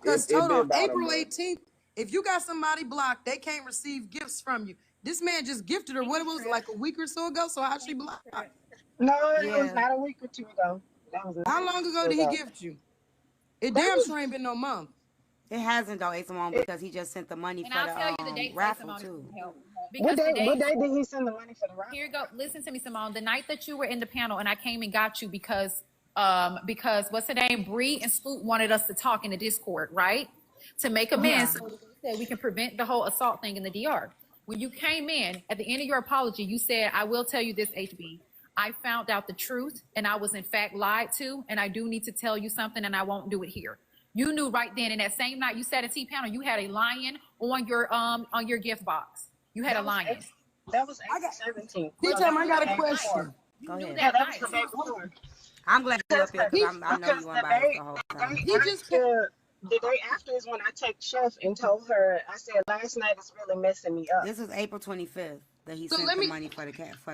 Because It hold been on, about a April month. 18th, if you got somebody blocked, they can't receive gifts from you. This man just gifted her. What it was like a week or so ago. So how she blocked? No, it was Yeah. not a week or two ago. That was not How a long week or ago two did he ago. gift you? It That damn was sure ain't been no month. It hasn't though, Simone, it, because he just sent the money And for I'll tell you the the date, raffle Simone, if too. you can help. what Because day? the What day, day did he send the money for the here you raffle? go. Listen to me, Simone. The night that you were in the panel and I came and got you because what's her name? Bree and Scoop wanted us to talk in the Discord, right? To make amends Yeah. so that we can prevent the whole assault thing in the DR. When you came in, at the end of your apology, you said, I will tell you this, HB. I found out the truth and I was in fact lied to, and I do need to tell you something and I won't do it here. You knew right then, and that same night you sat at T panel, you had a lion on your gift box. You had a That was lion. that was I April got 17th. So T-Time, that I was got the a day before. question. Go You knew ahead. Yeah, that that was the night. day before. I'm glad you're up here because I know Because you the unbiased day the whole the time. day He just the day after is when I text Chef and told her, I said last night is really messing me up. This was April 25th that he so sent let the me money for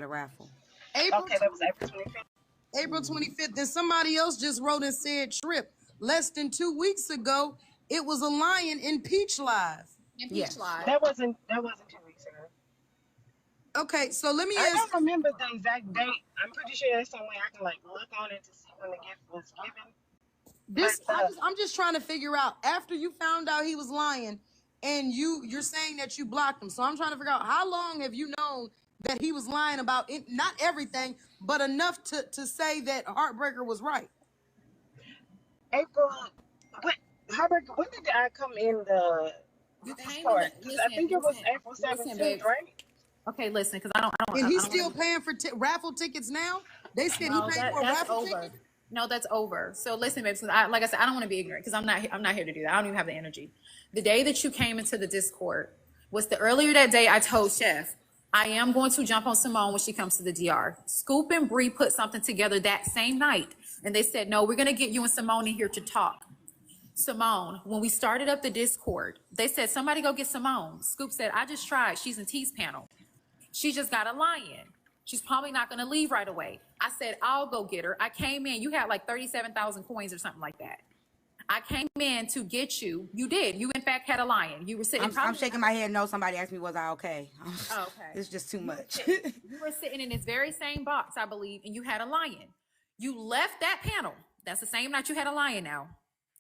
the raffle. April Okay, that was April 25th. April 25th. Then somebody else just wrote and said trip. Less than 2 weeks ago, it was a lion in Peach Live. In Peach Yes. Live. That wasn't 2 weeks ago. Okay, so let me I ask. don't remember the exact date. I'm pretty sure there's some way I can like look on it to see when the gift was given. This But I'm just trying to figure out after you found out he was lying and you're saying that you blocked him. So I'm trying to figure out how long have you known that he was lying about it, not everything, but enough to say that Heartbreaker was right. April, what? Herbert, when did I come in You this came in part? Because I think it was April listen, 17th, babe. right? Okay, listen, because And he's I don't still want to. paying for raffle tickets now. They said he No, paid for a that's raffle over. ticket. No, that's over. So listen, babe. So like I said, I don't want to be ignorant because I'm not here to do that. I don't even have the energy. The day that you came into the Discord was the earlier that day. I told Chef I am going to jump on Simone when she comes to the DR. Scoop and Bree put something together that same night, and they said, no, we're going to get you and Simone in here to talk. Simone, when we started up the Discord, they said, somebody go get Simone. Scoop said, I just tried. She's in T's panel. She just got a lion. She's probably not going to leave right away. I said, I'll go get her. I came in. You had like 37,000 coins or something like that. I came in to get you. You did. You, in fact, had a lion. You were sitting. I'm shaking my head. No, somebody asked me, was I okay? Oh, okay. It's just too much. You were sitting in this very same box, I believe, and you had a lion. You left that panel. That's the same night you had a lion now.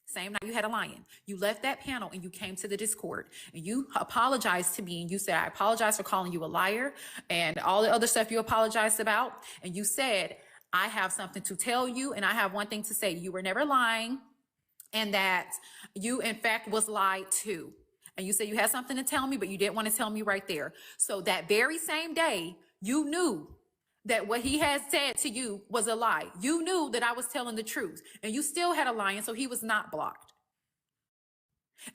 Same night you had a lion. You left that panel and you came to the Discord and you apologized to me and you said, I apologize for calling you a liar and all the other stuff you apologized about. And you said, I have something to tell you and I have one thing to say. You were never lying and that you, in fact, was lied to. And you said you had something to tell me, but you didn't want to tell me right there. So that very same day, you knew that what he had said to you was a lie. You knew that I was telling the truth and you still had a lion, so he was not blocked.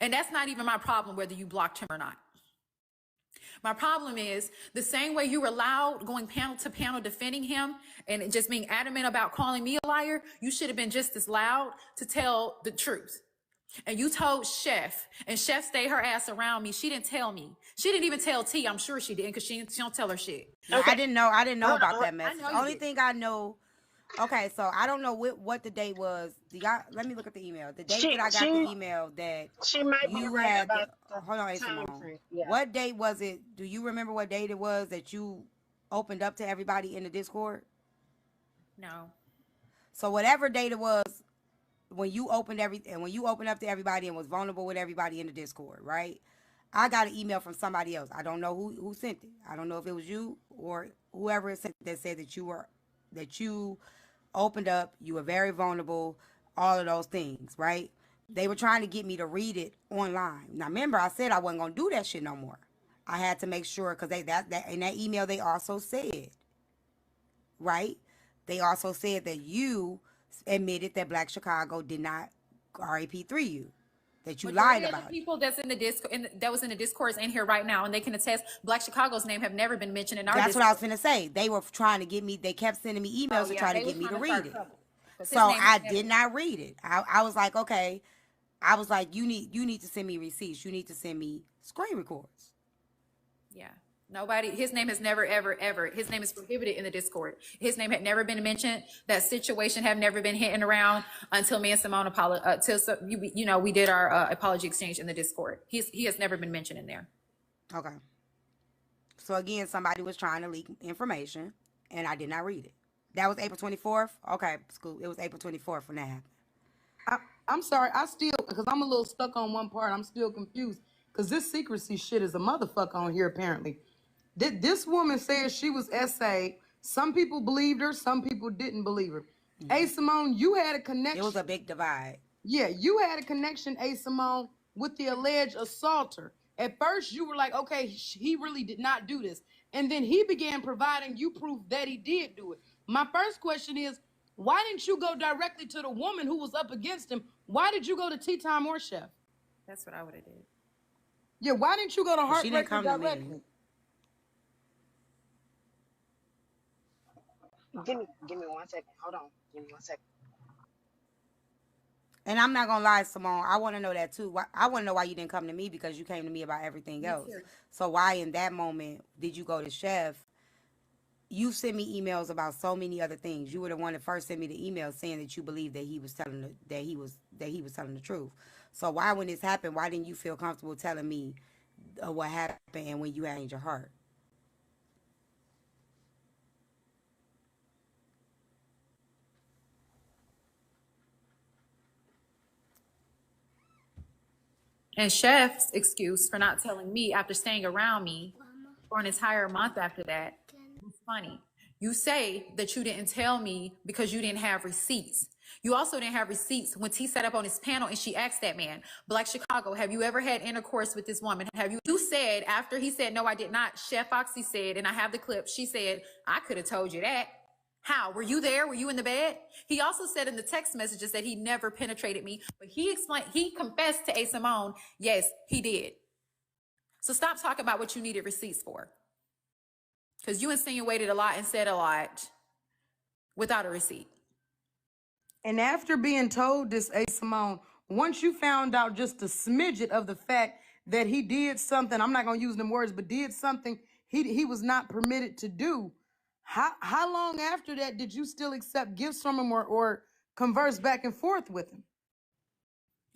And that's not even my problem, whether you blocked him or not. My problem is the same way you were loud going panel to panel defending him and just being adamant about calling me a liar, you should have been just as loud to tell the truth. And you told Chef, and Chef stayed her ass around me. She didn't tell me. She didn't even tell T. I'm sure she didn't because she don't tell her shit. Okay. I didn't know about that message. I know Only thing I know. Okay, so I don't know what the date was. Let me look at the email. The date that I got the email that she might be right had. about Hold on, time Simone. frame. Yeah. What date was it? Do you remember what date it was that you opened up to everybody in the Discord? No. So whatever date it was, when you opened up to everybody and was vulnerable with everybody in the Discord, right? I got an email from somebody else. I don't know who sent it. I don't know if it was you or whoever it sent that said that you opened up, you were very vulnerable, all of those things, right? They were trying to get me to read it online. Now remember, I said I wasn't gonna do that shit no more. I had to make sure because that in that email they also said, right? They also said that you admitted that Black Chicago did not RAP3 you, that you lied about it. People that's in the Discord, that was in the Discord is in here right now, and they can attest. Black Chicago's name have never been mentioned in our. That's what I was gonna say. They were trying to get me. They kept sending me emails to try to get me to read it. So I did not read it. I was like, okay. I was like, you need to send me receipts. You need to send me screen records. Yeah. Nobody, his name has never, ever, his name is prohibited in the Discord. His name had never been mentioned. That situation had never been hitting around until me and Simone we did our apology exchange in the Discord. He has never been mentioned in there. Okay. So again, somebody was trying to leak information, and I did not read it. That was April 24th? Okay, school. It was April 24th when that happened. I'm sorry. I still, because I'm a little stuck on one part. I'm still confused because this secrecy shit is a motherfucker on here apparently. This woman says she was SA. Some people believed her. Some people didn't believe her. Hey, Simone, you had a connection. It was a big divide. Yeah, you had a connection, A. Simone, with the alleged assaulter. At first, you were like, okay, he really did not do this. And then he began providing you proof that he did do it. My first question is, why didn't you go directly to the woman who was up against him? Why did you go to Tyme or Chef? That's what I would have did. Yeah, why didn't you go to She didn't Heartbreaker come to me. directly? Give me 1 second. Hold on. Give me 1 second. And I'm not gonna lie, Simone, I want to know that too. I want to know why you didn't come to me, because you came to me about everything else. too. So why in that moment did you go to Chef? You sent me emails about so many other things. You were the one that first sent me the email saying that you believed that he was telling that he was telling the truth. So why, when this happened, why didn't you feel comfortable telling me what happened and when you had in your heart? And Chef's excuse for not telling me after staying around me for an entire month after that was funny. You say that you didn't tell me because you didn't have receipts. You also didn't have receipts when T sat up on his panel and she asked that man, Black Chicago, have you ever had intercourse with this woman? You said, after he said, no, I did not, Chef Foxy said, and I have the clip, she said, I could have told you that. How? Were you there? Were you in the bed? He also said in the text messages that he never penetrated me, but he confessed to A. Simone, yes, he did. So stop talking about what you needed receipts for. Because you insinuated a lot and said a lot without a receipt. And after being told this, A. Simone, once you found out just a smidget of the fact that he did something, I'm not going to use them words, but did something he was not permitted to do, how long after that did you still accept gifts from him or converse back and forth with him?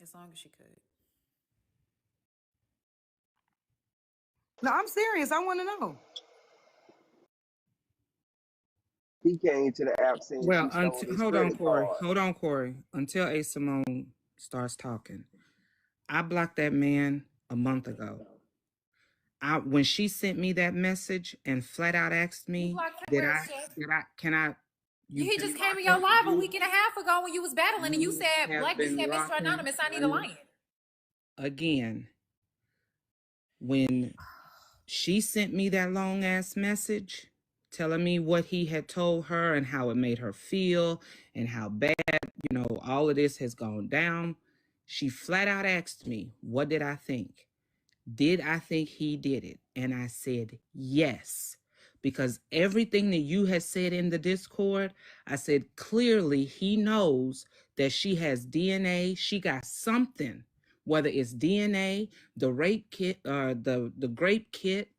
As long as you could. No, I'm serious. I want to know. He came to the app saying Well, she stole his hold on, credit Corey. card. Hold on, Corey. Until A. Simone starts talking. I blocked that man a month ago. When she sent me that message and flat out asked me, he just came in your live a week and a half ago when you was battling and you said, Mr. Anonymous, I need a lion. Again, when she sent me that long ass message telling me what he had told her and how it made her feel and how bad, all of this has gone down, she flat out asked me, what did I think? Did I think he did it? And I said, yes. Because everything that you had said in the Discord, I said, clearly he knows that she has DNA. She got something, whether it's DNA, the rape kit, the grape kit,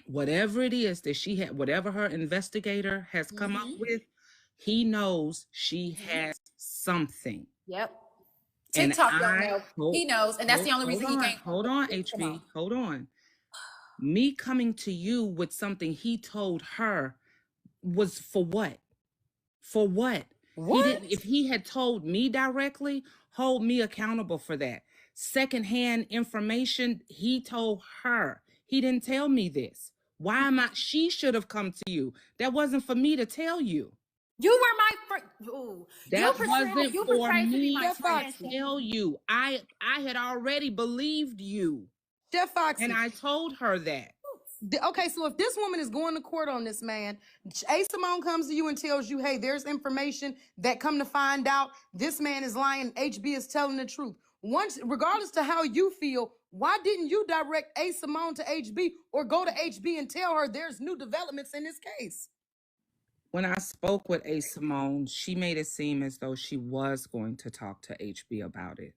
whatever it is that she had, whatever her investigator has come up with, he knows she has something. Yep. TikTok don't know. He knows, and that's the only reason he can't. Hold on, HB. Hold on. Me coming to you with something he told her was for what? For what? What? If he had told me directly, hold me accountable for that. Secondhand information, he told her. He didn't tell me this. Why am I? She should have come to you. That wasn't for me to tell you. You were my friend. That wasn't for me to tell you. I had already believed you. Chef Foxy. And I told her that. Okay, so if this woman is going to court on this man, A. Simone comes to you and tells you, hey, there's information that come to find out this man is lying, HB is telling the truth. Once, regardless to how you feel, why didn't you direct A. Simone to HB or go to HB and tell her there's new developments in this case? When I spoke with A. Simone, she made it seem as though she was going to talk to HB about it.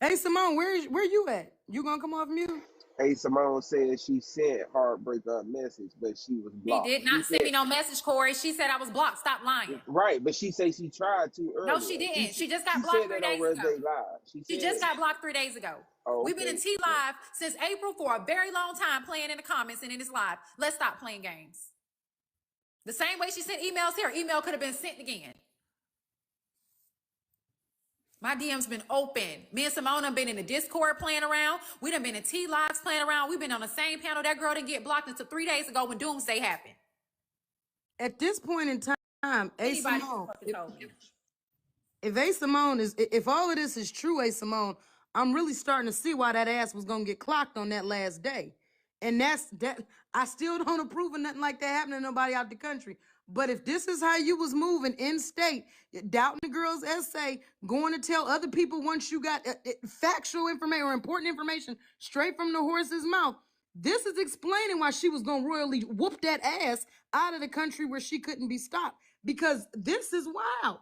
Hey, Simone, where you at? You gonna come off mute? A Simone said she sent Heartbreaker a message, but she was She blocked. did She not send me said no message, Corey. She said I was blocked. Stop lying. right, but she said she tried to No, she earlier. didn't. She just She got blocked said 3 that on days ago. Wednesday Live. She She said just it. got blocked 3 days ago. Oh, We've been in okay. T Live since April for a very long time, playing in the comments and in this live. Let's stop playing games. The same way she sent emails here, email could have been sent again. My DM's been open. Me and Simone have been in the Discord playing around. We done been in T Lives playing around. We've been on the same panel. That girl didn't get blocked until 3 days ago when Doomsday happened. At this point in time, A Anybody Simone, fucking told me. if A Simone is, if all of this is true, A Simone, I'm really starting to see why that ass was gonna get clocked on that last day. And that's that. I still don't approve of nothing like that happening to nobody out the country. But if this is how you was moving in state, doubting the girl's essay, going to tell other people once you got factual information or important information straight from the horse's mouth, this is explaining why she was gonna royally whoop that ass out of the country where she couldn't be stopped. Because this is wild.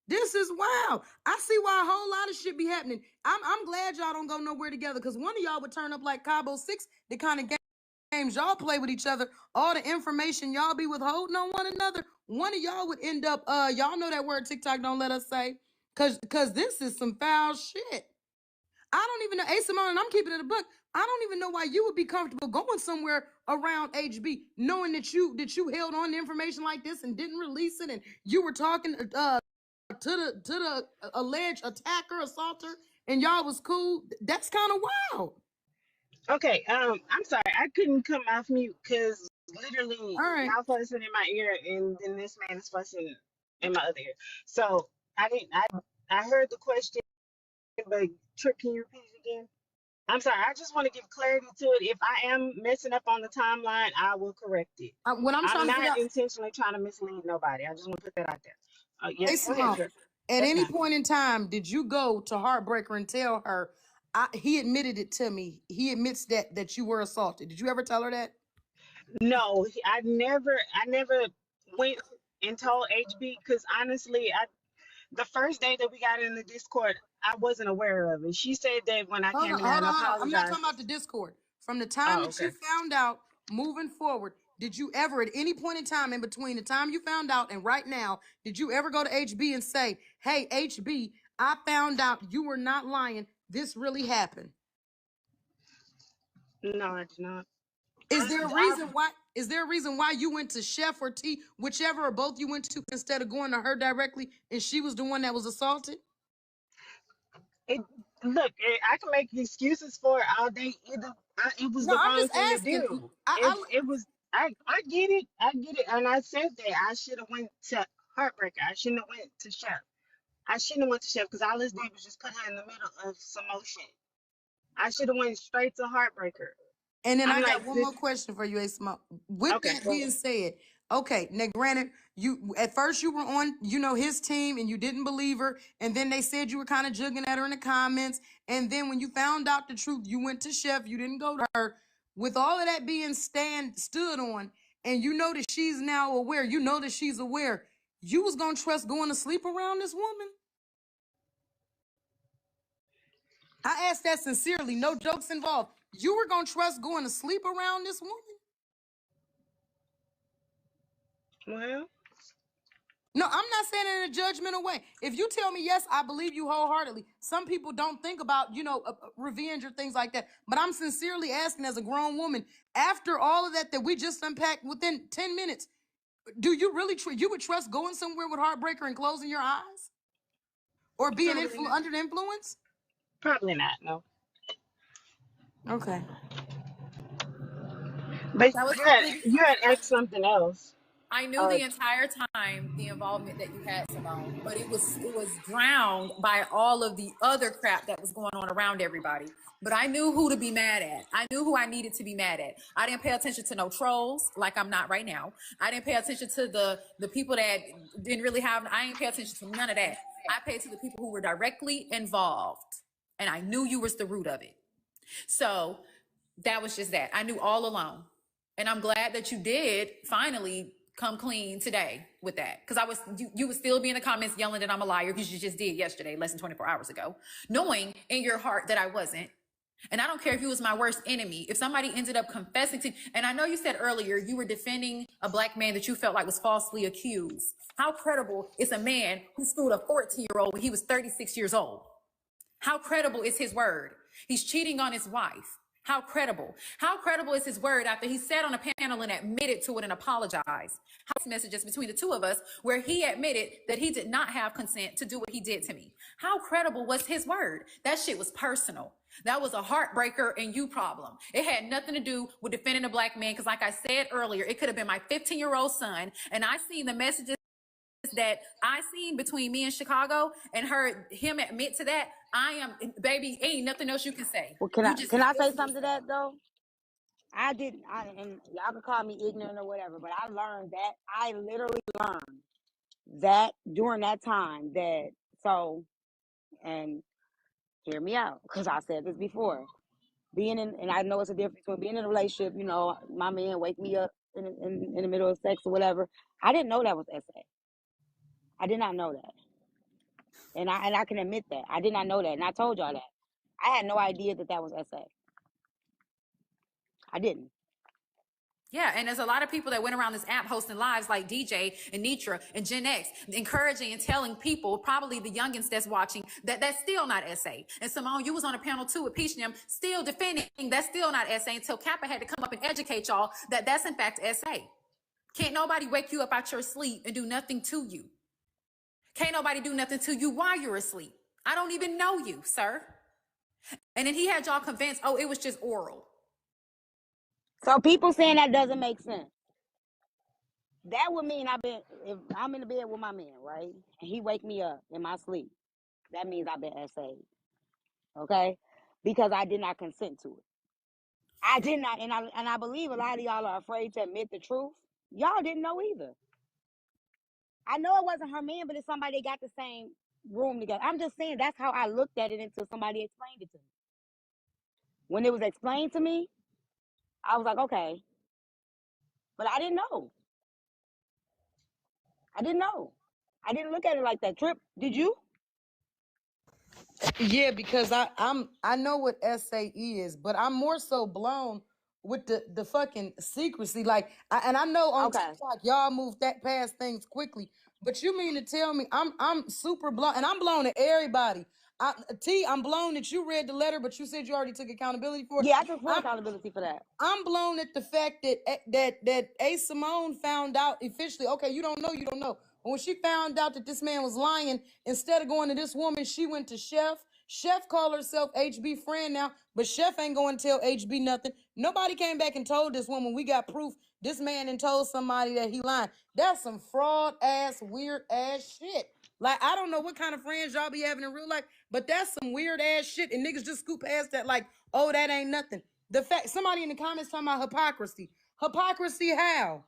This is wild. I see why a whole lot of shit be happening. I'm glad y'all don't go nowhere together, because one of y'all would turn up like Cabo 6, the kind of games y'all play with each other, all the information y'all be withholding on one another. One of y'all would end up, y'all know that word TikTok don't let us say, cause this is some foul shit. I don't even know, A Simone, and I'm keeping it a book. I don't even know why you would be comfortable going somewhere around HB, knowing that you held on to information like this and didn't release it, and you were talking to the alleged attacker, assaulter, and y'all was cool. That's kind of wild. Okay, I'm sorry, I couldn't come off mute because literally All right. y'all fussing in my ear, and then this man is fussing in my other ear. So I didn't. I heard the question, but Trip, can you repeat it again? I'm sorry. I just want to give clarity to it. If I am messing up on the timeline, I will correct it. What I'm I'm trying to figure not out, intentionally trying to mislead nobody. I just want to put that out there. Hey Yes, go ahead, Simone, Trip. at Yes, any ma'am. point in time, did you go to Heartbreaker and tell her? He admitted it to me. He admits that you were assaulted. Did you ever tell her that? No, I never went and told HB because honestly, the first day that we got in the Discord, I wasn't aware of it. She said that when I Hold came on, in there hold and on, hold on. I'm not apologized. talking about the Discord. From the time Oh, that you okay. found out, moving forward, did you ever, at any point in time in between the time you found out and right now, did you ever go to HB and say, "Hey, HB, I found out you were not lying. This really happened." No, I did not. Is I, there a I, reason why? Is there a reason why you went to Chef or T, whichever or both you went to, instead of going to her directly, and she was the one that was assaulted? it, look, I can make excuses for it all day. It was No, the I'm wrong just thing to asking. do. I, It, I it was. I get it. I get it. And I said that I should have went to Heartbreaker. I shouldn't have went to Chef. I shouldn't have went to Chef because all this did was just put her in the middle of some more shit. I should have went straight to Heartbreaker. And then I'm I like got one this. more question for you, Asma. With Okay, that go ahead. being said, okay, now granted, you at first you were on, his team and you didn't believe her, and then they said you were kind of jugging at her in the comments, and then when you found out the truth, you went to Chef, you didn't go to her. With all of that being stood on, and you know that she's now aware, you know that she's aware, you was gonna trust going to sleep around this woman? I asked that sincerely, no jokes involved. You were gonna trust going to sleep around this woman? Well, No, I'm not saying it in a judgmental way. If you tell me yes, I believe you wholeheartedly. Some people don't think about, revenge or things like that. But I'm sincerely asking, as a grown woman, after all of that we just unpacked within 10 minutes, do you really you would trust going somewhere with Heartbreaker and closing your eyes, or being probably not. under the influence? Probably not. No. Okay. But That was you had simply you because had asked something else. I knew Uh, the entire time the involvement that you had, Simone, but it was drowned by all of the other crap that was going on around everybody. But I knew who to be mad at. I knew who I needed to be mad at. I didn't pay attention to no trolls like I'm not right now. I didn't pay attention to the people that didn't really have. I didn't pay attention to none of that. I paid to the people who were directly involved, and I knew you was the root of it. So that was just that. I knew all along. And I'm glad that you did finally come clean today with that. Because you would still be in the comments yelling that I'm a liar, because you just did yesterday, less than 24 hours ago, knowing in your heart that I wasn't. And I don't care if he was my worst enemy. If somebody ended up confessing to, and I know you said earlier you were defending a black man that you felt like was falsely accused. How credible is a man who screwed a 14-year-old when he was 36 years old? How credible is his word? He's cheating on his wife. How credible? How credible is his word after he sat on a panel and admitted to it and apologized? House messages between the two of us where he admitted that he did not have consent to do what he did to me. How credible was his word? That shit was personal. That was a heartbreaker and you problem. It had nothing to do with defending a black man because like I said earlier, it could have been my 15-year-old son and I seen the messages that I seen between me and Chicago and heard him admit to that. I am, baby, ain't nothing else you can say. Well, can I say something to that though? And y'all can call me ignorant or whatever, but I learned that. I literally learned that during that time and hear me out, because I said this before. And I know it's a difference between being in a relationship, my man wake me up in the middle of sex or whatever. I didn't know that was SA. I did not know that. And I can admit that. I did not know that. And I told y'all that. I had no idea that was SA. I didn't. Yeah, and there's a lot of people that went around this app hosting lives like DJ and Nitra and Gen X, encouraging and telling people, probably the youngins that's watching, that that's still not SA. And Simone, you was on a panel too with Peach and them, still defending that's still not SA until Kappa had to come up and educate y'all that that's in fact SA. Can't nobody wake you up out your sleep and do nothing to you. Can't nobody do nothing to you while you're asleep. I don't even know you, sir. And then he had y'all convinced, oh, it was just oral. So people saying that doesn't make sense. That would mean if I'm in the bed with my man, right? And he wake me up in my sleep. That means I've been SA'd. Okay? Because I did not consent to it. I did not, and I believe a lot of y'all are afraid to admit the truth. Y'all didn't know either. I know it wasn't her man, but it's somebody that got the same room together. I'm just saying that's how I looked at it until somebody explained it to me. When it was explained to me, I was like, okay. But I didn't know. I didn't know. I didn't look at it like that. Trip, did you? Yeah, because I know what SA is, but I'm more so blown with the fucking secrecy. Like, and I know on Okay. TikTok y'all move that past things quickly, but you mean to tell me I'm super blown, and I'm blown at everybody. I'm blown that you read the letter, but you said you already took accountability for it. Yeah, I took full accountability for that. I'm blown at the fact that A. Simone found out officially. Okay, you don't know. But when she found out that this man was lying, instead of going to this woman, she went to Chef. Chef called herself HB friend now, but Chef ain't going to tell HB nothing. Nobody came back and told this woman we got proof. This man and told somebody that he lying. That's some fraud ass, weird ass shit. Like, I don't know what kind of friends y'all be having in real life, but that's some weird ass shit. And niggas just scoop past that like, oh, that ain't nothing. The fact somebody in the comments talking about hypocrisy. Hypocrisy how?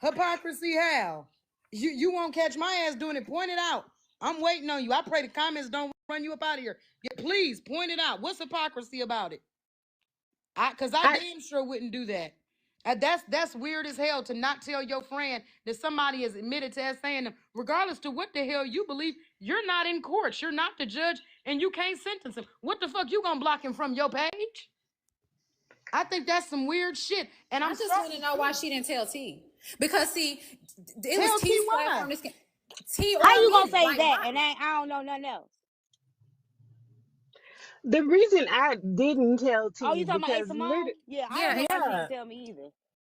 Hypocrisy how? You won't catch my ass doing it. Point it out. I'm waiting on you. I pray the comments don't run you up out of here. Yeah, please point it out. What's hypocrisy about it? Cause I damn sure wouldn't do that. That's weird as hell to not tell your friend that somebody is admitted to saying them, regardless to what the hell you believe. You're not in court. You're not the judge, and you can't sentence him. What the fuck you gonna block him from your page? I think that's some weird shit. And I just want to know why she didn't tell T. Because see, it was T's platform. T or how you gonna me, say like, that? And I don't know nothing else. The reason I didn't tell T Oh, you talking about A. because Simone? Yeah, I don't know why she didn't tell me either.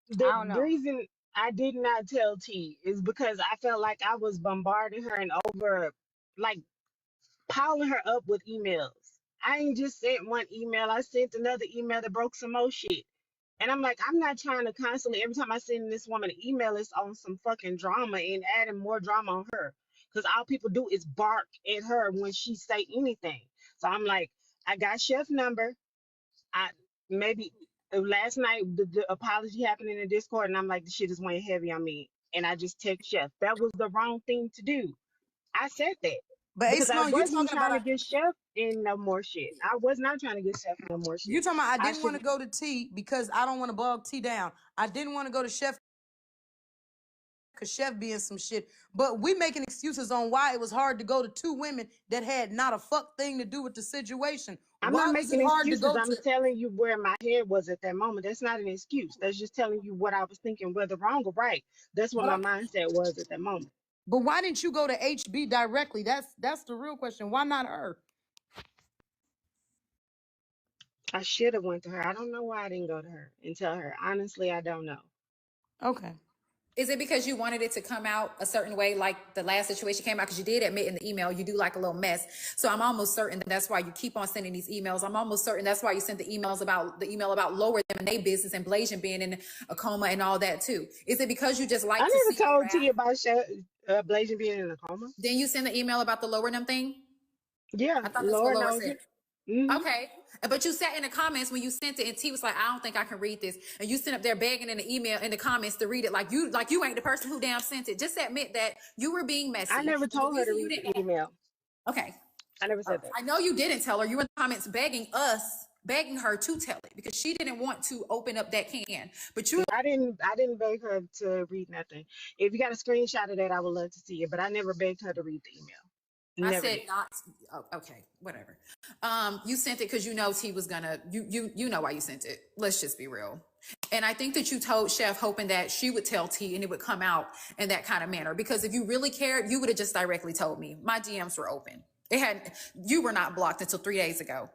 the I don't know. reason I did not tell T is because I felt like I was bombarding her and over, like, piling her up with emails. I ain't just sent one email. I sent another email that broke some more shit. And I'm like, I'm not trying to constantly, every time I send this woman an email, it's on some fucking drama and adding more drama on her. Because all people do is bark at her when she say anything. So I'm like, I got Chef number. I maybe last night the apology happened in the Discord, and I'm like, the shit is weighing heavy on me. And I just text Chef. That was the wrong thing to do. I said that. But Because I Simone, you wasn't talking trying to about get Chef in no more shit. I was not trying to get Chef in no more shit. you talking about I didn't should want to go to T because I don't want to bog T down. I didn't want to go to Chef because Chef be in some shit. But we making excuses on why it was hard to go to two women that had not a fuck thing to do with the situation. I'm not Why was it making hard to excuses. go I'm to? telling you where my head was at that moment. That's not an excuse. That's just telling you what I was thinking, whether wrong or right. That's what But my mindset was at that moment. but why didn't you go to HB directly? That's the real question. Why not her? I should have went to her. I don't know why I didn't go to her and tell her. Honestly, I don't know. Okay. Is it because you wanted it to come out a certain way, like the last situation came out? Because you did admit in the email you do like a little mess. So I'm almost certain that's why you keep on sending these emails. I'm almost certain that's why you sent the email about lower them and their business and Blasian being in a coma and all that too. Is it because you just I like to never see the told wrath? T about Blasian being in a coma. Then you send the email about the lower them thing? Yeah, I thought that's what Lord Laura knows said. it. Hmm. Okay. But you sat in the comments when you sent it, and T was like, I don't think I can read this. And you sent up there begging in the email, in the comments to read it like you ain't the person who damn sent it. Just admit that you were being I messy. never And the told her to reason you read didn't the email. okay. I never said that. I know you didn't tell her. You were in the comments begging her to tell it because she didn't want to open up that can. But you I didn't beg her to read nothing. If you got a screenshot of that, I would love to see it. But I never begged her to read the email. I Never said did. not. Oh, okay, whatever. You sent it because you know T was gonna. You know why you sent it. Let's just be real. And I think that you told Chef hoping that she would tell T and it would come out in that kind of manner. Because if you really cared, you would have just directly told me. My DMs were open. It had. You were not blocked until 3 days ago.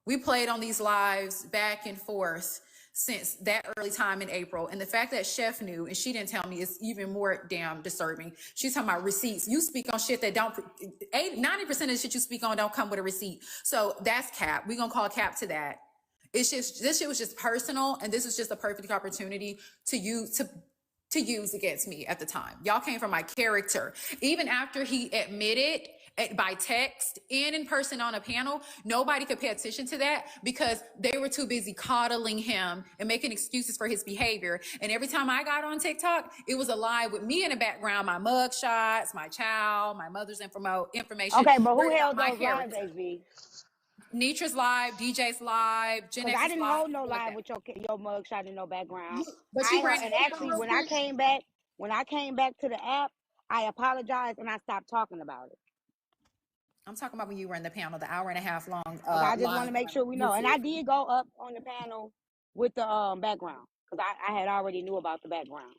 We played on these lives back and forth since that early time in April. And the fact that Chef knew and she didn't tell me is even more damn disturbing. She's talking about receipts. You speak on shit that don't, 90% of the shit you speak on don't come with a receipt. So that's cap. We're going to call cap to that. It's just, this shit was just personal. And this is just a perfect opportunity to use against me at the time. Y'all came from my character. Even after he admitted by text and in person on a panel, nobody could pay attention to that because they were too busy coddling him and making excuses for his behavior. And every time I got on TikTok, it was a live with me in the background, my mug shots, my child, my mother's information. Okay, but who Worried about held my those lives, character. HB? Nitra's live, DJ's live, Gen Because X I is didn't live, hold no people like live that. with your mug shot in no background. But I you heard, ran and hold on actually real when I quick. came back to the app, I apologized and I stopped talking about it. I'm talking about when you were in the panel, the hour and a half long Okay, I just want live to make sure we you know. And fool. I did go up on the panel with the background because I had already knew about the background.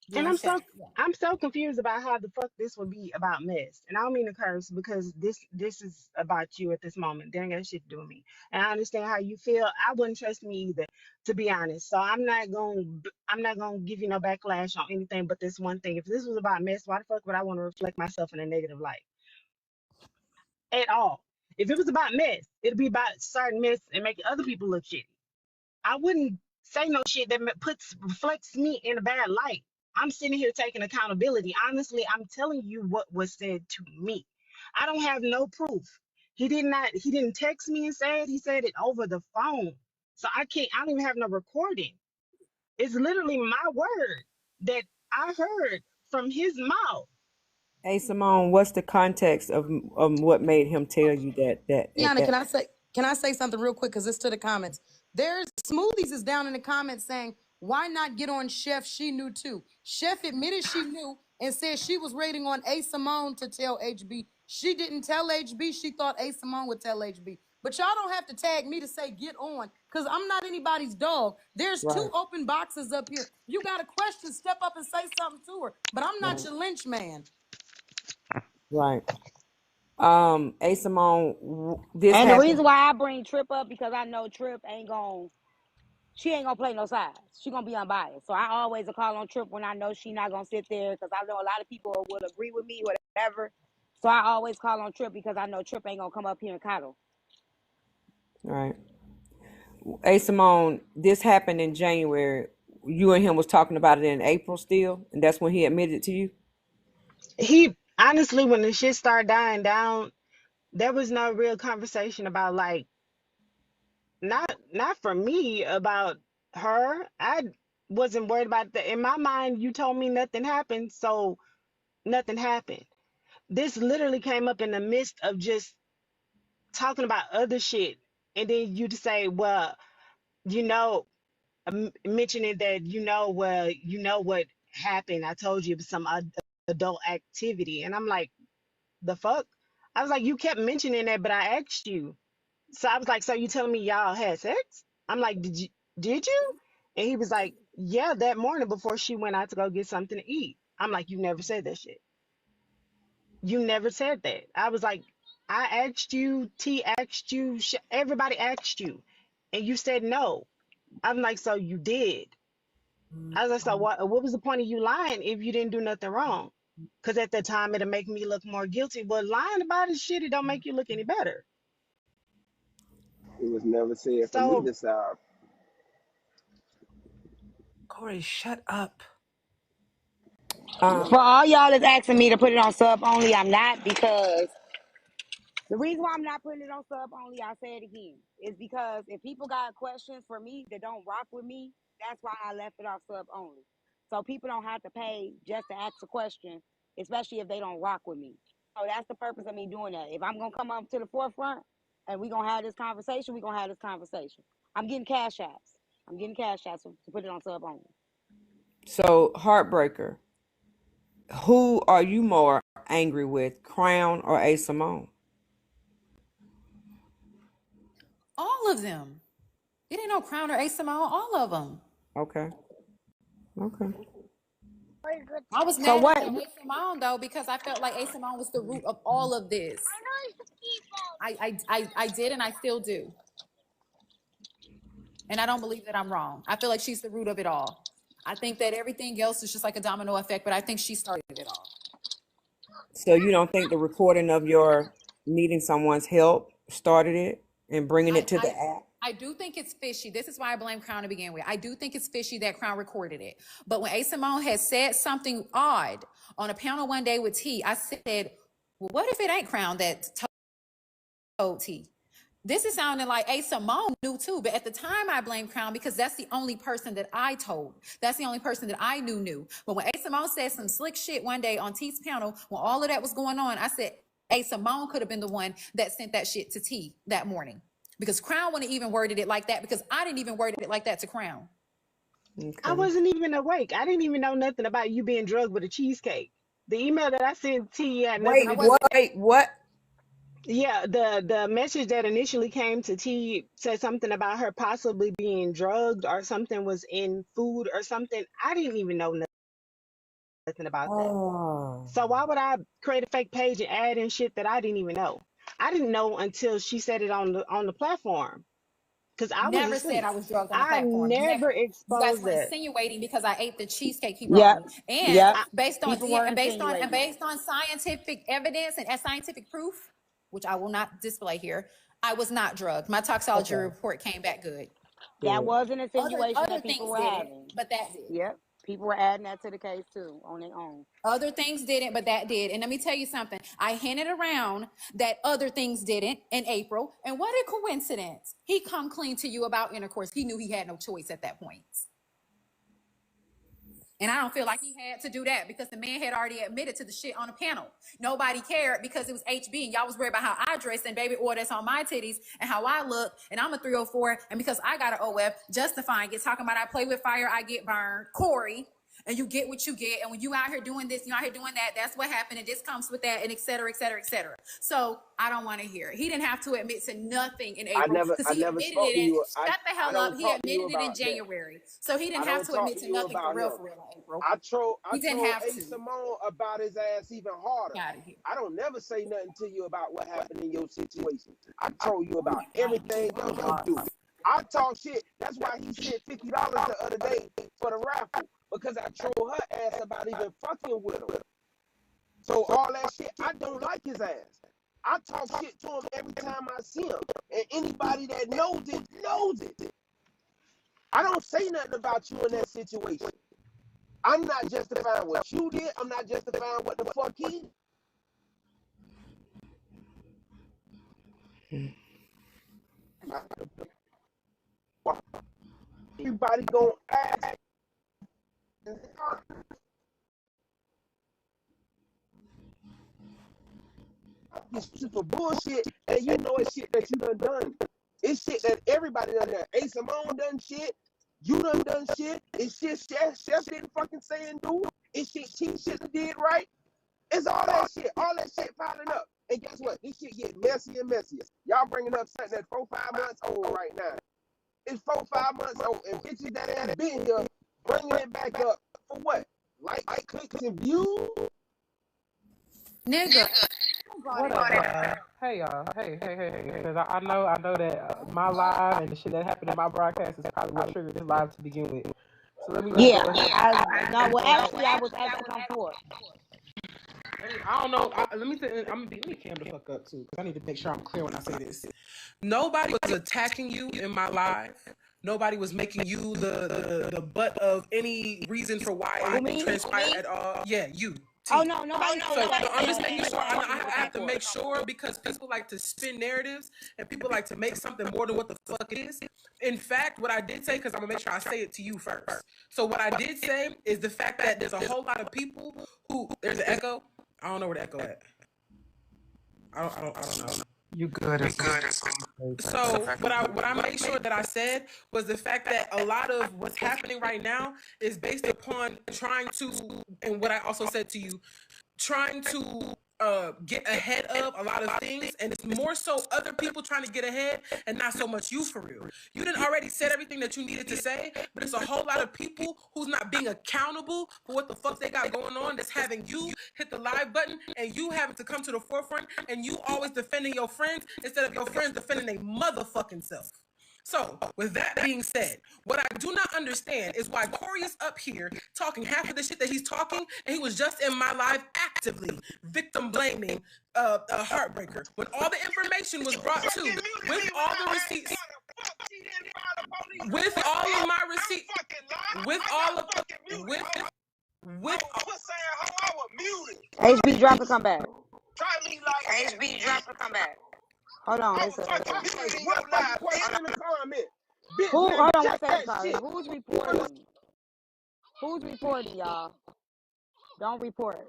You And and Chef. I'm so confused about how the fuck this would be about mess. And I don't mean to curse because this is about you at this moment. They ain't got shit to do with me. And I understand how you feel. I wouldn't trust me either, to be honest. So I'm not gonna give you no backlash on anything but this one thing. If this was about mess, why the fuck would I want to reflect myself in a negative light? At all. If it was about mess, it'd be about starting mess and making other people look shitty. I wouldn't say no shit that reflects me in a bad light. I'm sitting here taking accountability. Honestly, I'm telling you what was said to me. I don't have no proof. He didn't text me and say it. He said it over the phone. So I don't even have no recording. It's literally my word that I heard from his mouth. Hey Simone, what's the context of what made him tell you that at Yana, that? can I say something real quick? Because it's to the comments. There's Smoothies is down in the comments saying, why not get on Chef? She knew too. Chef admitted she knew and said she was waiting on A Simone to tell HB. She didn't tell HB. She thought A Simone would tell HB. But y'all don't have to tag me to say get on, because I'm not anybody's dog. There's two Right, open boxes up here. You got a question, step up and say something to her. But I'm not right, your lynch man. right. Hey Simone, this And the reason happened. why I bring Trip up because I know Trip she ain't gonna play no sides. She gonna be unbiased. So I always call on Trip when I know she not gonna sit there because I know a lot of people will agree with me, whatever. So I always call on Trip because I know Trip ain't gonna come up here and coddle. Right. Hey Simone, this happened in January. You and him was talking about it in April still, and that's when he admitted it to you. He honestly, when the shit started dying down, there was no real conversation about like not for me about her. I wasn't worried about that. In my mind, you told me nothing happened, so nothing happened. This literally came up in the midst of just talking about other shit, and then you just say, well, you know, mentioning that well, you know what happened. I told you it was some adult activity. And I'm like, the fuck? I was like, you kept mentioning that, but I asked you. So I was like, so you telling me y'all had sex? I'm like, did you? And he was like, yeah, that morning before she went out to go get something to eat. I'm like, you never said that shit. You never said that. I was like, I asked you, T asked you, everybody asked you, and you said no. I'm like, so you did. I was like, so what was the point of you lying if you didn't do nothing wrong? Because at the time it'll make me look more guilty. But lying about this shit, it don't make you look any better. It was never said from So either side. Corey, shut up. For all y'all that's asking me to put it on sub only, I'm not, because the reason why I'm not putting it on sub only, I'll say it again, is because if people got questions for me that don't rock with me, that's why I left it off sub only. So people don't have to pay just to ask a question, especially if they don't rock with me. So that's the purpose of me doing that. If I'm gonna come up to the forefront and we're gonna have this conversation, we're gonna have this conversation. I'm getting cash apps. I'm getting cash apps to put it on sub only. So, Heartbreaker, who are you more angry with, Crown or A. Simone? All of them. It ain't no Crown or A. Simone. All of them. Okay. Okay. I was So mad what? at A. Simone though because I felt like A. Simone was the root of all of this. I did, and I still do. And I don't believe that I'm wrong. I feel like she's the root of it all. I think that everything else is just like a domino effect, but I think she started it all. So you don't think the recording of your needing someone's help started it and bringing it to the app? I do think it's fishy. This is why I blame Crown to begin with. I do think it's fishy that Crown recorded it. But when A. Simone had said something odd on a panel one day with T, I said, well, what if it ain't Crown that told T? This is sounding like A. Simone knew too, but at the time I blamed Crown because that's the only person that I told. That's the only person that I knew. But when A. Simone said some slick shit one day on T's panel, when all of that was going on, I said A. Simone could have been the one that sent that shit to T that morning. Because Crown wouldn't even worded it like that, because I didn't even word it like that to Crown. Okay. I wasn't even awake. I didn't even know nothing about you being drugged with a cheesecake. The email that I sent to you had nothing to do with What? Yeah, the message that initially came to T said something about her possibly being drugged or something was in food or something. I didn't even know nothing about that. Oh. So why would I create a fake page and add in shit that I didn't even know? I didn't know until she said it on the platform because I was Never said asleep. I was drugged on the I platform. never Never. You guys exposed were that. insinuating because I ate the cheesecake he brought Yep. me, and Yep. I, People were and insinuating. based on scientific evidence and scientific proof, which I will not display here, I was not drugged. My toxicology Okay. report came back good. That Good. was an insinuation Other that people things were didn't, having. but that did. Yep. People were adding that to the case too on their own. Other things didn't, but that did. And let me tell you something. I hinted around that other things didn't in April. And what a coincidence. He come clean to you about intercourse. He knew he had no choice at that point. And I don't feel like he had to do that because the man had already admitted to the shit on the panel. Nobody cared because it was HB and y'all was worried about how I dressed and baby oil that's on my titties and how I look. And I'm a 304. And because I got an OF, justifying it, talking about I play with fire, I get burned. Corey. And you get what you get. And when you out here doing this, you out here doing that, that's what happened. And this comes with that, and et cetera, et cetera, et cetera. So I don't want to hear it. He didn't have to admit to nothing in April because I he never admitted spoke it to in, you. shut the I hell up. don't He talk to you admitted it in about that. January. So he I didn't have don't to talk admit to to you nothing about him. for real in April. I He didn't troll have A to. Simone about his ass even harder. Get out of here. I don't never say nothing to you about what happened in your situation. I troll you about everything else you do. I talk shit. That's why he sent $50 the other day for the raffle, because I troll her ass about even fucking with him. So all that shit, I don't like his ass. I talk shit to him every time I see him. And anybody that knows it, knows it. I don't say nothing about you in that situation. I'm not justifying what you did. I'm not justifying what the fuck he did. Everybody gonna ask. This super bullshit, and you know it's shit that you done. It's shit that everybody done. A Simone done shit. You done shit. It's shit Chef didn't fucking say and do. It's shit she shouldn't did right. It's all that shit. All that shit piling up. And guess what? This shit getting messier and messier. Y'all bringing up something that's 4-5 months old right now. It's 4-5 months old. And bitches that ain't been here bringing it back up for what? Like clicks and views? Nigga. What up, y'all? Hey, y'all. Hey. Because I know that my live and the shit that happened in my broadcast is probably what triggered this live to begin with. So let me just Yeah. go ahead. Actually, I was asked to come forward. I don't know. Let me cam the fuck up too, because I need to make sure I'm clear when I say this. Nobody was attacking you in my live. Nobody was making you the butt of any reason for why anything transpired at all. Yeah, you. Oh no, nobody. So I'm just making sure. I have to make sure, because people like to spin narratives and people like to make something more than what the fuck it is. In fact, what I did say, because I'm gonna make sure I say it to you first. So what I did say is the fact that there's a whole lot of people who there's an echo. I don't know where the echo at. I don't know. You good as So what I made sure that I said was the fact that a lot of what's happening right now is based upon trying to, and what I also said to you, trying to get ahead of a lot of things, and it's more so other people trying to get ahead and not so much you for real. You didn't already said everything that you needed to say, but it's a whole lot of people who's not being accountable for what the fuck they got going on, that's having you hit the live button and you having to come to the forefront, and you always defending your friends instead of your friends defending their motherfucking self. So, with that being said, what I do not understand is why Corey is up here talking half of the shit that he's talking, and he was just in my live actively victim blaming a heartbreaker when all the information was brought to, with all the receipts, with all of my receipts, with all of, with HB drop and come back. HB drop and come back. Hold on. Put in the comment. Hold on one second, sorry. Who's reporting? Who's reporting, y'all? Don't report.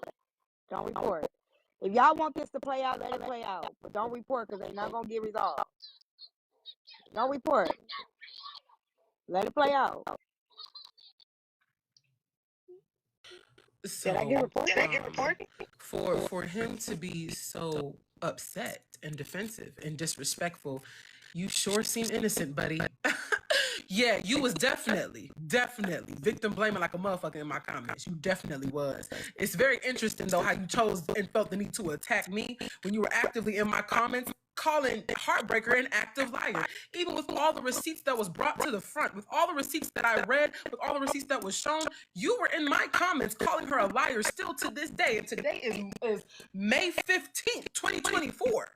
If y'all want this to play out, let it play out. But don't report, because it's not going to get resolved. Don't report. Let it play out. So, Did I get reported? For him to be so upset and defensive and disrespectful, you sure seem innocent, buddy. Yeah, you was definitely victim blaming like a motherfucker in my comments. You definitely was. It's very interesting though how you chose and felt the need to attack me when you were actively in my comments calling Heartbreaker an active liar. Even with all the receipts that was brought to the front, with all the receipts that I read, with all the receipts that was shown, you were in my comments calling her a liar still to this day. And today is May 15th, 2024.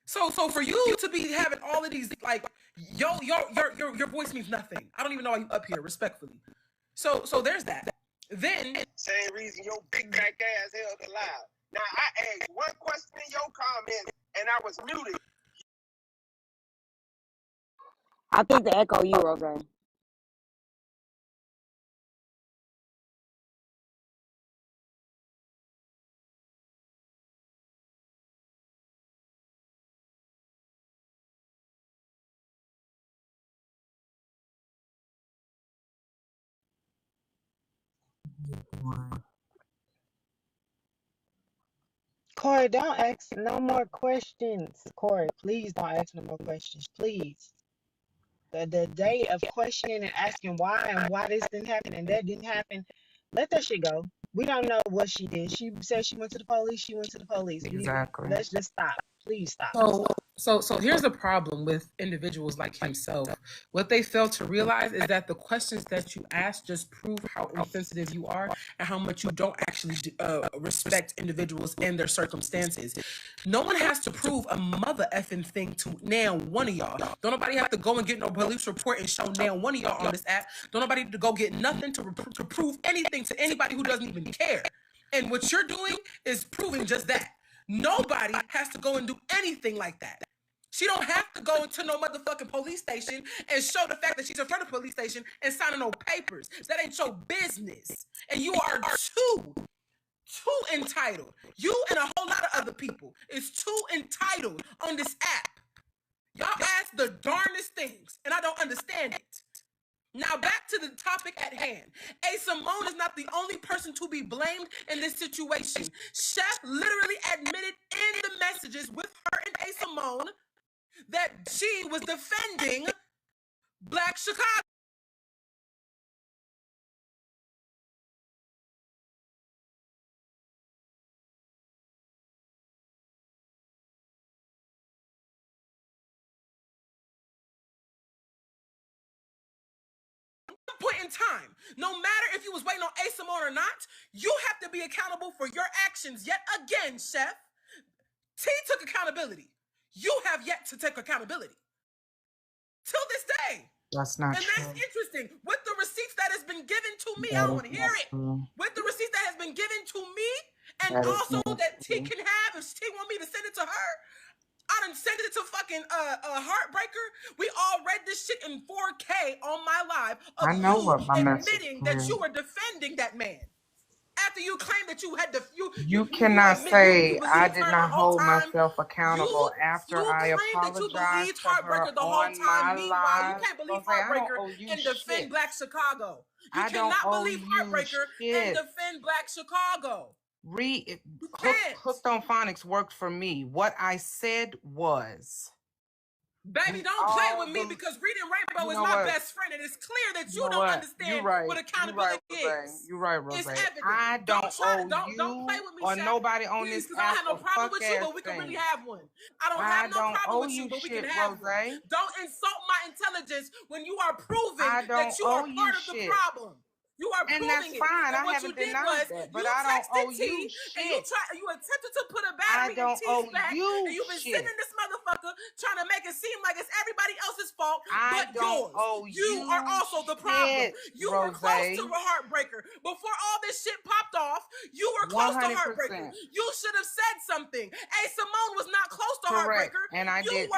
So for you to be having all of these, like, your voice means nothing. I don't even know why you up here, respectfully. So there's that. Then same reason your big back ass held alive. Now I asked one question in your comment and I was muted. I think the echo you, Rose. Corey, don't ask no more questions. Corey, please don't ask no more questions. Please. The day of questioning and asking why and why this didn't happen and that didn't happen, let that shit go. We don't know what she did. She said she went to the police. She went to the police. Exactly. Let's just stop. Please stop. So here's the problem with individuals like himself. What they fail to realize is that the questions that you ask just prove how insensitive you are and how much you don't actually respect individuals and their circumstances. No one has to prove a mother effing thing to now one of y'all. Don't nobody have to go and get no police report and show now one of y'all on this app. Don't nobody to go get nothing to prove anything to anybody who doesn't even care. And what you're doing is proving just that. Nobody has to go and do anything like that. She don't have to go into no motherfucking police station and show the fact that she's in front of the police station and signing no papers. That ain't your business. And you are too entitled. You and a whole lot of other people is too entitled on this app. Y'all ask the darndest things, and I don't understand it. Now back to the topic at hand. A Simone is not the only person to be blamed in this situation. Chef literally admitted in the messages with her and A Simone that she was defending Black Chicago. Point in time, no matter if you was waiting on A Simone or not, you have to be accountable for your actions. Yet again, Chef, T took accountability. You have yet to take accountability. Till this day. That's not and true. that's interesting. With the receipts that has been given to me, That I is don't want to hear not it. true. With the receipts that has been given to me, and That is also not that T true. can have, if T want me to send it to her, I done sent it to fucking Heartbreaker. We all read this shit in 4K on my live of I know you what my message admitting that is. you were defending that man. After you claimed that you had You cannot admit say you I believed did her the not whole hold time. myself accountable after You I claimed that you apologized believed to her Heartbreaker the whole on time. my Meanwhile, you live. can't believe Jose, I don't Heartbreaker owe you and shit. defend Black Chicago. You I don't cannot owe believe you Heartbreaker and shit. defend Black Chicago. Hooked on Phonics worked for me. What I said was, Baby, don't play with me because Reading Rainbow is my best friend, and it's clear that you don't understand what accountability is. You're right, Rose. It's evident. I don't owe don't you play with me, or Shaq, nobody on please, this because I don't app have no a problem fuck with you, ass but we can thing. really have one. I don't I have no don't problem owe with you, you but we can shit, have Rose. one. Don't insult my intelligence when you are proving I don't that you owe are you part of the shit. problem. You are And proving that's it. fine. And I what haven't you did denied was that, but you I don't owe texted T you and shit. you attempted to put a I battery in don't T's owe back, you and you've been shit. sending this motherfucker trying to make it seem like it's everybody else's fault I but don't yours. owe You are also the problem. shit, You were Rose. close to a Heartbreaker. Before all this shit popped off, you were close to 100%. Heartbreaker. You should have said something. A Simone was not close to Correct. Heartbreaker. And I didn't.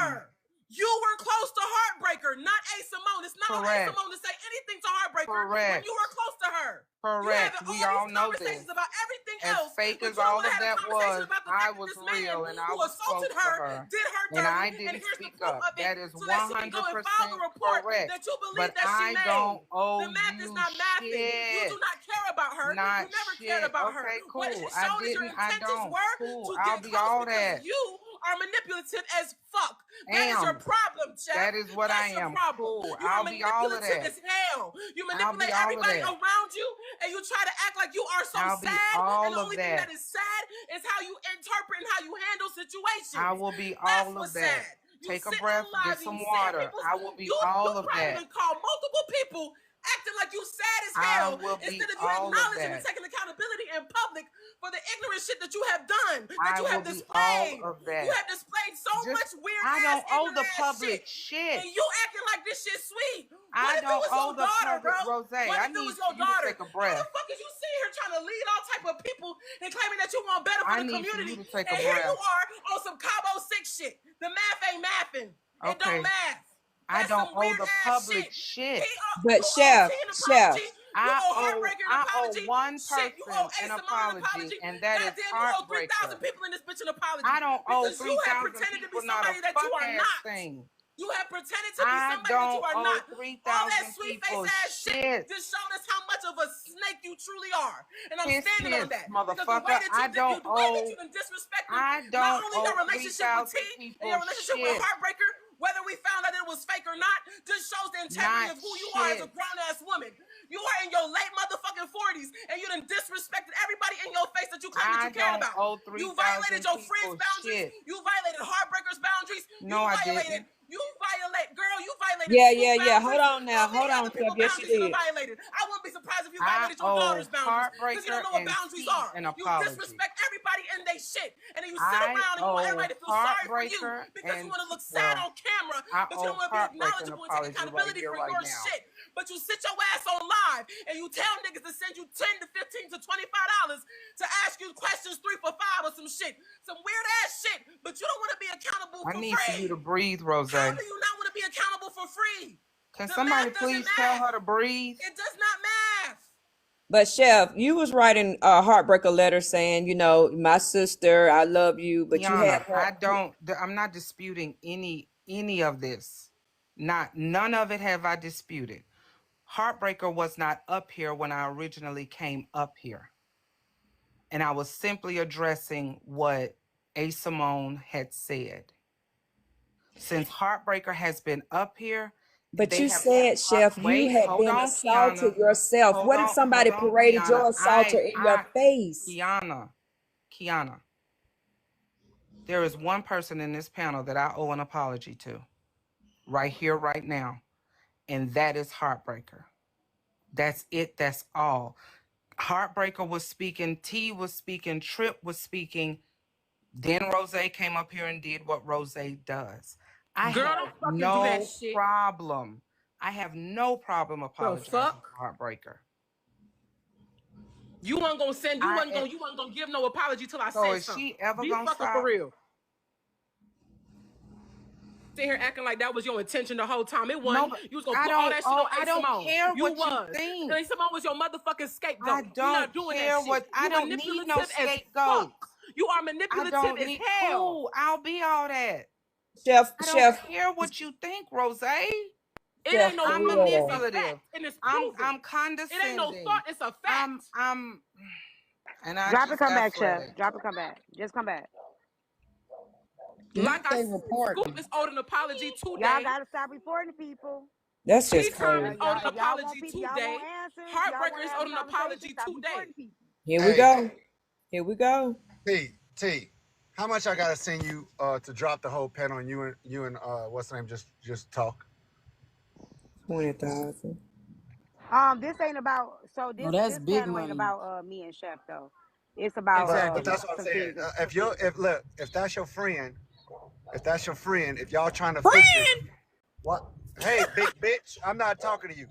You were close to Heartbreaker, not A Simone. It's not on A Correct. Simone to say anything to Heartbreaker when Correct. you were close to her. Correct. You We having all all these know conversations this. about everything As else, fake but as you don't all want to of have a that conversation was, about the I fact that was this man real and I who was assaulted close to her her. did her And dirty, I and didn't here's the speak proof up. of it, That is so that she can go and file the 100% report correct. that you believe But that she I made. don't owe The math is you not mathing. You shit. do not care about her. Not You never shit. cared about her. Okay, What cool. it I showed is your didn't. I intentions don't. were Cool. to I'll get be close all because that. you are manipulative as fuck. That is your problem, Chef. That is what That's I your am. problem. Cool. You are I'll be all of manipulative that. as hell. You I'll be manipulate all of everybody that. around you, and you try to act like you are so I'll be sad. all And the of only thing that. that is sad is how you interpret and how you handle situations. I will be That's all of what's that. sad. You Take a sit breath, on live get and some you say water. people's. I will be You all of probably that. call multiple people acting like you sad as I hell will be instead of you all of acknowledging and that. taking accountability in public for the ignorant shit that you have done, that I you will have be displayed. all of You that. have displayed so much weird I don't ass, owe ignorant the ass public shit. shit. And you acting like this shit sweet. What I if it don't was owe your the daughter, public, bro? Rose. What I if it need was your you to daughter? take a How breath. the fuck is you sitting here trying to lead all type of people and claiming that you want better for I the need for community? you to take And a here you breath. are on some Cabo 6 shit. The math ain't mathing. It don't Okay. math. I That's don't some owe weird the ass public shit. shit. But You owe Chef, T an Chef, apology. You owe Heartbreaker an apology. One Shit, you owe person A an Simone an apology, apology. and that is Goddamn, you owe 3,000 Heartbreaker. people in this bitch an apology. I don't owe Because you have 3,000 pretended to be people not a somebody that you fuck are ass not. thing. You have pretended to be I somebody that you don't are owe not. All that 3,000 sweet face people ass shit shit. just showed us how much of a snake you truly are. And I'm Piss, standing on piss, that. Because the way motherfucker. that I don't the way that owe. you done disrespected I not don't only your owe relationship with T 3,000 and people your relationship with shit. Heartbreaker, whether we found out it was fake or not, just shows the integrity Not of who you are as a shit. grown ass woman. You are in your late motherfucking 40s and you done disrespected everybody in your face that you claim that you I cared don't about. owe You 3,000 violated your friends' people boundaries. shit. You violated Heartbreaker's boundaries. No, I didn't. You violated yeah, Swoop's yeah. boundaries. Hold on now. So many Hold on, other Chef. people's Yes, you boundaries you done did. violated. I wouldn't be surprised if you I violated your daughter's owe boundaries because you don't know what Heartbreaker boundaries and are. T an You apology. disrespect everybody and they shit. And then you sit I around and you want owe everybody to feel sorry for you Heartbreaker because you and want to look sad well, on camera, I but you don't owe want to be Heartbreaker an acknowledgeable and take apology right accountability here, for right your now. shit. But you sit your ass on live and you tell niggas to send you 10 to 15 to $25 to ask you questions 3 for 5 or some shit. Some weird ass shit, but you don't want to be accountable I for need for free. you to breathe, Rose. How do you not want to be accountable for free? Can The somebody math doesn't please tell math. her to breathe? It does not math. But Chef, you was writing a heartbreaker letter saying, you know, my sister, I love you, but you had Tiana, I'm not disputing any of this. None of it have I disputed. Heartbreaker was not up here when I originally came up here. And I was simply addressing what A. Simone had said. Since Heartbreaker has been up here, But they you have said, Chef, you wait, had hold been on, assaulted Kiana. yourself. What if somebody Hold on, paraded Kiana. your assaulter in your face? Kiana. There is one person in this panel that I owe an apology to. Right here, right now. And that is Heartbreaker. That's it. That's all. Heartbreaker was speaking. T was speaking. Trip was speaking. Then Rose came up here and did what Rose does. I Girl, have don't fucking do that no shit. problem. I have no problem apologizing to Heartbreaker. You weren't gonna send. You weren't gonna give no apology till I So said is something. she ever Be gonna fucking stop? for real. Sit here acting like that was your intention the whole time. It wasn't. No, You was gonna put all that shit on A. Simone. Care you what was. You think. A. Simone was your motherfucking scapegoat. I don't You're not doing care that shit. what. I don't need no scapegoat. You are manipulative as hell. Cool, I'll be all that. Chef, I don't care what you think, Rose. It ain't no I'm thought, manipulative. it's a fact, and it's proven. I'm condescending. It ain't no thought, it's a fact. And I drop it, come back, Chef. Drop it, come back. Just come back. Like I said, Scoop is owed an apology today. Y'all gotta stop reporting people. That's just crazy. Is owed an apology today. Heartbreaker is owed an apology today. Here we go. Here we go. T, how much I gotta send you to drop the whole pen on you and what's the name? Just talk. 20,000. This ain't about. So this this panel ain't about me and Chef though. It's about but that's what I'm saying. If that's your friend, if y'all trying to fix it, what? Hey, big bitch, I'm not talking to you.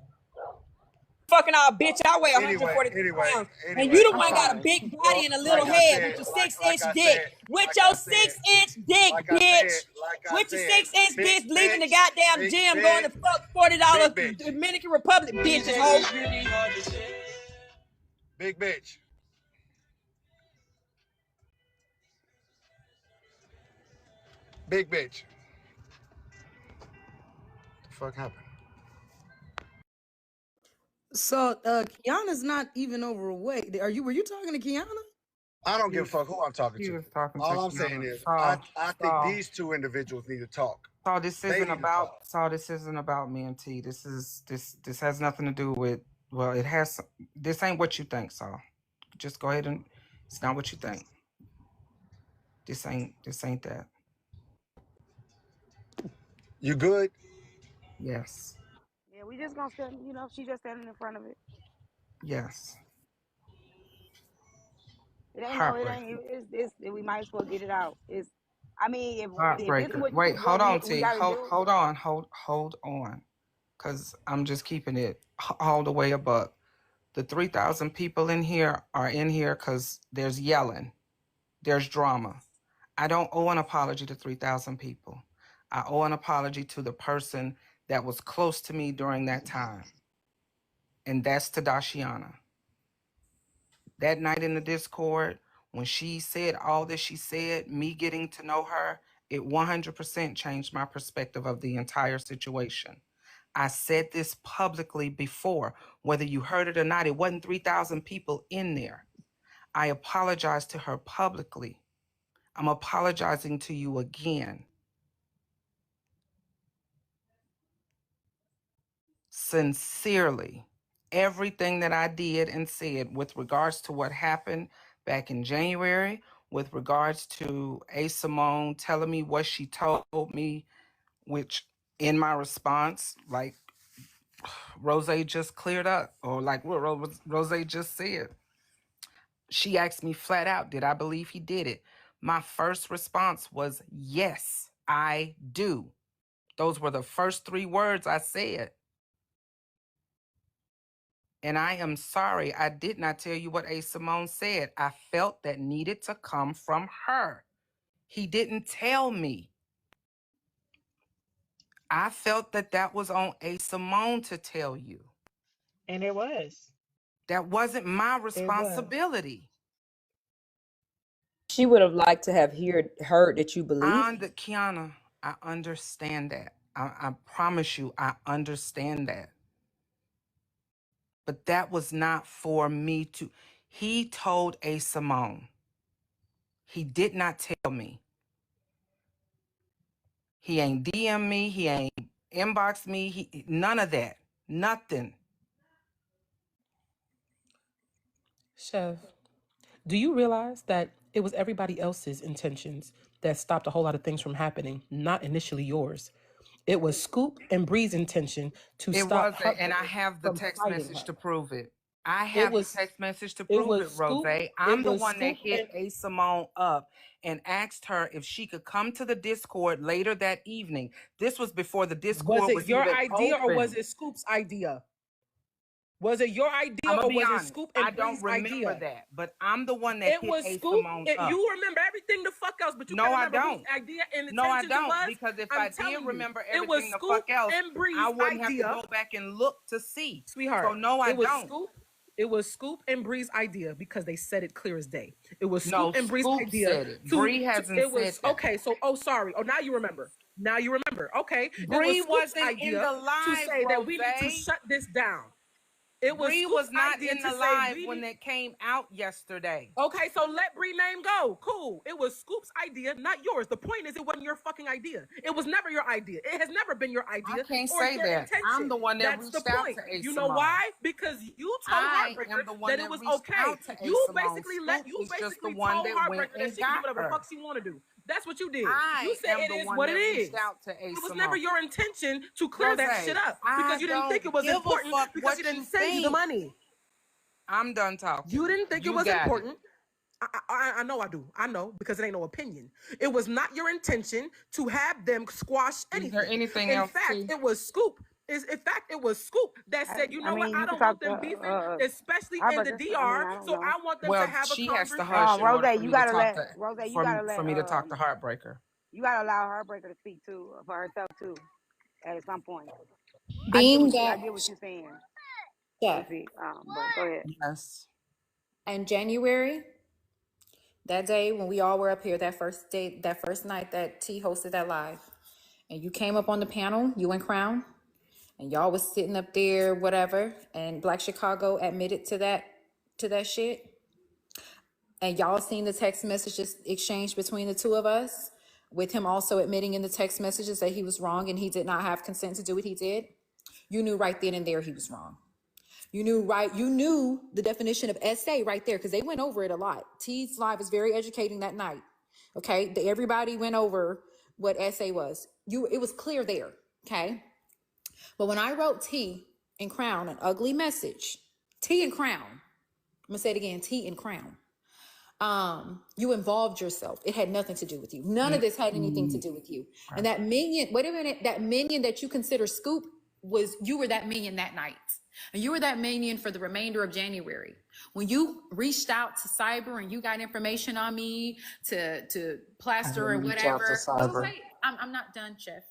Fucking all bitch, I weigh 140 pounds. And you the one got a big body and a little head with your 6-inch dick. With your 6-inch dick, bitch. With your 6-inch dick, leaving the goddamn gym, going to fuck $40 Dominican Republic bitches, hoe. Big bitch. Big bitch. What the fuck happened? So Kiana's not even overweight. Were you talking to Kiana? I don't give a fuck who I'm talking to. All I'm saying is I think these two individuals need to talk. So this isn't about me and T. This has nothing to do with, well, it has. This ain't what you think, Saul. Just go ahead and, it's not what you think. This ain't that. You good? Yes. Yeah, we just gonna stand. She just standing in front of it. Yes. It ain't. We might as well get it out. If this is what Wait, hold on, T. Hold on. Because I'm just keeping it all the way above. The 3,000 people in here are in here because there's yelling. There's drama. I don't owe an apology to 3,000 people. I owe an apology to the person that was close to me during that time. And that's to Dashiana. That night in the Discord, when she said all that she said, me getting to know her, it 100% changed my perspective of the entire situation. I said this publicly before, whether you heard it or not, it wasn't 3,000 people in there. I apologized to her publicly. I'm apologizing to you again. Sincerely, everything that I did and said with regards to what happened back in January, with regards to A. Simone telling me what she told me, which in my response, like Rose just cleared up, or like what Rose just said. She asked me flat out, did I believe he did it? My first response was, yes, I do. Those were the first 3 words I said. And I am sorry, I did not tell you what A. Simone said. I felt that needed to come from her. He didn't tell me. I felt that was on A. Simone to tell you. And it was. That wasn't my responsibility. She would have liked to have heard that you believe. Kiana, I understand that. I promise you, I understand that. But that was not for me to. He told A. Simone. He did not tell me. He ain't DM me. He ain't inbox me. None of that. Nothing. Chef, do you realize that it was everybody else's intentions that stopped a whole lot of things from happening, not initially yours? It was Scoop and Bree's intention to It stop wasn't, her and I have the from text fighting message her. to prove it. I It have the was text message to it prove was it, Rose. Scoop. I'm It the was one that Scoop hit and A. Simone up and asked her if she could come to the Discord later that evening. This was before the was Discord it was your even idea or was open. it Scoop's idea? Was it your idea I'm gonna or be was it honest. Scoop I and don't Bree's remember idea? that, but I'm the one that It hit was A. Scoop. Simone up. You remember everything the fuck else, but you No, can't I remember whose don't. idea and No, I intentions it don't. was. Because if I'm I did telling you, remember it was everything the Scoop fuck else, and Bree's I wouldn't have to idea. go back and look to see. Sweetheart, So no, I it was don't. Scoop. It was Scoop and Bree's idea because they said it clear as day. It was No, Scoop and Bree's Scoop idea said it. Bree hasn't it said was that. okay. So sorry. Oh, now you remember. Now you remember. Okay, it was Bree Scoop's wasn't in idea the to live, say that we need to Rose. shut this down. It was Bree Scoop's was not idea in to the say live we when need. it came out yesterday. Okay, so let Bree name go. Cool. It was Scoop's idea, not yours. The point is, it wasn't your fucking idea. It was never your idea. It has never been your idea. I can't or say your that. intention. I'm the one that That's reached the out point. to A. You know Simone. why? Because you told I Heartbreaker am the one that it was reached okay. out to A. You Simone. basically Scoop you was just basically the one told that went Heartbreaker that and she can do got whatever the her. fuck she want to do. That's what you did. I You said am it the is one what that it reached is. out to A. It was Simone. never your intention to clear that shit up because you didn't think it was important because you didn't send you the money. I'm done talking. You didn't think it was important. I know I do. I know because it ain't no opinion. It was not your intention to have them squash anything. Is there anything in else? fact, it was Scoop. In fact, it was Scoop that said, you know what? I don't want them beefing, especially in the DR. So I want them to have a conversation. Has to hush in order for me to talk to, Rose, you gotta let for me to talk to Heartbreaker. You gotta allow Heartbreaker to speak too for herself too, at some point. Being I get what you're saying. Yeah. But go ahead. Yes. In January, that day when we all were up here, that first night that T hosted that live, and you came up on the panel, you and Crown, and y'all was sitting up there, whatever, and Black Chicago admitted to that shit. And y'all seen the text messages exchanged between the two of us, with him also admitting in the text messages that he was wrong and he did not have consent to do what he did. You knew right then and there he was wrong. You knew the definition of SA right there because they went over it a lot. T's live is very educating that night. Okay, everybody went over what SA was. It was clear there. Okay, but when I wrote T and Crown an ugly message, T and Crown, I'm gonna say it again, T and Crown. You involved yourself. It had nothing to do with you. None of this had anything to do with you. And that minion, wait a minute, that minion that you consider Scoop you were that minion that night. And you were that minion for the remainder of January. When you reached out to Cyber and you got information on me to plaster or whatever. Okay, I'm not done, Chef.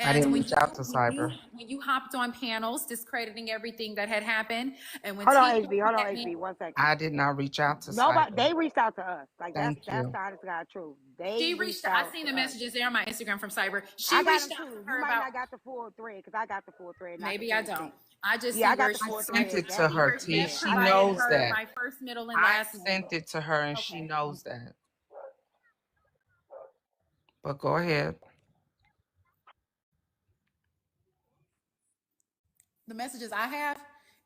And I didn't reach out to Cyber. When you hopped on panels discrediting everything that had happened, and when Hold on, HB, 1 second. I did not reach out to Nobody. Cyber. They reached out to us. Like Thank you. that's the honest God truth. She reached out. I seen the messages there on my Instagram from Cyber. She I got reached them out too. to her You might about. not got the full thread because I got the full thread. Maybe I don't. I just I got the full I sent thread. it to her, T. She knows that. My first, middle, and I last. sent it to her, and she knows that. But go ahead. The messages I have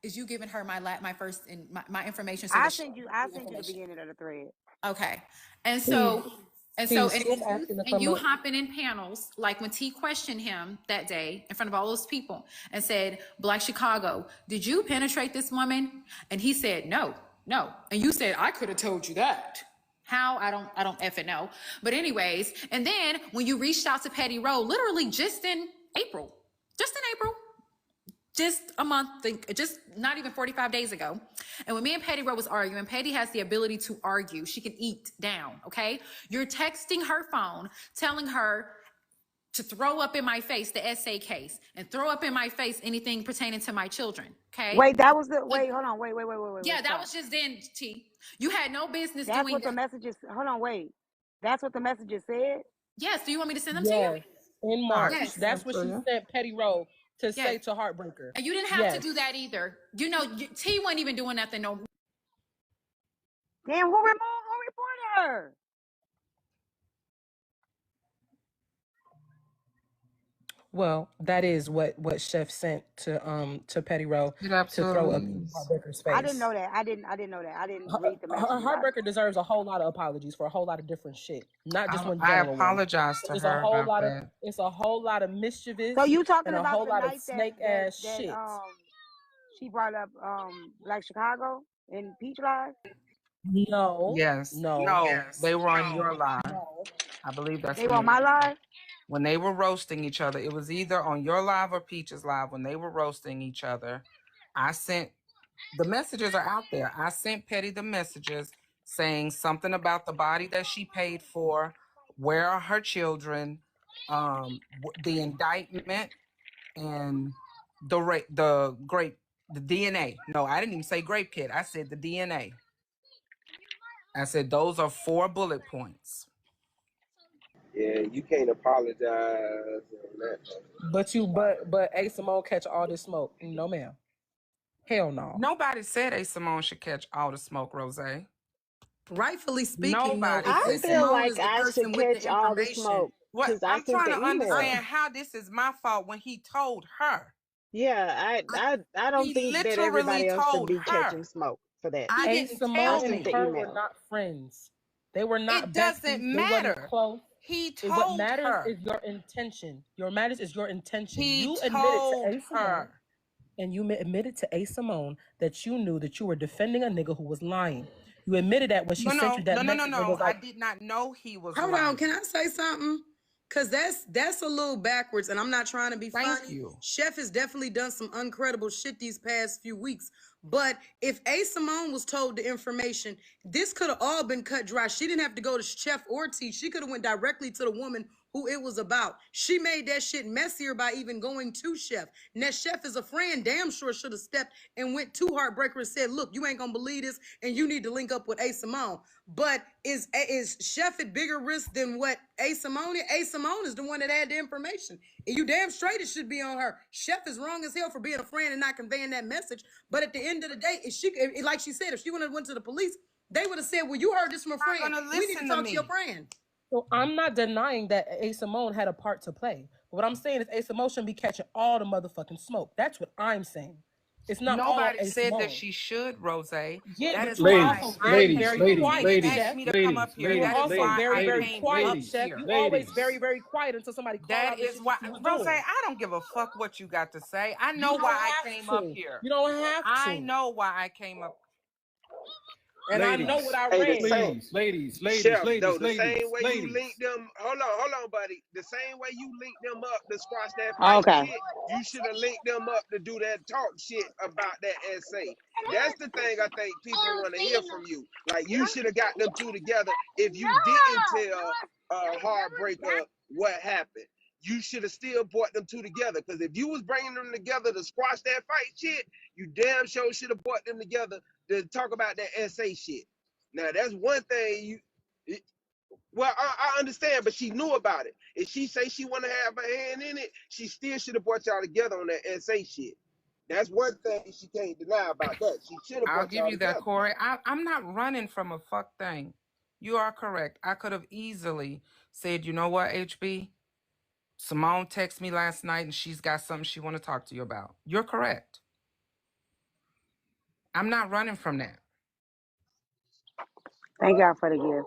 is you giving her my first and my information. So I sent you the beginning of the thread. Okay, and so you hopping in panels like when T questioned him that day in front of all those people and said, Black Chicago, did you penetrate this woman? And he said, no. And you said, I could have told you that. How? I don't effing know. But anyways, and then when you reached out to Petty Rowe, literally just in April, just a month, just not even 45 days ago. And when me and Petty Rowe was arguing, Petty has the ability to argue. She can eat down, okay? You're texting her phone, telling her to throw up in my face the SA case and throw up in my face anything pertaining to my children, okay? Wait, that was the, wait, hold on, wait. Yeah, that was just then, T. You had no business doing that. That's what the messages, hold on, wait. That's what the messages said? Yes, do you want me to send them to you? In March. Yes. That's what she sent Petty Rowe. to say to Heartbreaker. And you didn't have to do that either. You know, T wasn't even doing nothing. No. Damn, who reported her? Well, that is what Chef sent to Petty Row to throw up in Heartbreaker's face. I didn't know that. I didn't know that. I didn't read the message. Heartbreaker deserves a whole lot of apologies for a whole lot of different shit, not just one I general one. apologize to It's her a whole about lot that. of it's a whole lot of mischievous So you talking and a about whole the lot of night snake that ass shit. she brought up Black Chicago in Peach Live? No. Yes. No. Yes. They were on your live. No. I believe that's They were on my live? when they were roasting each other. It was either on your live or Peach's live when they were roasting each other. I sent the messages are out there. I sent Petty the messages saying something about the body that she paid for, where are her children, the indictment, and the DNA. No, I didn't even say grape kit. I said the DNA. I said those are 4 bullet points. Yeah, you can't apologize on that. But A Simone catch all this smoke. No, ma'am. Hell no. Nobody said A Simone should catch all the smoke, Rose. Rightfully speaking, Nobody though, said A that. feel Simone like is the I person should with the catch all the information. smoke What because I I'm sent trying the to email. understand how this is my fault when he told her. Yeah, I don't He think that literally everybody else should told be her. catching smoke for that. He A didn't Simone tell I and sent me. the her were email. not friends. They were not It doesn't besties. They wasn't matter. close. He What told matters her. is your intention. Your matters is your intention. He You admitted to told A Simone, her. and you admitted to A Simone that you knew that you were defending a nigga who was lying. You admitted that when she sent you that message. No. Was like, I did not know he was Hold lying. on, can I say something? Cause that's a little backwards, and I'm not trying to be funny. Thank you. Chef has definitely done some uncredible shit these past few weeks. But if A Simone was told the information, this could have all been cut dry. She didn't have to go to Chef or T. She could have went directly to the woman who it was about. She made that shit messier by even going to Chef. And that Chef is a friend, damn sure should have stepped and went to Heartbreaker and said, look, you ain't gonna believe this, and you need to link up with A Simone. But is Chef at bigger risk than what A Simone is? A Simone is the one that had the information. And you damn straight it should be on her. Chef is wrong as hell for being a friend and not conveying that message. But at the end of the day, like she said, if she would have went to the police, they would have said, well, you heard this from a friend. We need to talk to your friend. So I'm not denying that A Simone had a part to play. But what I'm saying is A Simone shouldn't be catching all the motherfucking smoke. That's what I'm saying. It's not Nobody all A said Simone. that she should, Rose. Yeah, that is ladies, why ladies, asked me to come up here. You were That is also why very, I very came quiet, up Chef. here. You always very, very quiet until somebody called out That is why, Rose. I don't give a fuck what you got to say. I know why I came up here. You don't have to. I know why I came up. And I know what I Hey, read. Ladies, Chef, though, the same way you link them, hold on, buddy. The same way you link them up to squash that fight shit, you should have linked them up to do that talk shit about that essay. That's the thing I think people want to hear from you. Like, you should have got them two together if you didn't tell Heartbreaker what happened. You should have still brought them two together, because if you was bringing them together to squash that fight shit, you damn sure should have brought them together to talk about that essay shit. Now that's one thing I understand, but she knew about it. If she say she want to have a hand in it, she still should have brought y'all together on that essay shit. That's one thing she can't deny about that. She should have. I'll give you that, Corey. I'm not running from a fuck thing. You are correct. I could have easily said, you know what, HB? Simone texted me last night and she's got something she want to talk to you about. You're correct. I'm not running from that. Thank y'all for the gift.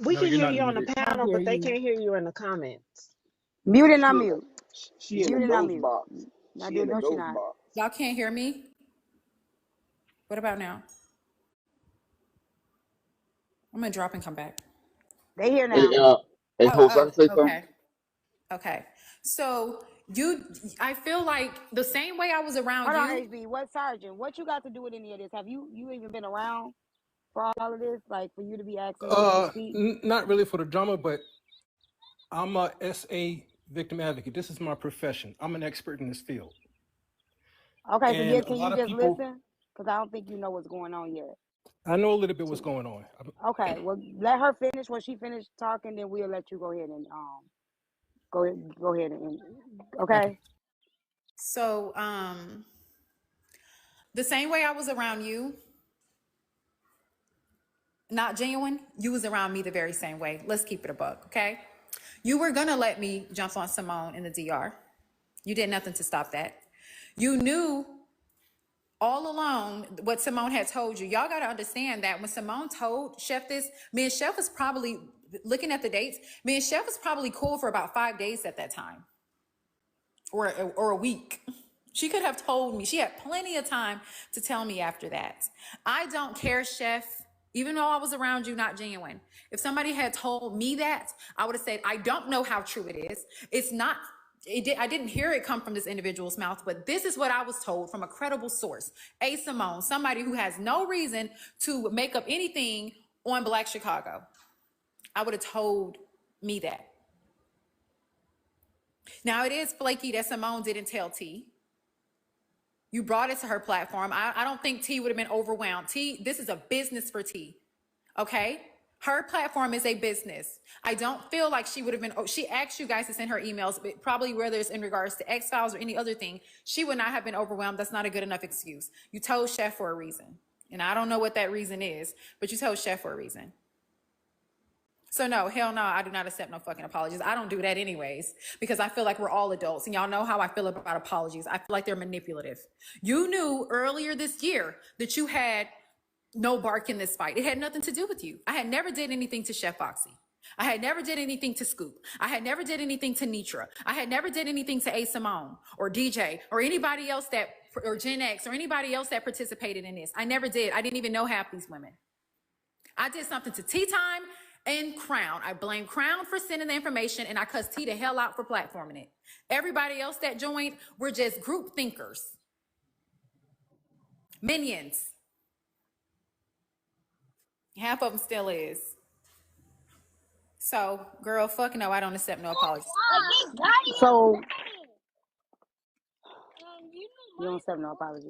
We No, can you're hear not you on the muted. panel, but they can't hear you in the comments. Mute and She in unmute. a, she in a Mute and ghost unmute. box. Not She doing in a no, she ghost not. box. Y'all can't hear me? What about now? I'm gonna drop and come back. They here Hey, now. hey, Hope, I can say something. Okay. Okay. So I feel like the same way I was around Hold on, you. HB. What sergeant? What you got to do with any of this? Have you even been around for all of this? Like for you to be asking me to speak? Not really for the drama, but I'm a SA victim advocate. This is my profession. I'm an expert in this field. Okay, so yeah, And a can you lot of just people, listen? Because I don't think you know what's going on yet. I know a little bit what's going on. Okay, well let her finish. When she finished talking, then we'll let you go ahead and go ahead and okay. So the same way I was around you, not genuine, you was around me the very same way. Let's keep it a buck, okay? You were gonna let me jump on Simone in the DR. You did nothing to stop that. You knew all along what Simone had told you. Y'all got to understand that when Simone told Chef this, me and Chef was probably looking at the dates. Me and Chef was probably cool for about 5 days at that time, or a week. She could have told me. She had plenty of time to tell me after that. I don't care, Chef. Even though I was around you, not genuine. If somebody had told me that, I would have said, I don't know how true it is. It's not. I didn't hear it come from this individual's mouth, but this is what I was told from a credible source. A Simone, somebody who has no reason to make up anything on Black Chicago. I would have told me that. Now it is flaky that Simone didn't tell T. You brought it to her platform. I don't think T would have been overwhelmed. T, this is a business for T. Okay? Her platform is a business. I don't feel like she would have been, she asked you guys to send her emails, but probably whether it's in regards to X-Files or any other thing, she would not have been overwhelmed. That's not a good enough excuse. You told Chef for a reason. And I don't know what that reason is, but you told Chef for a reason. So no, hell no, I do not accept no fucking apologies. I don't do that anyways, because I feel like we're all adults, and y'all know how I feel about apologies. I feel like they're manipulative. You knew earlier this year that you had no bark in this fight. It had nothing to do with you. I had never did anything to Chef Foxy. I had never did anything to Scoop. I had never did anything to Nitra. I had never did anything to A Simone or DJ or anybody else or Gen X or anybody else that participated in this. I never did. I didn't even know half these women. I did something to Tyme and Crown. I blame Crown for sending the information, and I cussed T the hell out for platforming it. Everybody else that joined were just group thinkers. Minions. Half of them still is. So, girl, fuck no, I don't accept no apologies. So you don't accept no apology.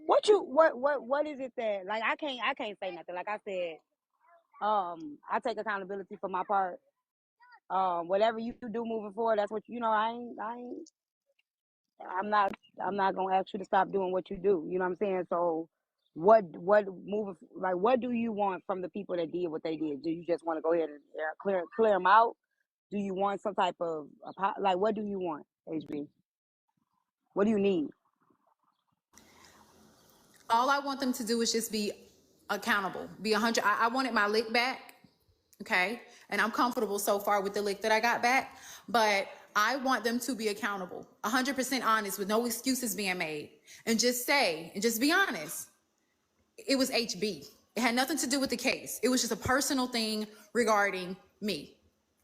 What is it that like I can't say nothing. Like I said, I take accountability for my part. Whatever you do moving forward, that's what you know. I'm not gonna ask you to stop doing what you do. You know what I'm saying? So, what moving like what do you want from the people that did what they did? Do you just want to go ahead and clear them out? Do you want some type of like what do you want, HB? What do you need? All I want them to do is just be accountable, be 100. I wanted my lick back, okay? And I'm comfortable so far with the lick that I got back, but I want them to be accountable, 100% honest with no excuses being made, and just be honest. It was HB. It had nothing to do with the case. It was just a personal thing regarding me.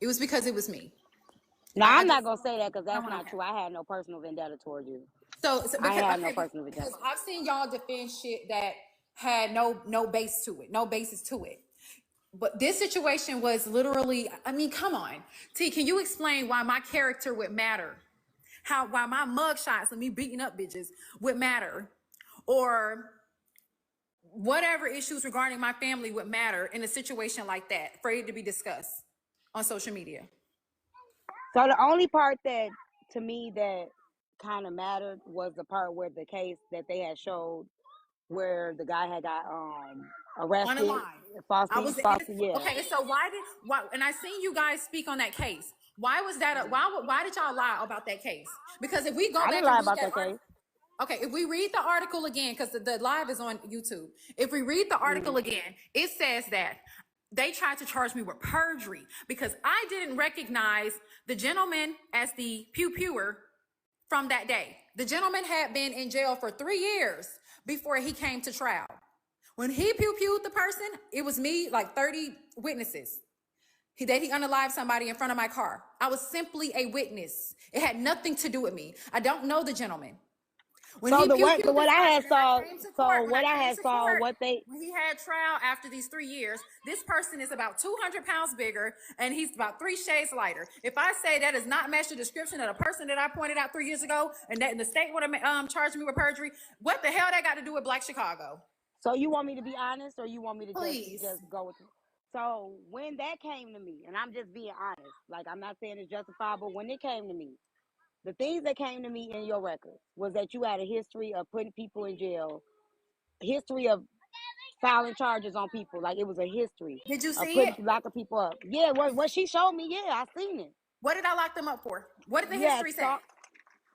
It was because it was me. Now I'm not gonna say that because that's not true. I had no personal vendetta towards you. So I had no personal vendetta. Because I've seen y'all defend shit that had no base to it, no basis to it. But this situation was literally, I mean, come on. T, can you explain why my character would matter? Why my mugshots and me beating up bitches would matter? Or whatever issues regarding my family would matter in a situation like that, afraid to be discussed on social media? So the only part that to me that kind of mattered was the part where the case that they had showed where the guy had got arrested. On a line. Falsely, yeah. Okay, so why and I seen you guys speak on that case. Why was that? Why did y'all lie about that case? Because if we go back and lie about that case. Okay, if we read the article again, because the live is on YouTube. If we read the article again, it says that they tried to charge me with perjury because I didn't recognize the gentleman as the pew-pewer from that day. The gentleman had been in jail for 3 years before he came to trial. When he pew-pewed the person, it was me, like 30 witnesses. He unalived somebody in front of my car. I was simply a witness. It had nothing to do with me. I don't know the gentleman. When So he what I had saw, when he had trial after these 3 years, this person is about 200 pounds bigger and he's about 3 shades lighter. If I say that does not match the description of the person that I pointed out 3 years ago, and that the state would have charged me with perjury, what the hell that got to do with Black Chicago? So you want me to be honest, or you want me to Please. just go with it? So when that came to me, and I'm just being honest, like I'm not saying it's justifiable. When it came to me, the things that came to me in your record was that you had a history of putting people in jail, history of filing charges on people. Like it was a history. Did you see it? Locking people up. Yeah, what she showed me, yeah, I seen it. What did I lock them up for? What did the history say?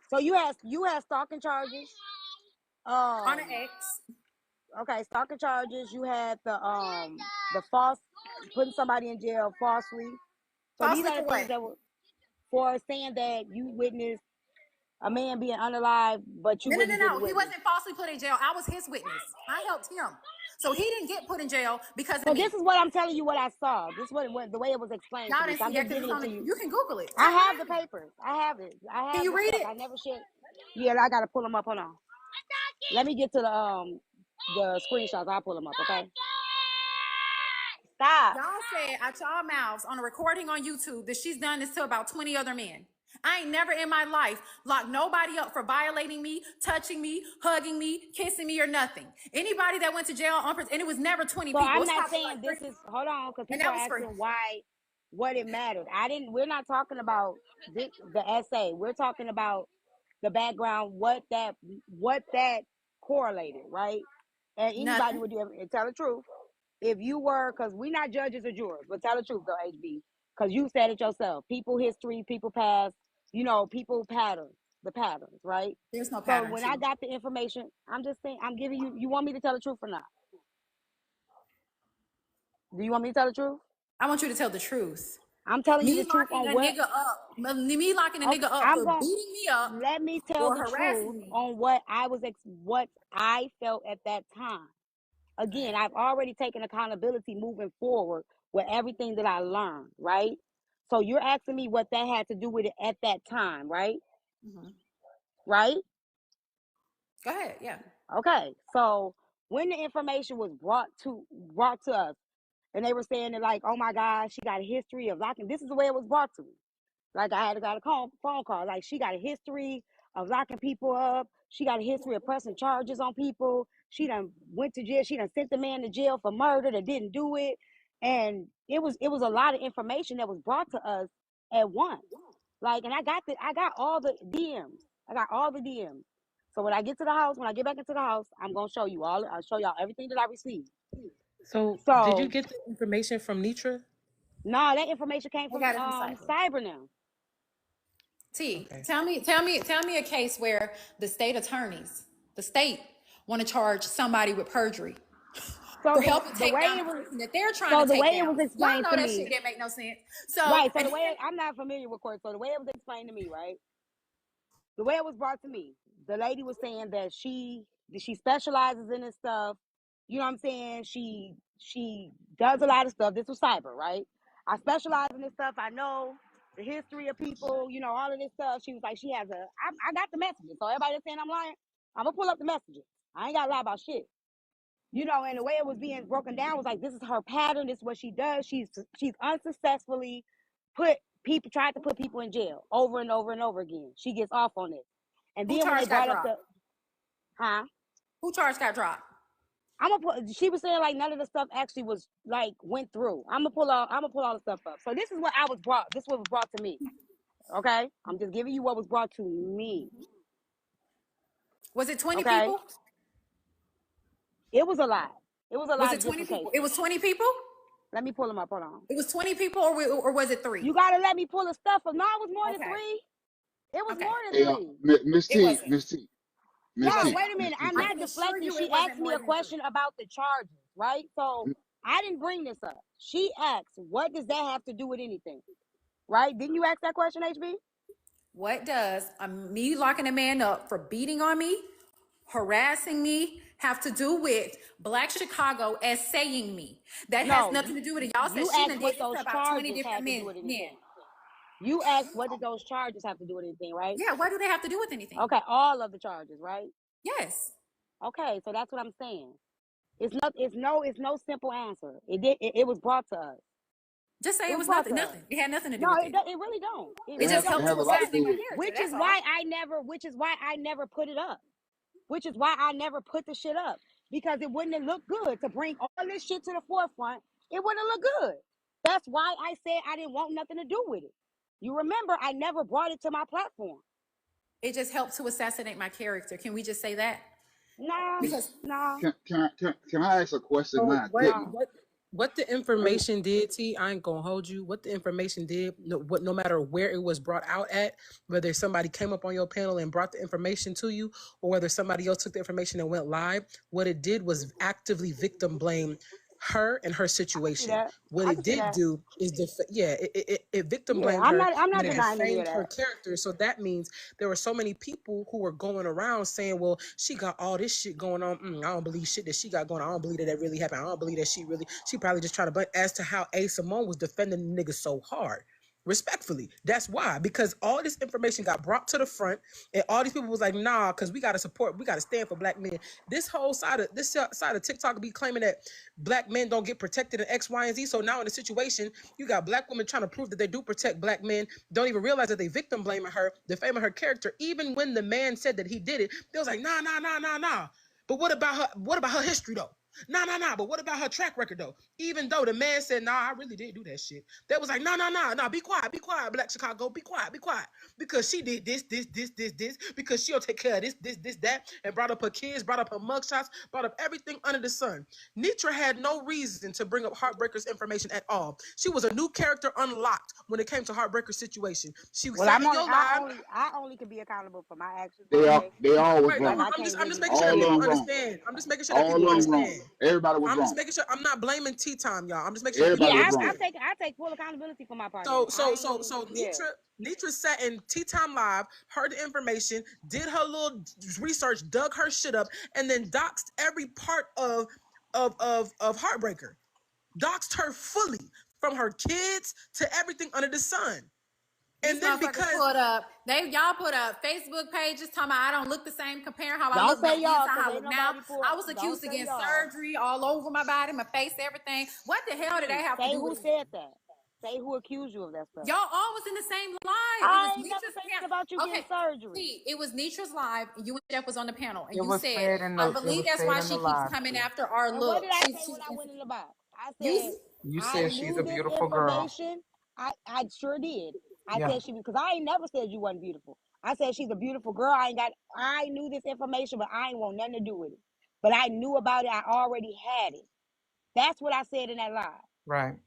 So you had stalking charges. On an X. Okay, stalking charges. You had the false, putting somebody in jail falsely. So falsely these are the things that were for saying that you witnessed a man being unalive, but you No. He wasn't falsely put in jail. I was his witness. I helped him. So he didn't get put in jail because of me. This is what I'm telling you. What I saw. This is the way it was explained to me. So I'm just giving it to you. You can Google it. I have the papers. I have it. Can you read it? I never shared. Yeah, I gotta pull them up. Hold on. Let me get to the screenshots. I'll pull them up. Okay. Stop. Y'all said out y'all mouths on a recording on YouTube that she's done this to about 20 other men. I ain't never in my life locked nobody up for violating me, touching me, hugging me, kissing me, or nothing. Anybody that went to jail on purpose, and it was never 20 people. I'm not saying this is, hold on, because people are asking what it mattered. We're not talking about the essay. We're talking about the background, what that correlated, right? And anybody would do it, and tell the truth. If you were, because we're not judges or jurors, but tell the truth though, HB, because you said it yourself. People history, people past, people patterns, the patterns, right? There's no pattern. So when I got the information, I'm just saying, I'm giving you, you want me to tell the truth or not? Do you want me to tell the truth? I want you to tell the truth. I'm telling you the truth on what? Me locking a nigga up for beating me up. Let me tell the truth on what I felt at that time. Again, I've already taken accountability moving forward with everything that I learned, right? So you're asking me what that had to do with it at that time, right? Mm-hmm. Right? Go ahead, yeah. Okay, so when the information was brought to us, and they were saying that like, oh my God, she got a history of locking. This is the way it was brought to me. Like I had got a phone call. Like she got a history of locking people up. She got a history of pressing charges on people. She done went to jail. She done sent the man to jail for murder that didn't do it. And it was a lot of information that was brought to us at once. Like, and I got all the DMs. I got all the DMs. So when I get to the house, when I get back into the house, I'm gonna show you all. I'll show y'all everything that I received. So did you get the information from Nitra? No, that information came from Cyber now. T, okay. Tell me a case where the state attorneys, the state, want to charge somebody with perjury for helping take down the person that they're trying to take down. So the way it was explained to me, that shit didn't make no sense. So right. So the way I'm not familiar with court. So the way it was explained to me, right? The way it was brought to me, the lady was saying that she specializes in this stuff. You know what I'm saying? She does a lot of stuff. This was cyber, right? I specialize in this stuff. I know the history of people, all of this stuff. She was like, I got the messages. So everybody that's saying I'm lying, I'm going to pull up the messages. I ain't got to lie about shit. And the way it was being broken down was like, this is her pattern. This is what she does. She's unsuccessfully tried to put people in jail over and over and over again. She gets off on it. And then when they brought up who charge got dropped? She was saying like none of the stuff actually was like went through. I'm gonna pull all the stuff up. So this is what I was brought. This is what was brought to me. Okay, I'm just giving you what was brought to me. Was it 20 people? It was a lot. It was a lot. Was it 20 people? It was 20 people. Let me pull them up. Hold on. It was 20 people, or was it 3? You gotta let me pull the stuff up. No, it was more than 3. It was more than 3. Miss T. No, wait a minute. I'm not deflecting. She asked me a question about the charges, right? So I didn't bring this up. She asked, what does that have to do with anything? Right? Didn't you ask that question, HB? What does me locking a man up for beating on me, harassing me, have to do with Black Chicago as saying me? That has nothing to do with it. Y'all said You she asked done what did this to those about 20 charges different had to do men. with anything. You asked what did those charges have to do with anything, right? Yeah, what do they have to do with anything? Okay, all of the charges, right? Yes. Okay, so that's what I'm saying. It's no simple answer. It was brought to us. Just say it was brought nothing. to us. Nothing. It had nothing to do No, with it it. really don't. It just helped to has a lot to assassinate do my with it. character. Which That's is all. why I never put it up. Which is why I never put the shit up. Because it wouldn't have looked good to bring all this shit to the forefront. It wouldn't look good. That's why I said I didn't want nothing to do with it. You remember, I never brought it to my platform. It just helped to assassinate my character. Can we just say that? Nah, Because nah. Can I ask a question? So Now, didn't what the information did, T, I ain't gonna hold you. What the information did, no matter where it was brought out at, whether somebody came up on your panel and brought the information to you, or whether somebody else took the information and went live, what it did was actively victim blame her and her situation. What it did do is it victim blamed her, I'm not and it denying any of defamed her that. character. So that means there were so many people who were going around saying, well, she got all this shit going on. I don't believe shit that she got going on. I don't believe that really happened. I don't believe that she probably just tried to, but as to how A. Simone was defending the nigga so hard. Respectfully, that's why, because all this information got brought to the front, and all these people was like, nah, because we got to support, we got to stand for Black men. This side of TikTok be claiming that Black men don't get protected in X, Y, and Z. So now in the situation, you got Black women trying to prove that they do protect Black men, don't even realize that they victim blaming her, defaming her character. Even when the man said that he did it, they was like, nah. But what about her history though? Nah. But what about her track record though? Even though the man said, nah, I really did do that shit. They was like, nah. Be quiet, Black Chicago, be quiet. Because she did this, because she'll take care of this, that, and brought up her kids, brought up her mugshots, brought up everything under the sun. Nitra had no reason to bring up Heartbreaker's information at all. She was a new character unlocked when it came to Heartbreaker's situation. She was sat in your live. I only can be accountable for my actions. they all was Right, wrong? I'm just making sure that people understand. I'm just making sure that All people of them wrong. understand. Everybody was I'm wrong. just making sure I'm not blaming Tea Time, y'all. I'm just making sure that people Everybody was understand. wrong. I take full accountability for my part. So Nitra sat in Tea Time Live, heard the information, did her little research, dug her shit up, and then doxed every part of Heartbreaker. Doxed her fully, from her kids to everything under the sun. And then because y'all put up Facebook pages talking about I don't look the same, comparing how I Don't look say then y'all, to how I 'cause look ain't now. nobody for- I was don't accused of say getting y'all. surgery all over my body, my face, everything. What the hell did that have to do with it? Say who said that. Say who accused you of that stuff. Y'all all was in the same live. I It was ain't never saying about you getting surgery. See, it was Nitra's live, and you and Jeff was on the panel, and It you was said, said in I the- it believe was that's said why in she the keeps live. coming after our And look. what did I say when I went in the box? I said You I said she's knew a this beautiful girl. information. I sure did. I Yeah. said she, because I ain't never said you wasn't beautiful. I said she's a beautiful girl. I knew this information, but I ain't want nothing to do with it. But I knew about it. I already had it. That's what I said in that live. Right.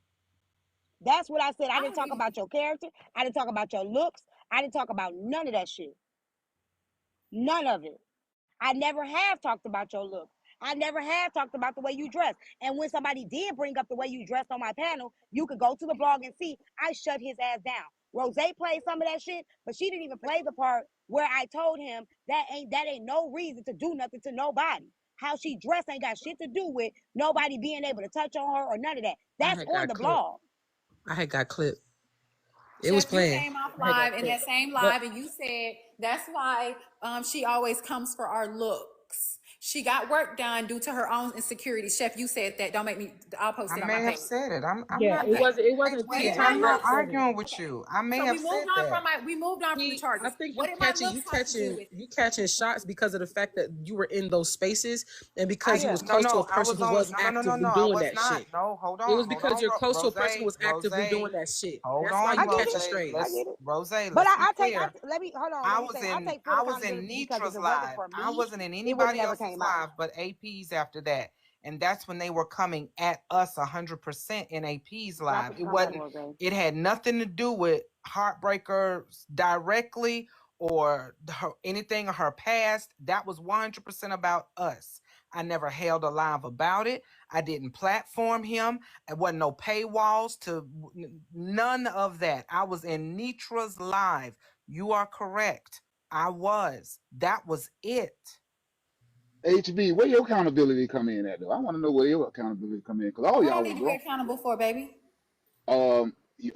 That's what I said. I didn't talk about your character. I didn't talk about your looks. I didn't talk about none of that shit. None of it. I never have talked about your look. I never have talked about the way you dress. And when somebody did bring up the way you dressed on my panel, you could go to the blog and see I shut his ass down. Rose played some of that shit, but she didn't even play the part where I told him that ain't no reason to do nothing to nobody. How she dressed ain't got shit to do with nobody being able to touch on her or none of that. That's on the blog. I had got clipped. It Chef, was playing. You came off live in that same live, and you said that's why she always comes for our looks. She got work done due to her own insecurities. Chef, you said that. Don't make me. I'll post it on my page. I may have said it. I'm Yeah, not. it wasn't Wait, I'm not arguing with you. I may have said that. We moved on from the charges. I think you catching shots because of the fact that you were in those spaces and because you was close to a person who wasn't actively doing that shit. No, hold on. It was because you're close to a person who was actively doing that shit. That's why you catching straight. Rose, but I take. Let me hold on. I was in Nitra's live. I wasn't in anybody else's live, but AP's after that. And that's when they were coming at us 100% in AP's live. It wasn't. It had nothing to do with Heartbreaker directly or anything of her past. That was 100% about us. I never held a live about it. I didn't platform him. It wasn't no paywalls to none of that. I was in Nitra's live. You are correct. I was. That was it. HB, where your accountability come in at though? I want to know where your accountability come in because all What I y'all need was to be wrong. accountable for, baby?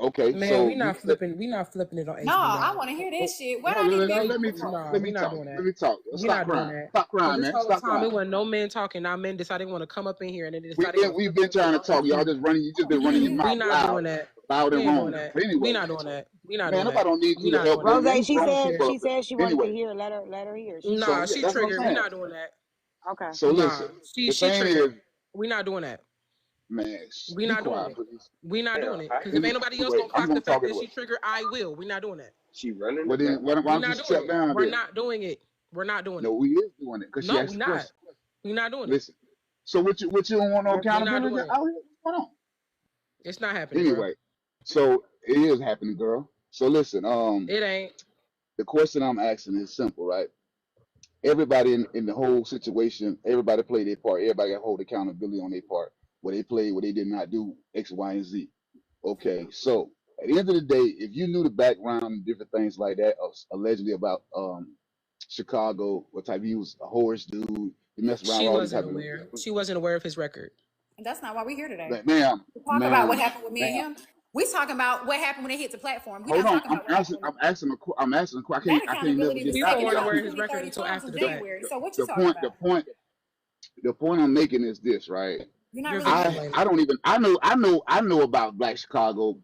Okay, Man, so we you not said flipping. We not flipping it on No, HB, I dog. want to hear this shit. What no. I need to be No, Let me accountable talk. for? Let no, me we not talk. doing that. Let me talk. We Stop not doing crying. that. Stop Because crying, this man. whole Stop time crying. it wasn't no men talking. Now men decided they want to come up in here and they decided they want to We've flip the been script trying to on talk. Y'all HB. just running. You just been I want to running your hear We mouth it. not loud, doing that. loud We and ain't doing wrong. that. But We anyway, not doing that. We not man, doing that. nobody don't need We you to not help doing them, that. man. Rose, You she I grown don't said care. people she up here. said she wanted to Anyway, hear. Let her hear. She so Nah, said. yeah, she that's what I'm triggered. We saying. not doing that. Okay. So Nah, listen, the she thing triggered. is, We not doing that. man, We be not doing quiet, it. please. We not doing it. Because if ain't nobody else Anyway, gonna I'm clock the gonna fact talk that anyway. she triggered, I will. We not doing that. She running Well the then, back. why We don't you not doing step it. down We're then? not doing it. We're not doing No, it. we is doing it because she No, we asked a not. question. We not doing it. Listen. So what you don't want no We not accountability doing it. out here? What's going on? It's not happening, girl. Anyway, so it is happening, girl. So listen, It ain't. the question I'm asking is simple, right? Everybody in the whole situation, everybody played their part. Everybody got to hold accountability on their part. What they played, what they did not do, X, Y, and Z. Okay, so at the end of the day, if you knew the background and different things like that, allegedly about Chicago, what type he was a horse dude, he messed around She with all these wasn't type of aware. She wasn't aware of his record. And that's not why we're here today. like, ma'am, We talk about what ma'am, happened with me ma'am. and him. We talking about what happened when they hit the platform. We're Hold not on, talking about what happened with me. I'm asking a question. That I can't never accountability get was it out People taken the weren't about guy. aware of his 20, record 30 until times after in the fact. January. So what you The talking point, about? the point I'm making is this, right? You're not You're really victim getting it. blaming. I don't even I know about Black Chicago,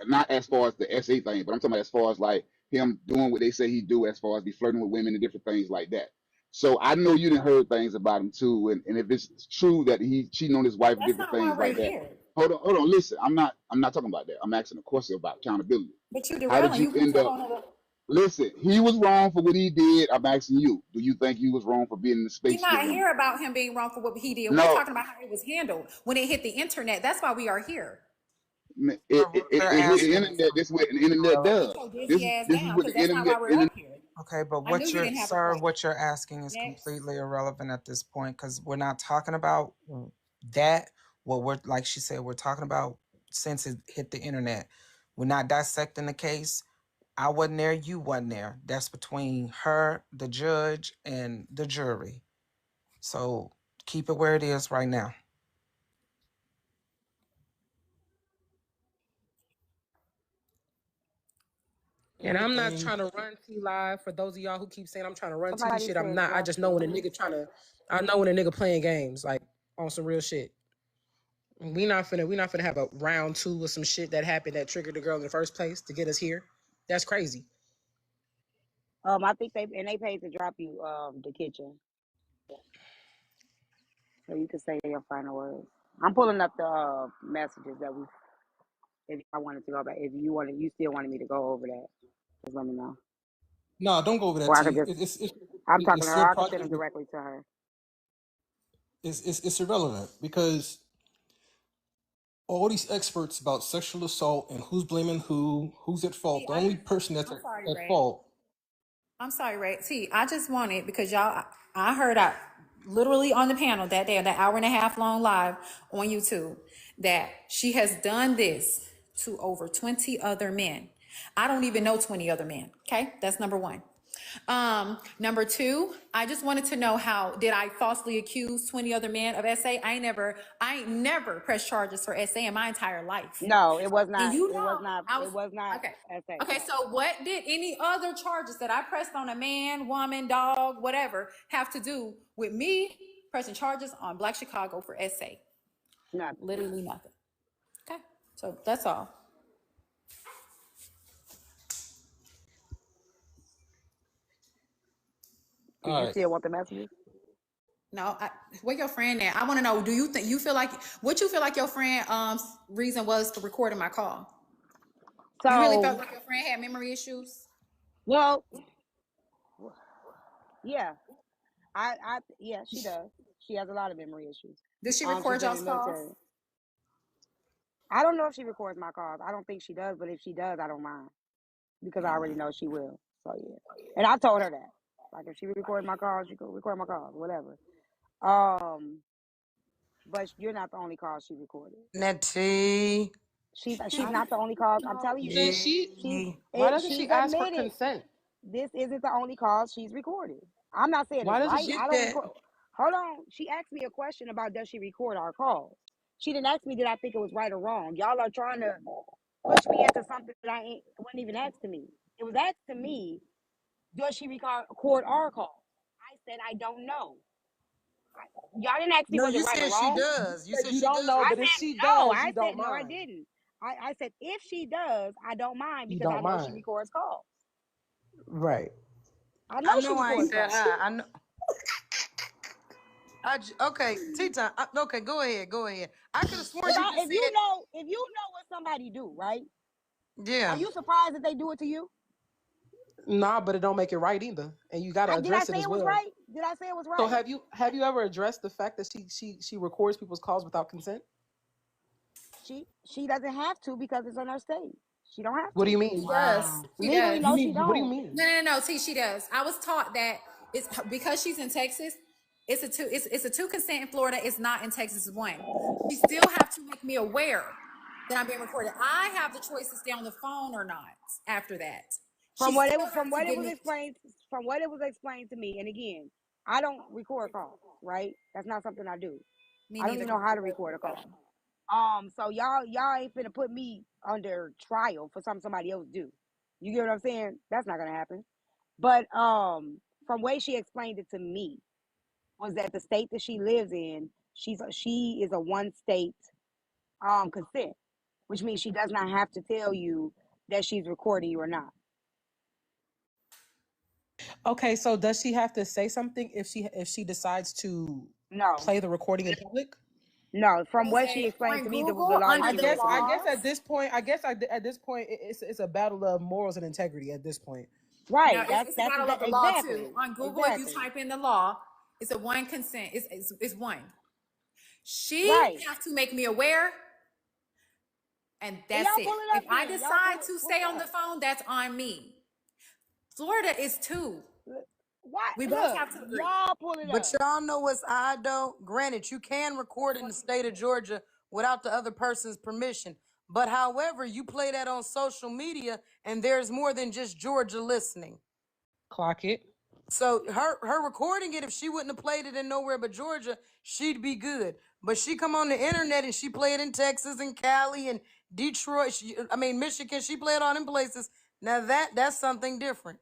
not as far as the SA thing, but I'm talking about as far as like him doing what they say he do, as far as be flirting with women and different things like that. So I know you done heard things about him too, and if it's true that he cheating on his wife and That's different not why things we're like that. here. Hold on, listen. I'm not talking about that. I'm asking a question about accountability. But you How did derailing. you You went end to a up? whole nother. Listen, he was wrong for what he did. I'm asking you, do you think he was wrong for being in the We're space with not women? here about him being wrong for what he did. We're No, talking about how it was handled when it hit the internet. That's why we are here. They're it hit the asking is internet. This is what the completely internet irrelevant. Sit does. your dizzy ass This is down what because the that's not internet why we're internet. up here. Okay, but I knew what you you're, didn't have a sir, point. what you're asking is Next. completely irrelevant at this point because we're not talking about that. What we're, like she said, we're talking about since it hit the internet. We're not dissecting the case. I wasn't there, you wasn't there. That's between her, the judge, and the jury. So keep it where it is right now. And I'm not Everything. trying to run T live. For those of y'all who keep saying I'm trying to run T Somebody shit, I'm said not. I drop just know it. when a nigga trying to. I know when a nigga playing games like on some real shit. We not finna have a round two of some shit that happened that triggered the girl in the first place to get us here. That's crazy. I think they paid to drop you the kitchen, so you can say your final words. I'm pulling up the messages that we. If I wanted to go back, if you still wanted me to go over that, just let me know. No, don't go over that, Or I could T. just. I'm talking to It's her. your I could send them project. directly to her. It's irrelevant because all these experts about sexual assault and who's blaming who's at fault. See, The only person that's I'm sorry, at Ray. fault. I'm sorry, Ray. See, I just wanted because y'all. I heard literally on the panel that day, that hour and a half long live on YouTube, that she has done this to over 20 other men. I don't even know 20 other men. Okay, that's number one. Number two, I just wanted to know how did I falsely accuse 20 other men of SA? I ain't never pressed charges for SA in my entire life. No, it was And not. you It was know, not. I was It was not. okay. SA. Okay, so what did any other charges that I pressed on a man, woman, dog, whatever, have to do with me pressing charges on Black Chicago for SA? Nothing. Literally nothing. Okay, so that's all. Do All you right. still want the messages? No, where your friend at? I want to know. Do you think you feel like what you feel like your friend reason was for recording my call? You really felt So, like your friend had memory issues? well, yeah, yeah, she does. She has a lot of memory issues. Did she She's record been in y'all's the calls? military. I don't know if she records my calls. I don't think she does, but if she does, I don't mind because I already know she will. So yeah, and I told her that. Like if she records my calls, she can record my calls, whatever. But you're not the only call she recorded. Nettie. She's not the only call. I'm telling you, Then why doesn't she she's ask for admitted consent? this isn't the only call she's recorded. I'm not saying Why it's doesn't right. she? I Get don't that. record. Hold on. She asked me a question about does she record our calls. She didn't ask me did I think it was right or wrong. Y'all are trying to push me into something that wasn't even asked to me. It was asked to me, does she record our calls? I said I don't know. Y'all didn't ask me No, was it you right or said she wrong. does. You said You she don't does know, I but if record. said she no. does, you I said don't no. I mind. didn't. I said if she does, I don't mind You because I don't know she mind, records calls. right? I know I she know I ain't records that calls. high. I know. Okay, tea time. Okay, go ahead. Go ahead. I could have sworn you just If you said, know what somebody do, right? Are yeah. you surprised that they do it to you? Nah, but it don't make it right either, and you got to Did I address it say as it was well. right? Did I say it was So right? have you ever addressed the fact that she records people's calls without consent? She doesn't have to because it's on her stage. She don't have What do you to. She mean? does. Wow. She Legally, does. You no, she mean what do you don't. mean? No. T, she does. I was taught that it's because she's in Texas. It's a two consent in Florida. It's not in Texas one. She still have to make me aware that I'm being recorded. I have the choice to stay on the phone or not after that. She still From has to what it give was me. explained from what it was explained to me, and again, I don't record calls, right? That's not something I do. Me I don't neither. even know how to record a call. So y'all ain't finna put me under trial for something somebody else do. You get what I'm saying? That's not gonna happen. But from way she explained it to me was that the state that she lives in, she is a one state consent, which means she does not have to tell you that she's recording you or not. Okay, so does she have to say something if she decides to No, play the recording in public? no. From what she Say explained on to me, the law under I doesn't the say guess that she I has guess to. at laws. this point at this point it's a battle of morals and integrity at this point. No, Right. it's a battle of the law too. Exactly. On Google, if you Exactly. type in the law, it's a one consent. It's one. She Right. has to make me aware, and Well, that's y'all it. pull it If up I then. Y'all decide to pull stay it on the up. phone, that's on me. Florida is two. Why? We both Look, have to agree. y'all pull it But up. y'all know what's odd though? Granted, you can record in the state of Georgia without the other person's permission. But however, you play that on social media and there's more than just Georgia listening. Clock it. So her recording it, if she wouldn't have played it in nowhere but Georgia, she'd be good. But she come on the internet and she played in Texas and Cali and Detroit. Michigan. She played all them places. Now that's something different.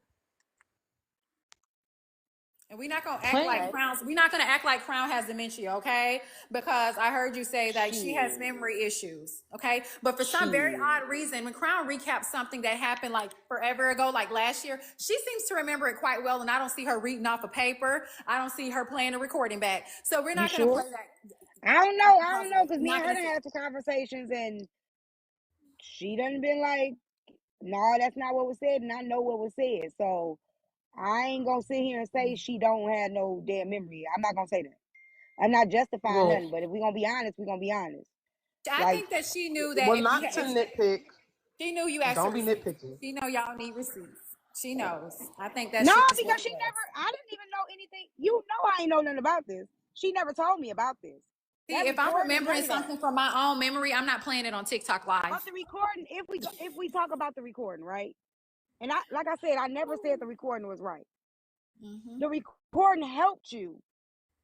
And we're not gonna act Playing like Okay. Crown. We're not gonna act like Crown has dementia, okay? Because I heard you say that she has Shit. memory issues, okay? But for some very Shit. odd reason, when Crown recaps something that happened like forever ago, like last year, she seems to remember it quite well, and I don't see her reading off a paper. I don't see her playing a recording back. So we're You not gonna sure? play that. I don't know, because I'm me and not her gonna done say. had some conversations and she done been like, no, that's not what was said, and I know what was said. So I ain't gonna sit here and say she don't have no damn memory. I'm not gonna say that. I'm not justifying well nothing, but if we're gonna be honest, we're gonna be honest. I Like, think that she knew that well if not to nitpick. she knew you asked for Don't be receipts. nitpicking. She know y'all need receipts. She knows. I think that no, she that's what because she she does. never, I didn't even know anything. You know, I ain't know nothing about this. She never told me about this. See, That if I'm recording, none remembering of that. something from my own memory, I'm not playing it on TikTok But Live. the recording, if we talk about the recording, right? And like I said, I never said the recording was right. Mm-hmm. The recording helped you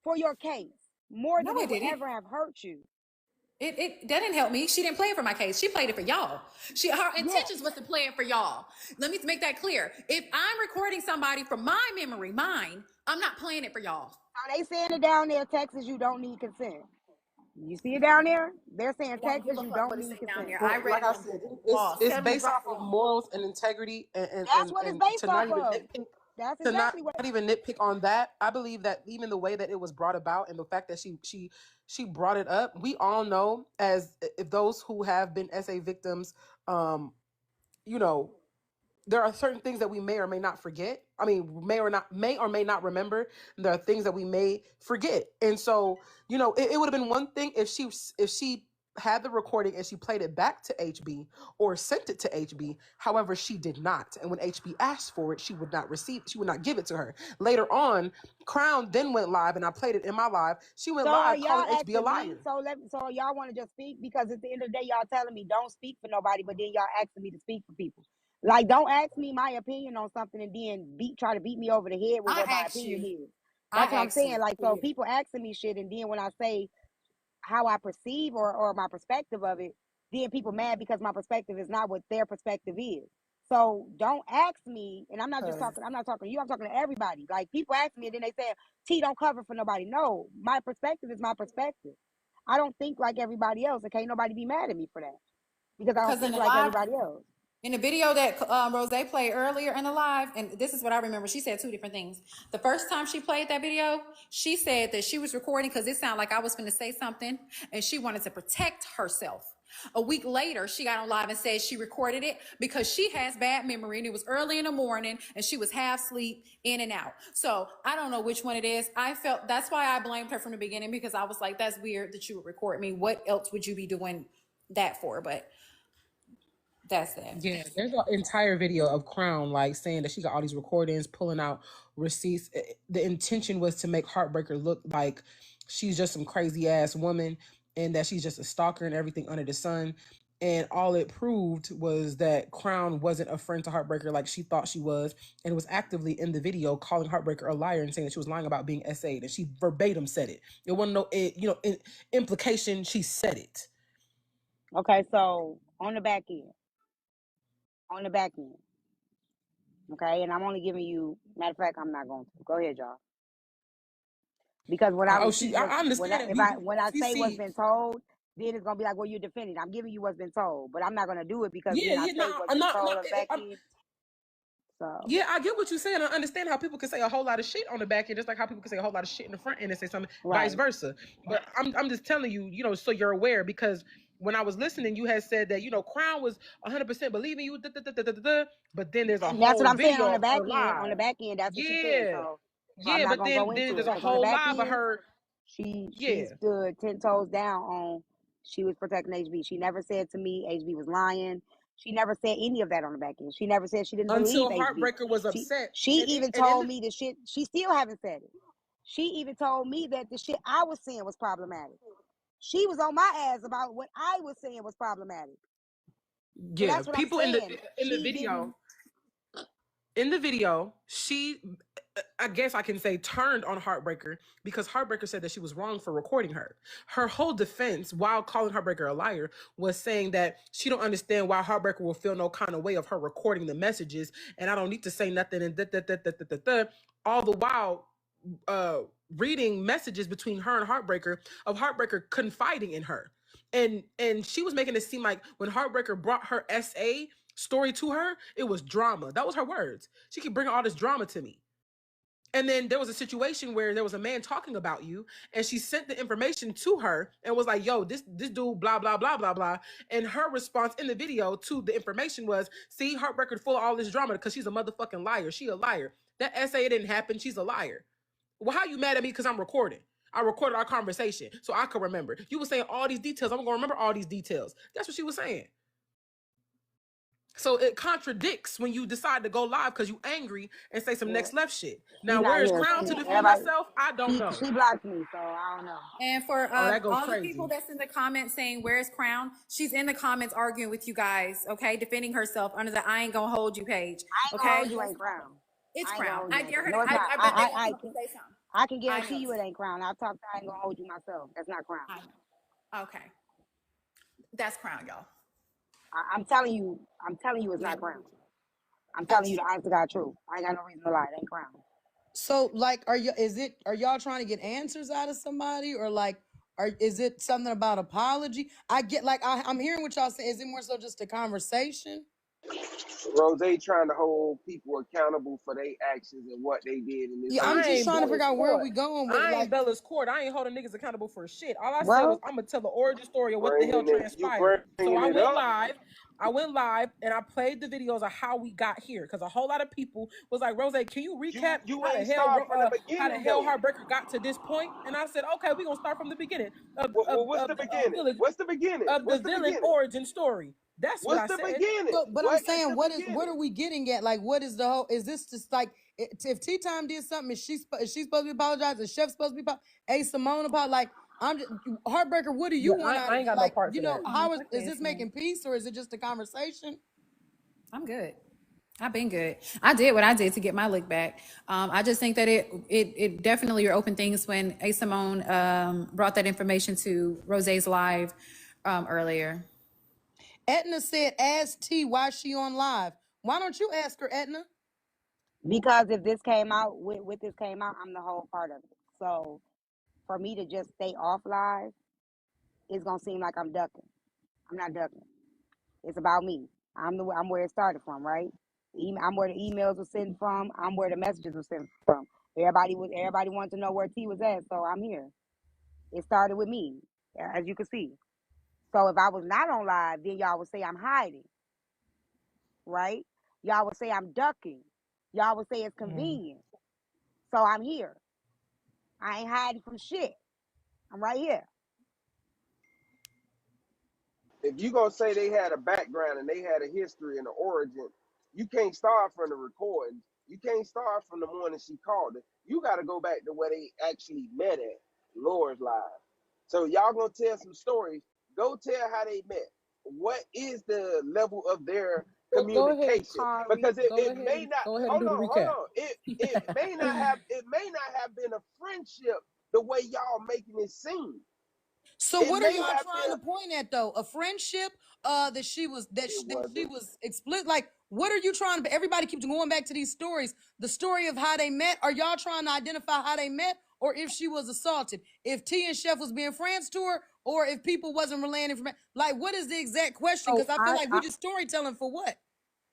for your case more No, than it it would didn't. ever have hurt you. It that didn't help me. She didn't play it for my case. She played it for y'all. Her Yeah. intentions was to play it for y'all. Let me make that clear. If I'm recording somebody from my memory, mine, I'm not playing it for y'all. Now they saying it down there, Texas, you don't need consent. You see it down there? They're saying I don't give Texas, a you fuck don't what it need say down consent. there. I Well, read like it I on said, Google it's laws. it's Tell me based right off or of wrong. morals and integrity, That's what it's and based to off not even of. nitpick, That's to not exactly what. even nitpick on that. I believe that even the way that it was brought about and the fact that she brought it up, we all know as if those who have been SA victims, um, you know, there are certain things that we may or may not forget. I mean, may or may not remember. There are things that we may forget, and so it would have been one thing if she had the recording and she played it back to HB or sent it to HB. However, she did not. And when HB asked for it, she would not give it to her. Later on, Crown then went live and I played it in my live. She went live calling HB a liar. So y'all want to just speak? Because at the end of the day, y'all telling me don't speak for nobody, but then y'all asking me to speak for people. Like, don't ask me my opinion on something and then try to beat me over the head with what my opinion is. That's what I'm saying. Like, so people asking me shit, and then when I say how I perceive or my perspective of it, then people mad because my perspective is not what their perspective is. So don't ask me, and I'm not talking to you, I'm talking to everybody. Like, people ask me and then they say, T, don't cover for nobody. No, my perspective is my perspective. I don't think like everybody else, and can't nobody be mad at me for that. Because I don't think like everybody else. In the video that Rose played earlier in the live, and this is what I remember, she said two different things. The first time she played that video, she said that she was recording because it sounded like I was going to say something, and she wanted to protect herself. A week later, she got on live and said she recorded it because she has bad memory, and it was early in the morning, and she was half asleep, in and out. So I don't know which one it is. I felt that's why I blamed her from the beginning, because I was like, that's weird that you would record me. What else would you be doing that for? But that's that. Yeah, there's an entire video of Crown like saying that she got all these recordings, pulling out receipts. The intention was to make Heartbreaker look like she's just some crazy ass woman and that she's just a stalker and everything under the sun. And all it proved was that Crown wasn't a friend to Heartbreaker like she thought she was, and was actively in the video calling Heartbreaker a liar and saying that she was lying about being SA'd, and she verbatim said it. It wasn't implication. She said it. Okay, so on the back end. Okay, and I'm only giving you. Matter of fact, I'm not going to. Go ahead, y'all. Because when I understand when I say what's been told, then it's gonna be like, well, you're defending. I'm giving you what's been told, but I'm not gonna do it because then I say what's been told on the back end. So yeah, I get what you're saying. I understand how people can say a whole lot of shit on the back end, just like how people can say a whole lot of shit in the front end and say something, vice versa. But I'm just telling you, so you're aware, because when I was listening, you had said that Crown was 100% believing you, but then there's a whole that's what I'm saying video on the back of her end. live. On the back end, that's what she said. So I'm Yeah, not but gonna then go into there's it a because on the whole back live of end, her. she stood 10 toes down on she was protecting HB. She never said to me HB was lying. She never said any of that on the back end. She never said she didn't believe HB. Heartbreaker was upset. She even told me the shit. She still haven't said it. She even told me that the shit I was saying was problematic. She was on my ass about what I was saying was problematic. So Yeah, that's what people I'm saying. in the video, she, I guess I can say, turned on Heartbreaker because Heartbreaker said that she was wrong for recording her. Her whole defense, while calling Heartbreaker a liar, was saying that she don't understand why Heartbreaker will feel no kind of way of her recording the messages, and I don't need to say nothing, and all the while reading messages between her and Heartbreaker of Heartbreaker confiding in her. And she was making it seem like when Heartbreaker brought her SA story to her, it was drama. That was her words. She keep bringing all this drama to me. And then there was a situation where there was a man talking about you, and she sent the information to her and was like, yo, this dude, blah, blah, blah, blah, blah. And her response in the video to the information was, see, Heartbreaker full of all this drama because she's a motherfucking liar. She a liar. That essay didn't happen. She's a liar. Well, how you mad at me because I'm recording? I recorded our conversation so I could remember. You were saying all these details. I'm going to remember all these details. That's what she was saying. So it contradicts when you decide to go live because you angry and say some next left shit. Now, where's Crown to defend herself? I don't know. She blocked me, so I don't know. And for all the people that's in the comments saying, where's Crown? She's in the comments arguing with you guys, okay? Defending herself under the I ain't gonna hold you page. Okay? I ain't gonna hold you ain't Crown. It's Crown. I dare her. No, I bet they want to say something. I can guarantee you it ain't Crown. I've talked to I ain't gonna hold you myself. That's not Crown. I know. Okay. That's Crown, y'all. I'm telling you it's not Crown. I'm telling you the honest to God truth. I ain't got no reason to lie. It ain't Crown. So, like, are y'all trying to get answers out of somebody, or like, is it something about apology? I get, like, I'm hearing what y'all say. Is it more so just a conversation? Rose trying to hold people accountable for their actions and what they did in this. Yeah, I'm just trying to figure out where we going with. I ain't Bella's court. I ain't holding niggas accountable for shit. All I said was I'm gonna tell the origin story of what the hell transpired. So I went live I went live and I played the videos of how we got here because a whole lot of people was like, "Rose, can you recap You how the ain't hell start from the how the beginning hell though. Heartbreaker got to this point?" And I said, "Okay, we're gonna start from the beginning of What's the beginning? village What's the beginning? of the What's the villain beginning? origin story." That's what What's I the said. beginning? So, but I'm What is saying, the what beginning? are we getting at? Like, what is the whole? Is this just like if Tea Time did something? Is she supposed to be apologizing? Is Chef supposed to be? A Simone about like I'm just Heartbreaker. What do you Yeah, want out I of ain't it? got no Like, parts of that. how Fuck is this, this man. making peace or is it just a conversation? I'm good. I've been good. I did what I did to get my lick back. I just think that it definitely opened things when A Simone brought that information to Rose's live earlier. Etna said, "Ask T why she on live. Why don't you ask her, Etna?" Because if this came out, with this came out, I'm the whole part of it. So for me to just stay off live, it's gonna seem like I'm ducking. I'm not ducking. It's about me. I'm where it started from, right? I'm where the emails were sent from. I'm where the messages were sent from. Everybody wanted to know where T was at, so I'm here. It started with me, as you can see. So if I was not on live, then y'all would say I'm hiding, right? Y'all would say I'm ducking. Y'all would say it's convenient. So I'm here. I ain't hiding from shit. I'm right here. If you gonna say they had a background and they had a history and an origin, you can't start from the recording. You can't start from the morning she called it. You got to go back to where they actually met at, Laura's live. So y'all gonna tell some stories. Go tell how they met. What is the level of their Go ahead, communication? Kari. Because it may not. Go ahead and Hold do the on, hold recap. on. It may not have. It may not have been a friendship the way y'all making it seem. So It what are may y'all have trying been. to point at though? A friendship? That she was It that she wasn't. was explicit. Like, what are you trying to? Everybody keeps going back to these stories. The story of how they met. Are y'all trying to identify how they met, or if she was assaulted? If T and Chef was being friends to her, or if people wasn't relaying information? Like, what is the exact question? So Because I feel like we just storytelling for what?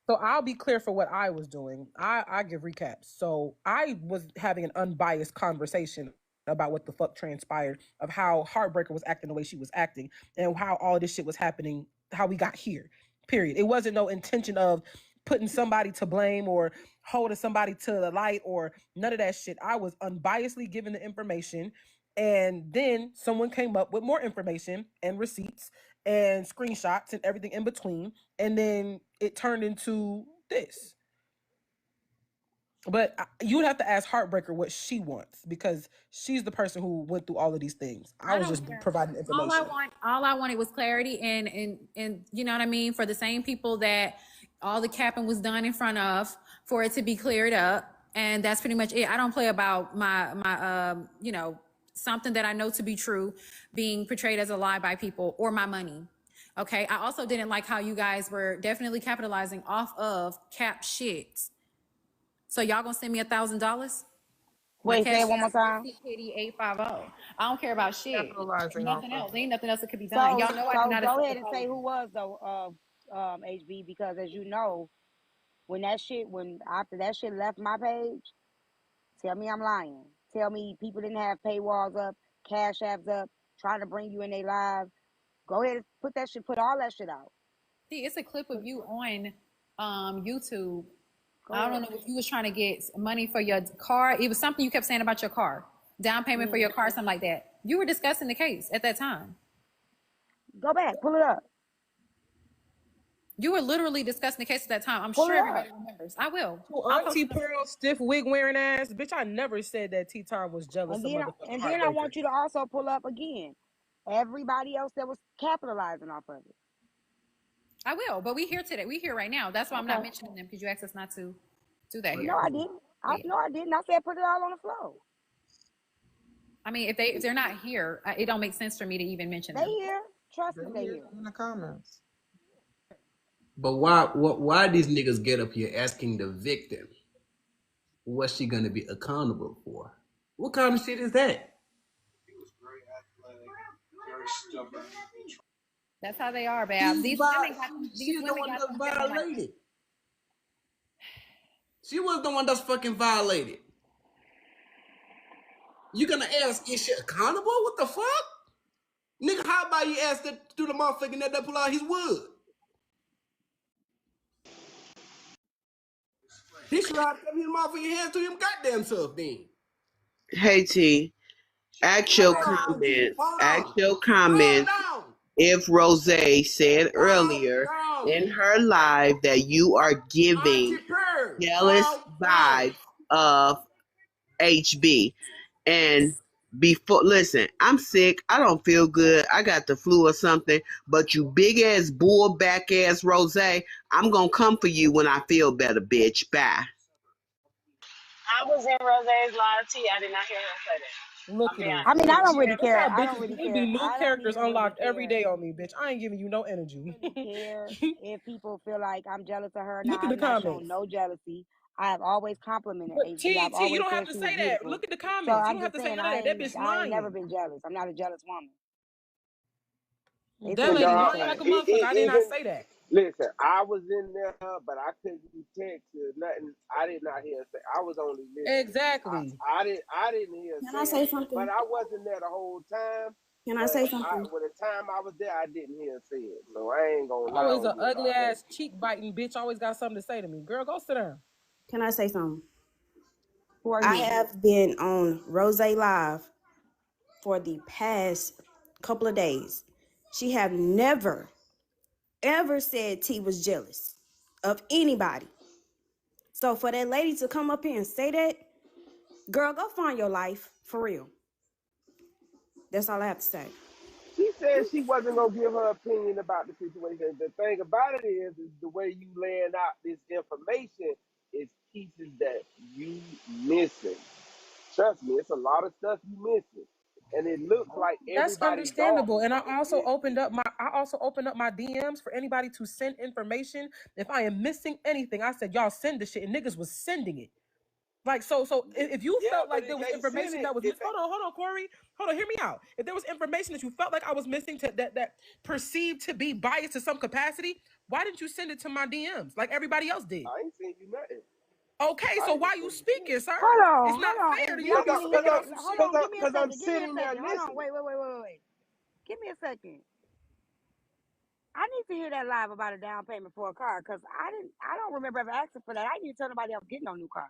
So I'll be clear for what I was doing. I give recaps. So I was having an unbiased conversation about what the fuck transpired of how Heartbreaker was acting the way she was acting and how all this shit was happening, how we got here. Period. It wasn't no intention of putting somebody to blame or holding somebody to the light or none of that shit. I was unbiasedly given the information and then someone came up with more information and receipts and screenshots and everything in between and then it turned into this. But you would have to ask Heartbreaker what she wants because she's the person who went through all of these things. I I was don't just care. providing information. All I wanted was clarity and you know what I mean, for the same people that all the capping was done in front of, for it to be cleared up. And that's pretty much it. I don't play about my you know, something that I know to be true being portrayed as a lie by people or my money. Okay. I also didn't like how you guys were definitely capitalizing off of cap shit. So y'all gonna send me $1,000? My Wait, say cash it one more app time. is CKD850. I don't care about shit. Capitalizing off Nothing of. else. Ain't nothing else that could be done. So Y'all know I do so not go accept ahead and say apologies. who was though, HB, because as you know, when after that shit left my page, tell me I'm lying. Tell me people didn't have paywalls up, cash apps up, trying to bring you in their live. Go ahead and put all that shit out. See, it's a clip of you on YouTube. Go I ahead. don't know if you was trying to get money for your car. It was something you kept saying about your car. Down payment for Mm. your car, something like that. You were discussing the case at that time. Go back, pull it up. You were literally discussing the case at that time. I'm Pull sure it up. everybody remembers. I will. Oh, I'll post Auntie it on Pearl, stiff wig wearing ass. Bitch, I never said that T Time was jealous And of then motherfucking I Heartbreaker. want you to also pull up again everybody else that was capitalizing off of it. I will, but we here today. We here right now. That's why I'm not Okay. mentioning them because you asked us not to do that No, here. I didn't. But yeah. No, I didn't. I said put it all on the floor. I mean, if they're not here, it don't make sense for me to even mention They them. here. Trust me, they here. In the comments. But why these niggas get up here asking the victim what's she gonna be accountable for? What kind of shit is that? That's how they are, Babs. These women got She's the one that them feeling like violated. She was the one that's fucking violated. You gonna ask, is she accountable? What the fuck? Nigga, how about you ask that through the motherfucking that pull out his wood? He should have kept his motherfucking hands to him goddamn self then. Hey T, ask your comments. Ask your comments. If Rose said earlier in her live that you are giving jealous vibes of HB. And before, listen, I'm sick. I don't feel good. I got the flu or something. But you big ass bull back ass Rose, I'm gonna come for you when I feel better, bitch. Bye. I was in Rose's live tea. I did not hear her say that. Look I'm at being her. I mean, honest I with don't you. really That's care. how I don't bitches really they be care. new I don't characters even really unlocked every care. day on me, bitch. I ain't giving you no I don't energy. really care if people feel like I'm jealous of her. Look Now, at the I've not shown comments. no jealousy. I have always complimented But HB. I've T, you always don't have said to she was say that. beautiful. Look at the So comments. You I'm don't have just to say saying, none of that. That bitch I ain't never lying. been jealous. I'm not a jealous woman. They That said lady you No, lying can. like a motherfucker. I did not even say that. listen. I was in there, but I couldn't text or nothing. I did not hear. Say, I was only listening. Exactly. I didn't hear Can I saying, say but something? I wasn't there the whole time. Can I But say something? when the time I was there, I didn't hear saying. So I ain't gonna lie Always on a you ugly about that. ass cheek biting bitch. Always got something to say to me. Girl, go sit down. Can I say something? Who are I you? have been on Rose Live for the past couple of days. She have never, ever said T was jealous of anybody. So for that lady to come up here and say that, girl, go find your life for real. That's all I have to say. She said she wasn't gonna give her opinion about the situation. The thing about it is the way you laying out this information is pieces that you missing. Trust me, it's a lot of stuff you missing, and it looks like That's everybody dog. understandable. And I also opened up my DMs for anybody to send information. If I am missing anything, I said, y'all send the shit. And niggas was sending it. Like, so if you Yeah, felt but like if there was they send information it, that was if hold on, Corey. Hold on, hear me out. If there was information that you felt like I was missing that perceived to be biased to some capacity, why didn't you send it to my DMs like everybody else did? I ain't send you nothing. Okay, I so ain't why you send you speaking, shit. sir? It's Hold not on, fair to HB. you I to be need to hear speaking that. on some Hold shit. on, give me a I'm second. Give me a sitting there second. Hold on, listening. wait. Give me a second. I need to hear that live about a down payment for a car because I don't remember ever asking for that. I didn't tell nobody else getting no new car.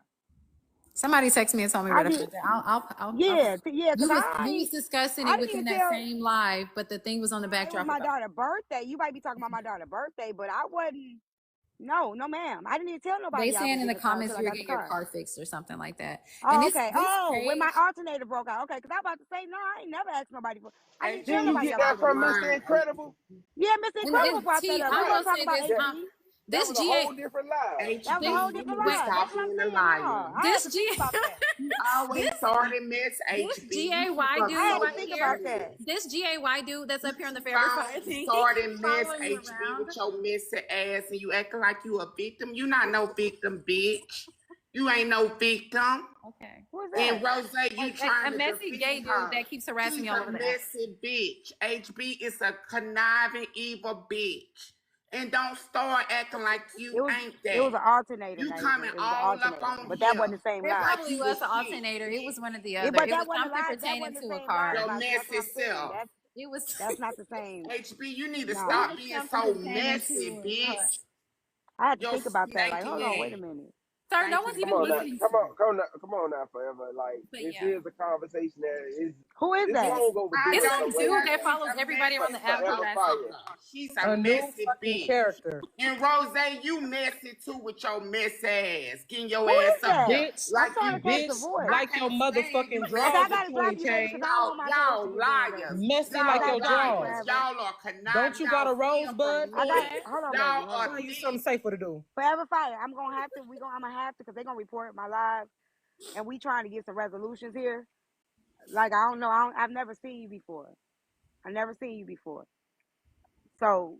Somebody text me and told me I right did. after that. I'll Yeah, because you was discussing I it didn't within even that tell. same live, but the thing was on the It was backdrop my about. daughter's birthday. You might be talking about my daughter's birthday, but I wasn't. No, ma'am. I didn't even tell They nobody I was saying in the getting a car until comments I you were got the getting your car. car fixed or something like that. And Oh, this okay. this Oh, when page, my alternator broke out. Okay, because I was about to say, no, I ain't never asked nobody for. I didn't tell Didn't you nobody get I was that getting a new from car. Mr. Incredible? Yeah, Mr. Incredible and brought that T, up. We I Right. weren't will talking say about this. That HB. that This was a GA, whole different live. That was a this whole HB, you different need to live. wait, That's stop what I'm being a saying. liar. No, I had this to G, think about that. You always this starting mess, this HB. You keep GAY up I dude had to so right think much about here, mess. that. this GAY dude that's You up here on the keep Forever on Fire team, he keeps starting mess, following you HB, around. with your messy ass, and you acting like you a victim. You not no victim, bitch. You ain't no victim. Okay. Who is And that? Rose, you A trying to messy gay defend dude her. that keeps harassing She's me all a over the app. messy bitch. HB is a conniving, evil bitch. And don't start acting like you ain't It was that. an alternator, You Nasia. coming It was an all up alternator, on but that here wasn't the same It live. like probably you was the an shit. alternator. It was one or the Yeah, other. but It was that wasn't something live. That pertaining wasn't the to a same car. live, Your Nasia. That's what messy I'm saying. self. It was That's not the same. HB, you need to it No, stop was being something so pertaining messy, to bitch. I had to Your think about that. Like, stinking hold on, wait a ass. minute. sir, no Thank one's you, Come even on now, baby. listening to you. come on now, forever. Like But this yeah. is a conversation that is Who is it's that? long I It's overdue in don't some some ways. dude care. that She's follows a everybody on messy the app Forever harassing fire. you. motherfucker. She's a A new messy fucking bitch. character. And Rose, you messy too with your messy ass. Getting your Who ass is up that? there Bitch, I'm like trying you to catch do. the bitch, voice. I like your can't stand you motherfucking Okay, I drawers messy in gotta block you, baby, 20K. because I don't want my toes to Y'all get done, liars. baby. Messy I like Y'all gotta your block you liars. drawers. forever. Y'all are Don't conniving. you got Y'all a steal rosebud? from I got. men. Hold on, baby. Y'all Hold are Find on. you something thieves. safer to do. Forever fire. I'm gonna have to. I'm gonna have to because they're gonna report my live, and we trying to get some resolutions here. Like I don't know. I've never seen you before. I've never seen you before. So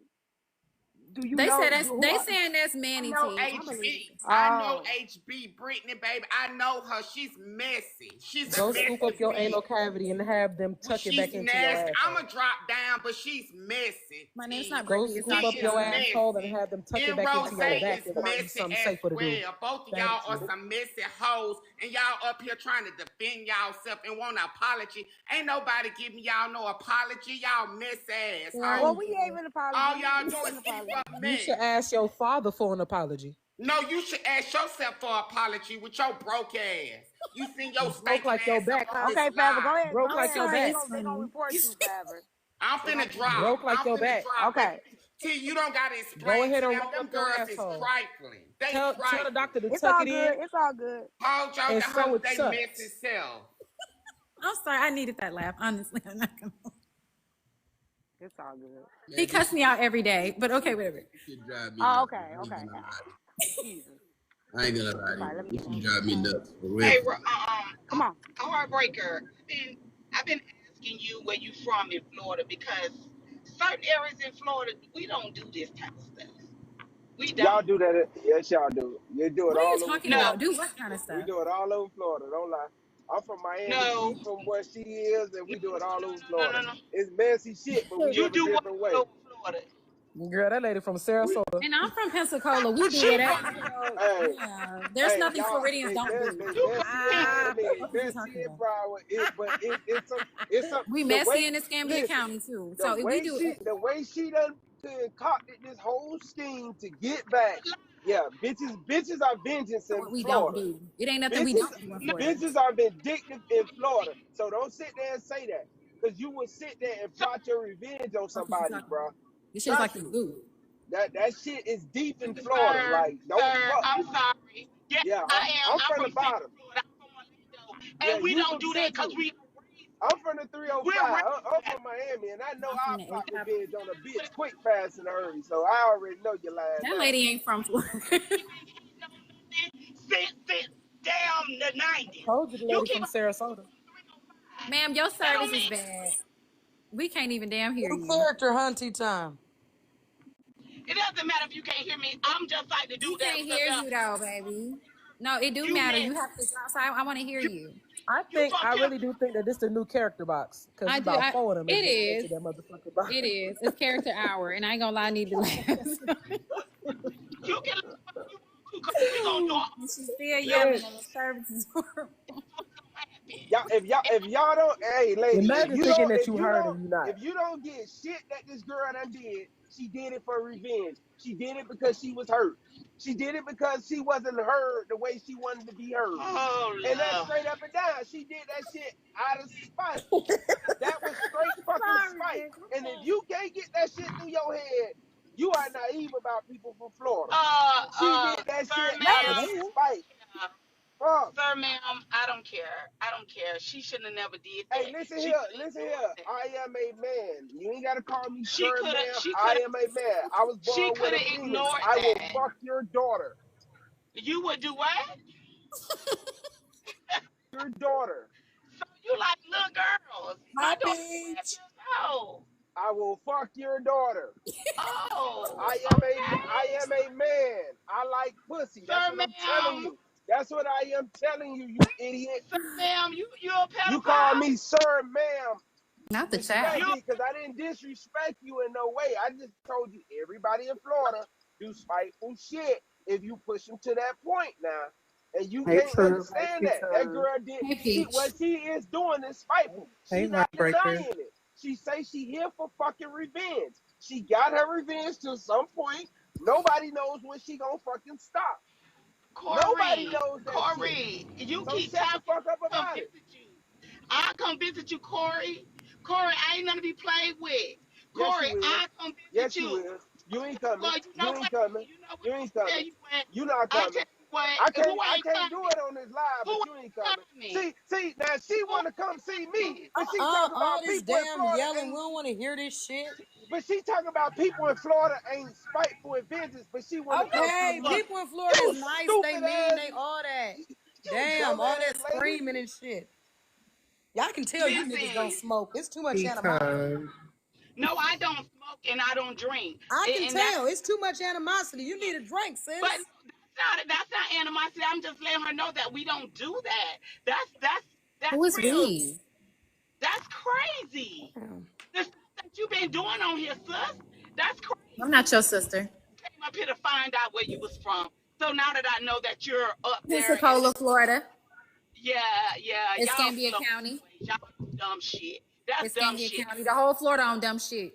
do you They know said that's who? they saying that's I Manny know T. I believe HB. it. I know Oh, HB. Brittany, baby. I know her. She's messy. She's a Go scoop messy up your bitch. anal cavity and have them Well, tuck it she's back into your nasty. I'm asshole. going to drop down, but she's messy, My name's not T. Go Brittany, it's scoop not up She is your Tiana. asshole and messy. have them tuck it And back Rose into your back is and find you messy something as safer to do. well. Both of Thank y'all are you. some messy hoes, and y'all up here trying to defend y'allself and want an apology. Ain't nobody giving y'all no apology. Y'all messy ass Thank well, hoes. we you. gave an All apology. y'all We do gave is an keep apology. up You should mess. ask your father for an apology. No, you should ask yourself for apology with your broke ass. You send your Broke stinking like your ass up back. on Huh? this Okay, Favor, go live. ahead. Broke Go like ahead. your back. They gonna report you, Favor. I'm They finna gonna drop. Broke like I'm your finna back. drop, okay. baby. T, you don't gotta Go explain ahead to and them. roll Them up your girls is asshole. trifling. They Tell the doctor trifling. to It's tuck all it good. in It's all good. Hold your and the sew hold it they shut. messy self. I'm sorry, I needed that laugh. Honestly, I'm not gonna. It's all good. He Man, cussed me out every day, but okay, whatever. this shit drive me Oh, nuts. okay, I ain't okay. gonna lie. Jesus. I ain't gonna lie I'm to sorry. you. Let me This get shit out. drive me nuts. For real. Hey, Come on. Heartbreaker. I've been asking you where you from in Florida because certain areas in Florida we don't do this type of stuff. We Y'all don't. do that? Yes, y'all do. You do it What are you all over talking No, about? Florida. Do what kind of We stuff? do it all over Florida. Don't lie. I'm from Miami. no, She from where she is, and no, we do it all over no, Florida. no, no, no. It's messy shit, but we You live a do what different all way. over Florida? Girl, that lady from We, Sarasota. And I'm from Pensacola. We What do she whatever. from? hey, Yeah, there's hey, nothing y'all, Floridians don't do. they You from messy in What Miami, the and fuck is you messy talking in about? Broward. It's some We the messy way. in Escambia Listen, County too. the So we way do. she done concocted this whole scheme to get back. Yeah, bitches are vengeance in What we don't Florida. do. It ain't nothing we Bitches, don't do in no, Florida. bitches are vindictive in Florida. So don't sit there and say that, because you will sit there and sir, plot your revenge on What the fuck is you somebody, talking bro. about? This shit's like Trust the me, zoo. that shit is deep in Florida. sir, Like, don't sir. fuck I'm with me. sorry. Yes, Yeah, I am. I'm I'm from the from Central bottom. Florida. I'm from Orlando, Yeah, and we you don't from do that because Central. we are raised I'm from the right. 305. We're raised I'm right. from Miami, and I know I'm from I'll the plot 85. revenge on a But bitch quick, fast, and hurry. So I already know your lying That now. lady ain't from Florida. ain't known nothing since damn the 90s. Told you the You lady keep from on Sarasota. 305. Ma'am, your That service don't is mean bad. We can't even damn hear New you. character, Hunty time. it doesn't matter if you can't hear me. I'm just like the We dude that can't was up hear there. you though, baby. No, it do You matter. mess. You have to go outside. I want to hear You you. you I fuck him. really do think that this is the new character box. Cause I it's do. about four of them It every time I go is. to that motherfucking box. It is. It's character hour, and I ain't gonna lie. I need to laugh. You can laugh all you want to, cause we gonna do all And she's still level yelling, Man, and the service is horrible. what's gonna happen. Y'all, if y'all don't, hey ladies, imagine thinking that you heard and you not. if you don't get shit that this girl done did, she did it for revenge. She did it because she was hurt. She did it because she wasn't heard the way she wanted to be heard. Oh And that's Lord. straight up and down. She did that shit out of spite. That was straight fucking Sorry, spite. bitch. And if you can't get that shit through your head, you are naive about people from Florida. She did that shit Sir, out of ma'am. spite. Yeah. Fuck. Sir, ma'am, I don't care. I don't care. She shouldn't have never did Hey, that. listen She here, could have listen ignored here. that. I am a man. You ain't gotta call me She sir, could have. ma'am. She could I have. am a man. I was She born with could a have penis. ignored I will that. fuck your daughter. You would do what? Your daughter. So you like little girls? My Hi, daughter's 12 Peach. years old. I will fuck your daughter. Oh, I am okay. a man. I like pussy. That's Sir, what I'm telling ma'am. you. That's what I am telling you, you idiot. Sir, ma'am, you a You call pedophile? me sir, ma'am. Not the child. Respect You me, because I didn't disrespect you in no way. I just told you everybody in Florida do spiteful shit if you push them to that point now. And you Hey can't Trump, hey understand that. That T-Time. girl did Hey, she Peach. what she is doing is spiteful. Hey She not Heartbreaker. denying it. She say she here for fucking revenge. She got her revenge to some point. Nobody knows when she gonna fucking stop. Nobody Corey, knows that shit. you So keep shut the talking. fuck up I'll come about it. visit you. I'll come visit you, Corey. Corey, I ain't gonna be played with. Yes, Corey, you will. I'll come visit Yes, you you. will. You ain't coming. Well, you You know ain't what? coming. You know what? You ain't I tell coming. you what. You not I coming. tell you what. I Who can't I ain't can't do coming? it on this live, Who but you ain't ain't coming. coming? See, now she Who wanna come see me, ain't but she talk All about this people in damn Florida yelling. We ain't don't want to hear this shit. but she talking about people in Florida ain't spiteful and vengeance, but she wanna come see Okay, me. coming? people in Florida is You nice. They stupid mean. ass, They all that. you Damn, all that dumbass lady. screaming and shit. Y'all can tell you niggas don't Listen, smoke. It's too much animosity. T-Time. no, I don't smoke and I don't drink, I can and that's tell. It's too much animosity. You need a drink, but sis. that's not animosity. I'm just letting her know that we don't do that. Who That's is real. we? That's crazy. Oh, The stuff that you've been doing on here, sis. That's I'm not crazy. your sister. Came up here to find out where you was from. So now that I know that you're up there in the Pensacola, Florida. yeah, yeah, y'all Escambia slow County. anyways. Y'all do dumb shit. That's dumb Escambia shit. County. The whole Florida on dumb shit.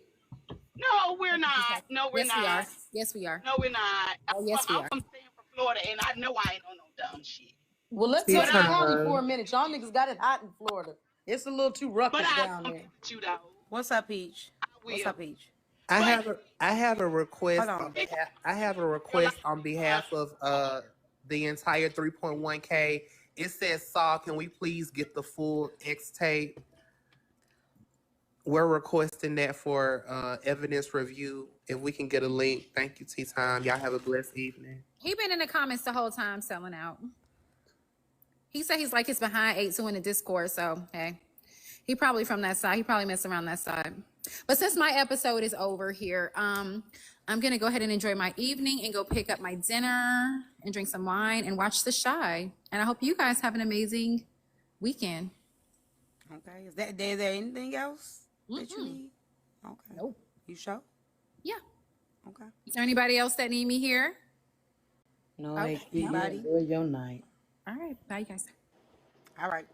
No, we're not. No, we're Yes, we not. are. Yes, we are. No, we're not. Oh, yes, we I'm are. from Sanford, Florida, and I know I ain't on no dumb shit. Well, let's Tea touch But the I, county for a time. minute. Y'all niggas got it hot in Florida. It's a little too but ruckus I down gonna there. get you though. What's up, Peach? I What's will. up, Peach? But I have a Hold request on on. behalf I have a girl, request on behalf of the entire 3.1K. It says Saul, can we please get the full X tape? We're requesting that for evidence review. If we can get a link. Thank you, Tea Time. Y'all have a blessed evening. He been in the comments the whole time selling out. He said he's like he's behind 8-2 in the Discord, so hey. He probably from that side. He probably messed around that side. But since my episode is over here, I'm gonna go ahead and enjoy my evening and go pick up my dinner and drink some wine and watch The Shy. And I hope you guys have an amazing weekend. Okay. Is there anything else that you need? Okay. Nope. You sure? Yeah. Okay. Is there anybody else that need me here? No, Okay. you Anybody? enjoy your night. All right. Bye, you guys. All right.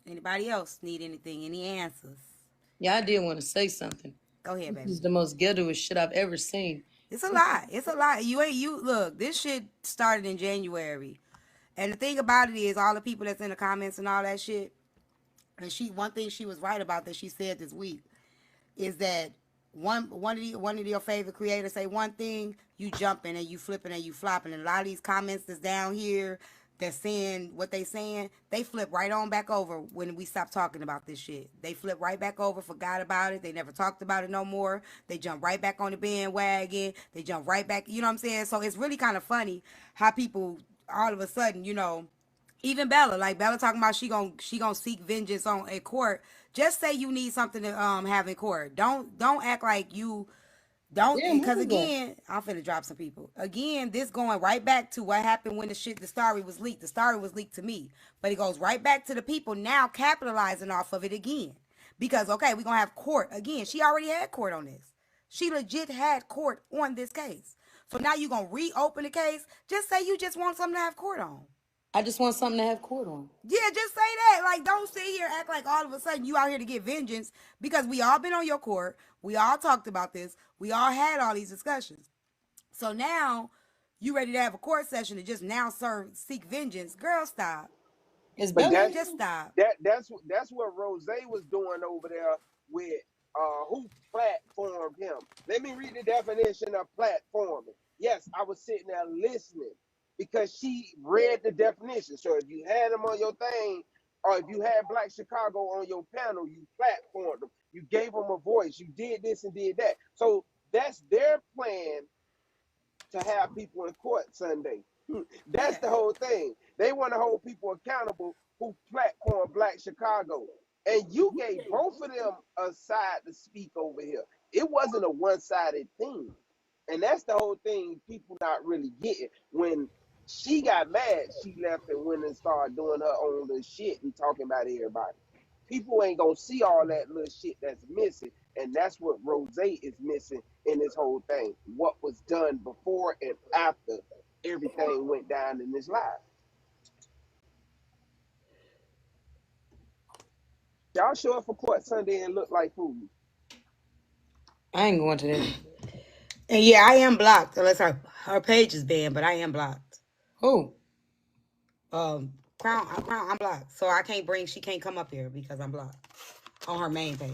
Anybody else need anything? Any answers? Yeah, I did want to say something. Go ahead, This baby. is the most ghettoest shit I've ever seen. It's a lot. It's a lot. Look, this shit started in January. And the thing about it is all the people that's in the comments and all that shit, and one thing she was right about that she said this week is that one of your favorite creators say one thing, you jumping and you flipping and you flopping. And a lot of these comments that's down here that's saying what they saying, they flip right on back over when we stop talking about this shit. They flip right back over, forgot about it. They never talked about it no more. They jump right back on the bandwagon. They jump right back, you know what I'm saying? So it's really kind of funny how people all of a sudden, even Bella, like Bella talking about she gonna seek vengeance on a court. Just say you need something to have in court. Don't act like you don't, Damn, because who was that? again, I'm finna drop some people. Again, this going right back to what happened when the story was leaked. The story was leaked to me, but it goes right back to the people now capitalizing off of it again. Because okay, we're gonna have court again. She already had court on this. She legit had court on this case. So now you're gonna reopen the case. Just say you just want something to have court on. I just want something to have court on. Yeah, just say that. Like, don't sit here and act like all of a sudden you out here to get vengeance, because we all been on your court. We all talked about this. We all had all these discussions. So now you ready to have a court session to just now seek vengeance. Girl, stop. It's But Bella. Just stop. that's what Rose was doing over there with who platformed him. Let me read the definition of platforming. Yes, I was sitting there listening because she read the definition. So if you had them on your thing, or if you had Black Chicago on your panel, you platformed them. You gave them a voice. You did this and did that. So that's their plan to have people in court Sunday. That's Yeah. the whole thing. They want to hold people accountable who platform Black Chicago. And you gave both of them a side to speak over here. It wasn't a one-sided thing. And that's the whole thing people not really getting. When she got mad, she left and went and started doing her own little shit and talking about everybody. People ain't gonna see all that little shit that's missing. And that's what Rose is missing in this whole thing. What was done before and after everything went down in this life. Y'all show up for court Sunday and look like fools. I ain't going to that. And yeah, I am blocked unless her page is banned, but I am blocked. Who? Crown, I'm blocked. So she can't come up here because I'm blocked on her main page.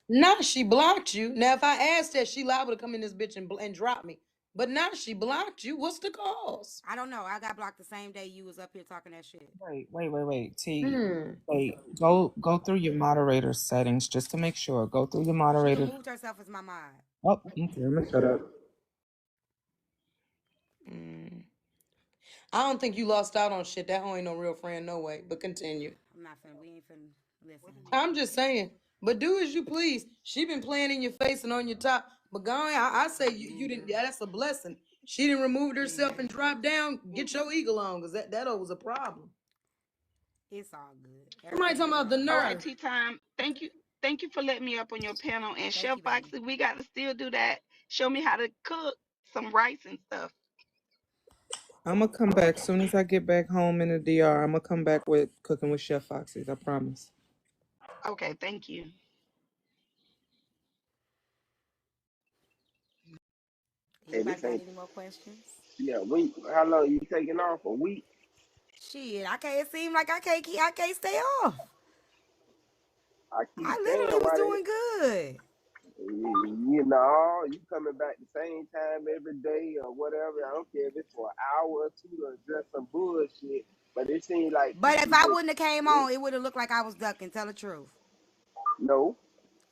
Nah, she blocked you. Now, if I asked her, she liable to come in this bitch and drop me. But now she blocked you. What's the cause? I don't know. I got blocked the same day you was up here talking that shit. Wait. T, Hmm. wait. Go through your moderator settings just to make sure. Go through your She moderator. removed herself as my mod. Oh, okay. Let me shut up. I don't think you lost out on shit. That hoe ain't no real friend, no way. But continue. We ain't finna listen. I'm just saying. But do as you please. She been playing in your face and on your top. But going, I say you didn't. Yeah, that's a blessing. She didn't remove herself and drop down. Get your eagle on, because that was a problem. It's all good. Somebody talking about the All right, nerve. Tea Time. Thank you for letting me up on your panel. And Chef you, baby. Foxy, we got to still do that. Show me how to cook some rice and stuff. I'm gonna come back soon as I get back home in the DR. I'm gonna come back with cooking with Chef Foxy's. I promise. Okay, thank you. Hey, Anybody got any more questions? Yeah, week. How long you taking off? A week? Shit, I can't. It seem like I can't stay off. I keep I literally saying was why doing good. you know, you coming back the same time every day or whatever. I don't care if it's for an hour or two to address some bullshit. But it seems like But if people I just wouldn't have came it, on, it would have looked like I was ducking. Tell the truth. no,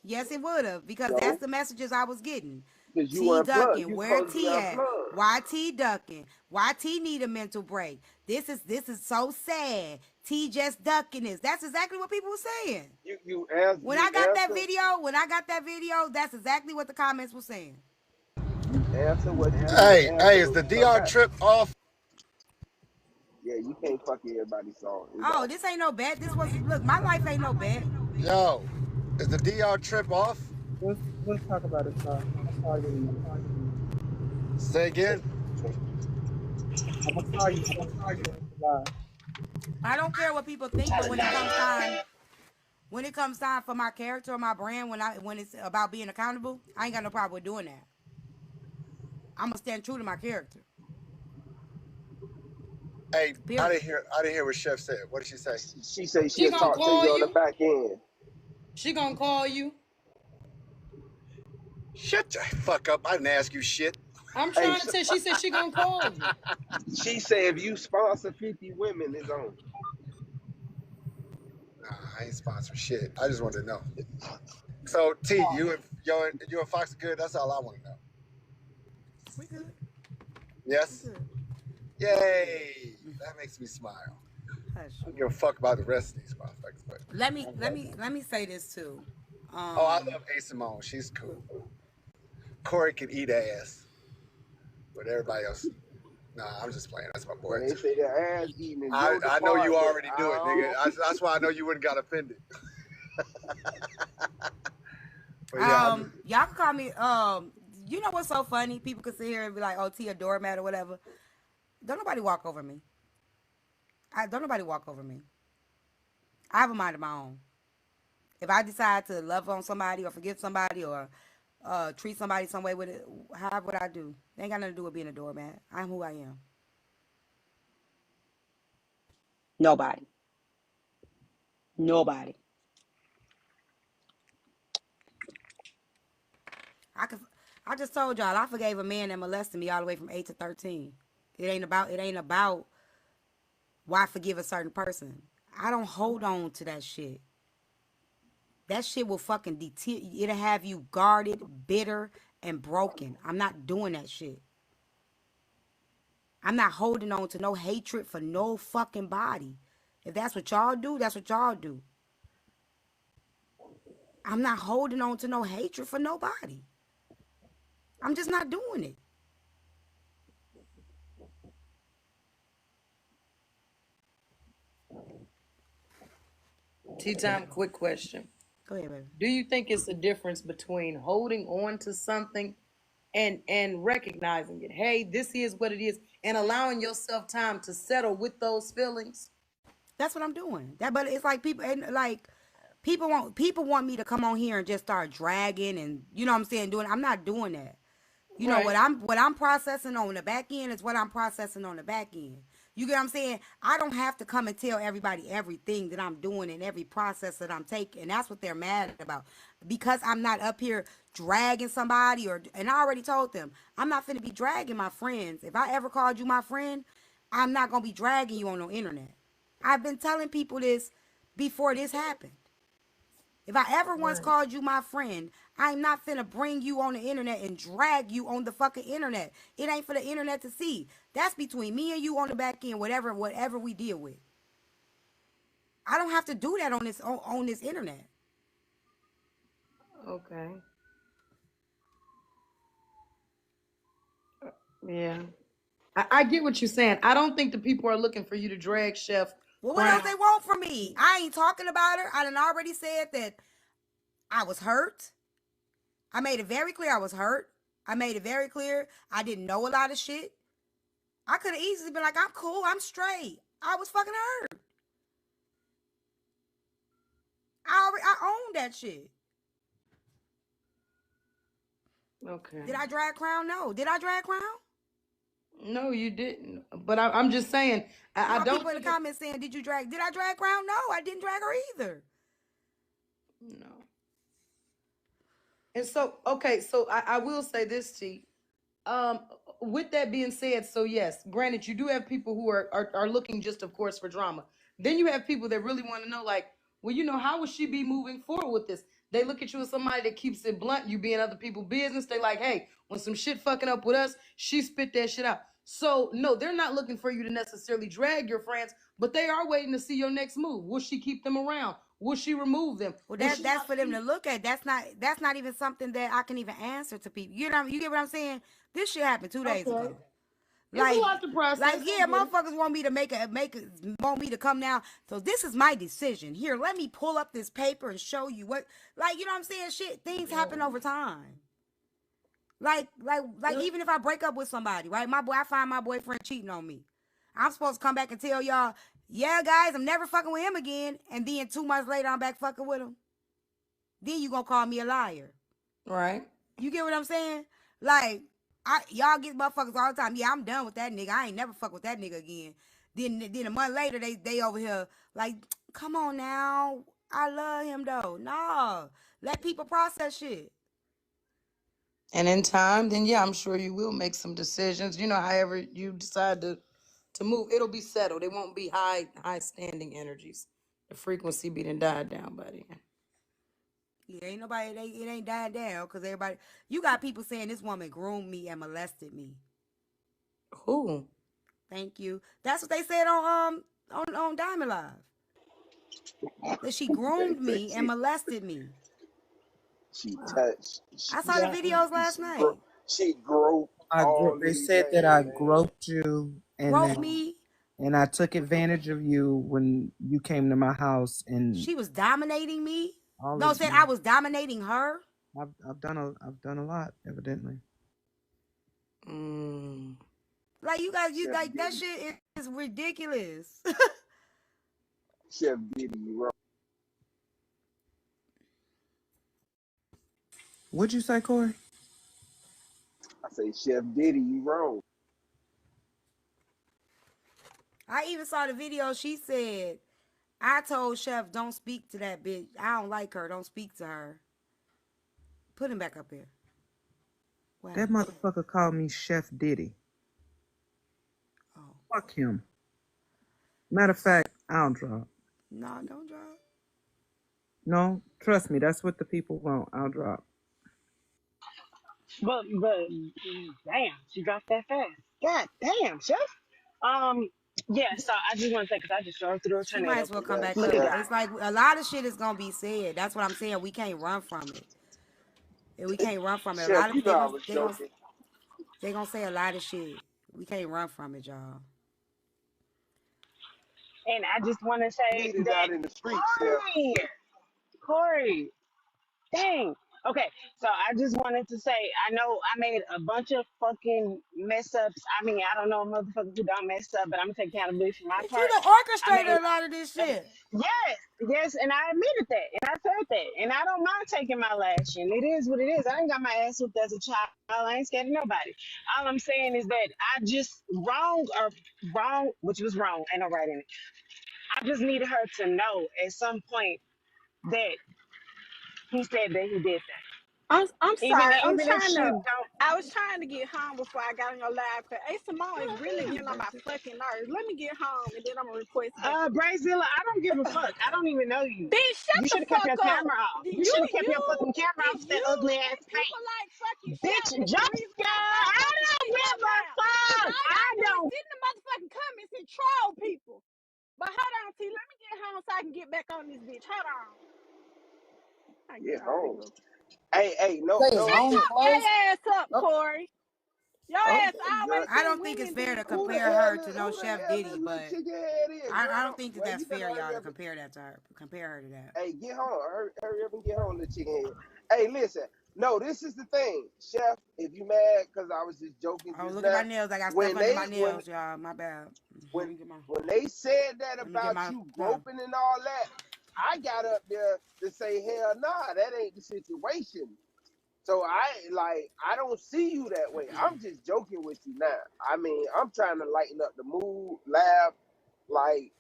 Yes, it would have, because that's no, the messages I was getting. because you T unplugged. ducking, You where supposed to be T at? unplugged. Why T ducking? Why T need a mental break? This is so sad. T just ducking this. That's exactly what people were saying. You When I got that answer video, that's exactly what the comments were saying. you answer what you need to Hey, answer is when the you come DR back. trip off? Yeah, you can't fuck everybody's song. It's Oh, off. this ain't no bet. This was look, my life ain't no bet. Yo, is the DR trip off? We'll talk about it, sir. I'll call you in a minute. Say again. I'm gonna call you soon as we get off the live. I don't care what people think, but when it comes time for my character or my brand, when it's about being accountable, I ain't got no problem with doing that. I'm gonna stand true to my character. Hey, Period. I didn't hear what Chef said. What did she say? She say She she'll gonna talk to call you on the you. back end. She gonna call you. Shut the fuck up. I didn't ask you shit. I'm Hey, trying to tell. She said she gonna call you. she said if you sponsor 50 women, it's on. Nah, I ain't sponsoring shit. I just wanted to know. So T, you and Fox are good. That's all I want to know. We good. We Yes. good. We good. Yay! That makes me smile. Hush. I don't give a fuck about the rest of these motherfuckers, but Let me say this too. oh, I love A Simone. She's cool. Corey can eat ass, but everybody else, nah, I'm just playing. That's my boy. When they say the ass eating is your I know you department, already do it, nigga. That's why I know you wouldn't got offended. But yeah, Y'all can call me. You know what's so funny? People can sit here and be like, "Oh, T a doormat or whatever." Don't nobody walk over me. Don't nobody walk over me. I have a mind of my own. If I decide to love on somebody or forgive somebody or treat somebody some way with it, however what I do, they ain't got nothing to do with being a doormat. I'm who I am. Nobody. Nobody. I just told y'all I forgave a man that molested me all the way from 8 to 13. It ain't about why forgive a certain person. I don't hold on to that shit. That shit will fucking it'll have you guarded, bitter, and broken. I'm not doing that shit. I'm not holding on to no hatred for no fucking body. If that's what y'all do, that's what y'all do. I'm not holding on to no hatred for nobody. I'm just not doing it. Time. Quick question. Go ahead, baby. Do you think it's a difference between holding on to something and recognizing it? Hey, this is what it is, and allowing yourself time to settle with those feelings. That's what I'm doing. But it's like people want me to come on here and just start dragging and you know what I'm saying, doing. I'm not doing that. You know Right. what I'm processing on the back end is what I'm processing on the back end. You get what I'm saying? I don't have to come and tell everybody everything that I'm doing and every process that I'm taking. And that's what they're mad about. Because I'm not up here dragging somebody and I already told them, I'm not finna be dragging my friends. If I ever called you my friend, I'm not gonna be dragging you on no internet. I've been telling people this before this happened. If I ever once called you my friend, I'm not finna bring you on the internet and drag you on the fucking internet. It ain't for the internet to see. That's between me and you on the back end, whatever we deal with. I don't have to do that on this internet. Okay. Yeah. I get what you're saying. I don't think the people are looking for you to drag Chef Well, what else Crown. they want from me? I ain't talking about her. I done already said that I was hurt. I made it very clear I was hurt. I made it very clear I didn't know a lot of shit. I could have easily been like, I'm cool, I'm straight. I was fucking hurt. I owned that shit. Okay. Did I drag Crown? No. Did I drag Crown? No, you didn't. But I'm just saying, I Now don't people in the think it, comments saying, did I drag Crown? No, I didn't drag her either. no. And so, okay, so I will say this, T. Um, with that being said, so yes, granted, you do have people who are looking just, of course, for drama. Then you have people that really want to know, like, well, how would she be moving forward with this? They look at you as somebody that keeps it blunt, you being other people's business. They like, hey, when some shit fucking up with us, she spit that shit out. So no, they're not looking for you to necessarily drag your friends, but they are waiting to see your next move. Will she keep them around? Will she remove them? Well, Will she that's not for them speak? to look at. That's not even something that I can even answer to people. You get what I'm saying? This shit happened 2 days Okay, ago. it's a Like, lot to process. I yeah, get it. motherfuckers want me to want me to come now. So this is my decision. Here, let me pull up this paper and show you what, like, you know what I'm saying? Shit, things happen over time. Like, even if I break up with somebody, right? I find my boyfriend cheating on me. I'm supposed to come back and tell y'all, yeah, guys, I'm never fucking with him again. And then 2 months later, I'm back fucking with him. Then you gonna call me a liar. Right. You get what I'm saying? Like, y'all get motherfuckers all the time. Yeah, I'm done with that nigga. I ain't never fuck with that nigga again. Then a month later, they over here like, come on now. I love him though. Nah, let people process shit. And in time, then yeah, I'm sure you will make some decisions. However you decide to move, it'll be settled. It won't be high standing energies. The frequency be done died down by then. Yeah, ain't nobody. It ain't died down because everybody. You got people saying this woman groomed me and molested me. Who? Thank you. That's what they said on Diamond Live. That she They groomed said me and molested me. she touched. I saw the videos last night. She groped all They these said that I days, man. groped you, and Groped then me. I took advantage of you when you came to my house, and She was dominating me. all No, of said you. I was dominating her. I've done a lot, evidently. Mm. Like you guys, you Chef like that Diddy. shit is ridiculous. Chef Diddy, you wrong. What'd you say, Corey? I say, Chef Diddy, you wrong. I even saw the video. She said, I told Chef, don't speak to that bitch. I don't like her. Don't speak to her. Put him back up here. Wow. That motherfucker called me Chef Diddy. Oh. Fuck him. Matter of fact, I'll drop. No, don't drop. No, trust me, that's what the people want. I'll drop. But damn, she dropped that fast. God damn, chef. Um, yeah. So I just want to say because I just drove through a She might tornado. as well come But back Look up. at Chef, God. It's like a lot of shit is gonna be said. That's what I'm saying. We can't run from it. We can't run from it. A Chef, lot of you know I was joking. they gonna say a lot of shit. We can't run from it, y'all. And I just want to say Needed that out in the street, Chef. Corey, dang. Okay, so I just wanted to say I know I made a bunch of fucking mess ups. I mean, I don't know motherfuckers who don't mess up, but I'm gonna take accountability for my But you part. done I made orchestrated a lot of this shit. yes, and I admitted that, and I said that, and I don't mind taking my lashing. It is what it is. I ain't got my ass whooped as a child. I ain't scared of nobody. All I'm saying is that I just wrong, which was wrong. Ain't no right in it. I just needed her to know at some point that he said that he did that. I'm Even sorry. even if she don't. I was trying to get home before I got on your live because A Simone is really getting on my fucking nerves. Let me get home and then I'm gonna request back to you. Brazilla, I don't give a fuck. I don't even know you. Bitch, shut You the should have kept fuck your up. camera off. You You should have kept you your fucking camera off it's with that you ugly and ass people paint. like fucking Bitch, Chef that's the reason Jessica, why I motherfuckers don't shit go give a down. Cause fuck. all I y'all do is don't. sit in the motherfucking comments and troll people. But hold on, T, let me get home so I can get back on this bitch. Hold on. I get Get off home. here. Hey, no, Stay no, Shut home Chef. your gay clothes. ass up, Oh, Corey. Your ass Okay, always girl. I say don't think it's women fair did to this. Who the compare hell her to is no Chef this Diddy, little but chicken head is, I girl? don't think that Well, that's you better fair, hurry y'all, to up. compare that to her. Compare her to that. Hey, get home. Hurry up and get home, little chicken head. Hey, listen. No, this is the thing, Chef. If you mad, because I was just joking Oh, just look at my now. nails. I got stuff When under my they nails, y'all. My bad. Let when me get my when they said that let me get about my you stuff. groping and all that, I got up there to say, hell nah, that ain't the situation. So I don't see you that way. I'm just joking with you now. I mean, I'm trying to lighten up the mood, laugh, like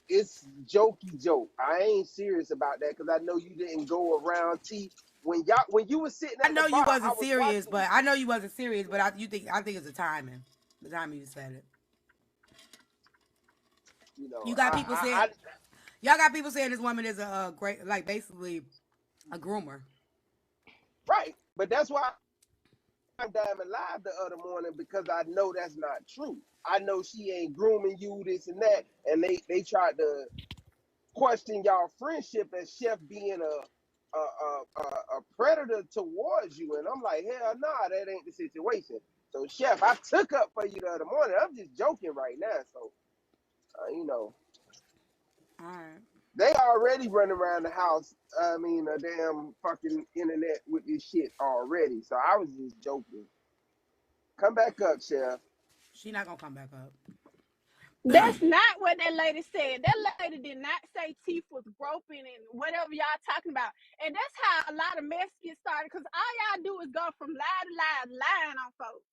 it's jokey joke. I ain't serious about that because I know you didn't go around T when you was sitting I at the know you bar. I wasn't was serious, watching but you. I know you wasn't serious, but I think it's the timing. The timing you said it. You know, You got people saying y'all got people saying this woman is a great, like basically a groomer. right, but that's why I'm Diamond Live the other morning because I know that's not true. I know she ain't grooming you, this and that, and they tried to question y'all friendship as Chef being a predator towards you, and I'm like, hell nah, that ain't the situation. So Chef, I took up for you the other morning. I'm just joking right now, so you know All right. they already running around the house. I mean, a damn fucking internet with this shit already. So I was just joking. Come back up, Chef. She not gonna come back up. That's not what that lady said. That lady did not say Teeth was groping and whatever y'all talking about. And that's how a lot of mess get started because all y'all do is go from lie to lie, lying on folks.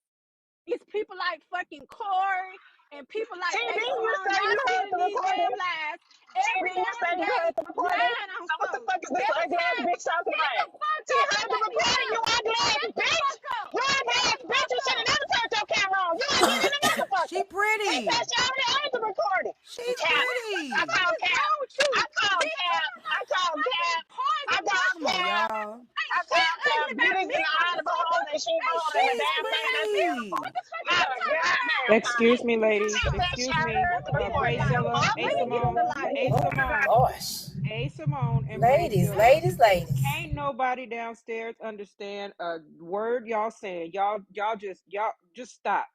It's people like fucking Corey and people like TV, A you Simone. say you Y'all heard spending the these damn recording. lies TV, every you say damn you day heard the recording. lying on So what the folks. fuck is this Every ugly ass time, bitch talking get the about? fuck She up and heard the let me recording, you talk. ugly ass Shut the bitch. fuck up. You ugly Shut ass the bitch. fuck You should have up. never turned your camera on. You ugly than a She motherfucker. pretty. Because she already heard the recording. She's Cap. I pretty. What called is Cap. wrong with you? I called Bitch, you Cap. are I not some called fucking Cap. I poison called Come on, mushroom. Cap. y'all. I Ain't shit called Cap. ugly about Beauty's me, in the eye of the motherfucker. beholder. She Ain't beholder in the shit She's damn ugly thing about that's me. beautiful. pretty. What the fuck is Not you a talking goddamn about? thing. Excuse me, She ladies. said she Excuse had me. heard the Let me get in recording. the light. Brayzilla, A Let me get in the Simone, light. A Simone, Gosh. A Simone, and Ladies, Brayzilla. ladies, ladies. Can't nobody downstairs understand a word y'all saying. Y'all just stop.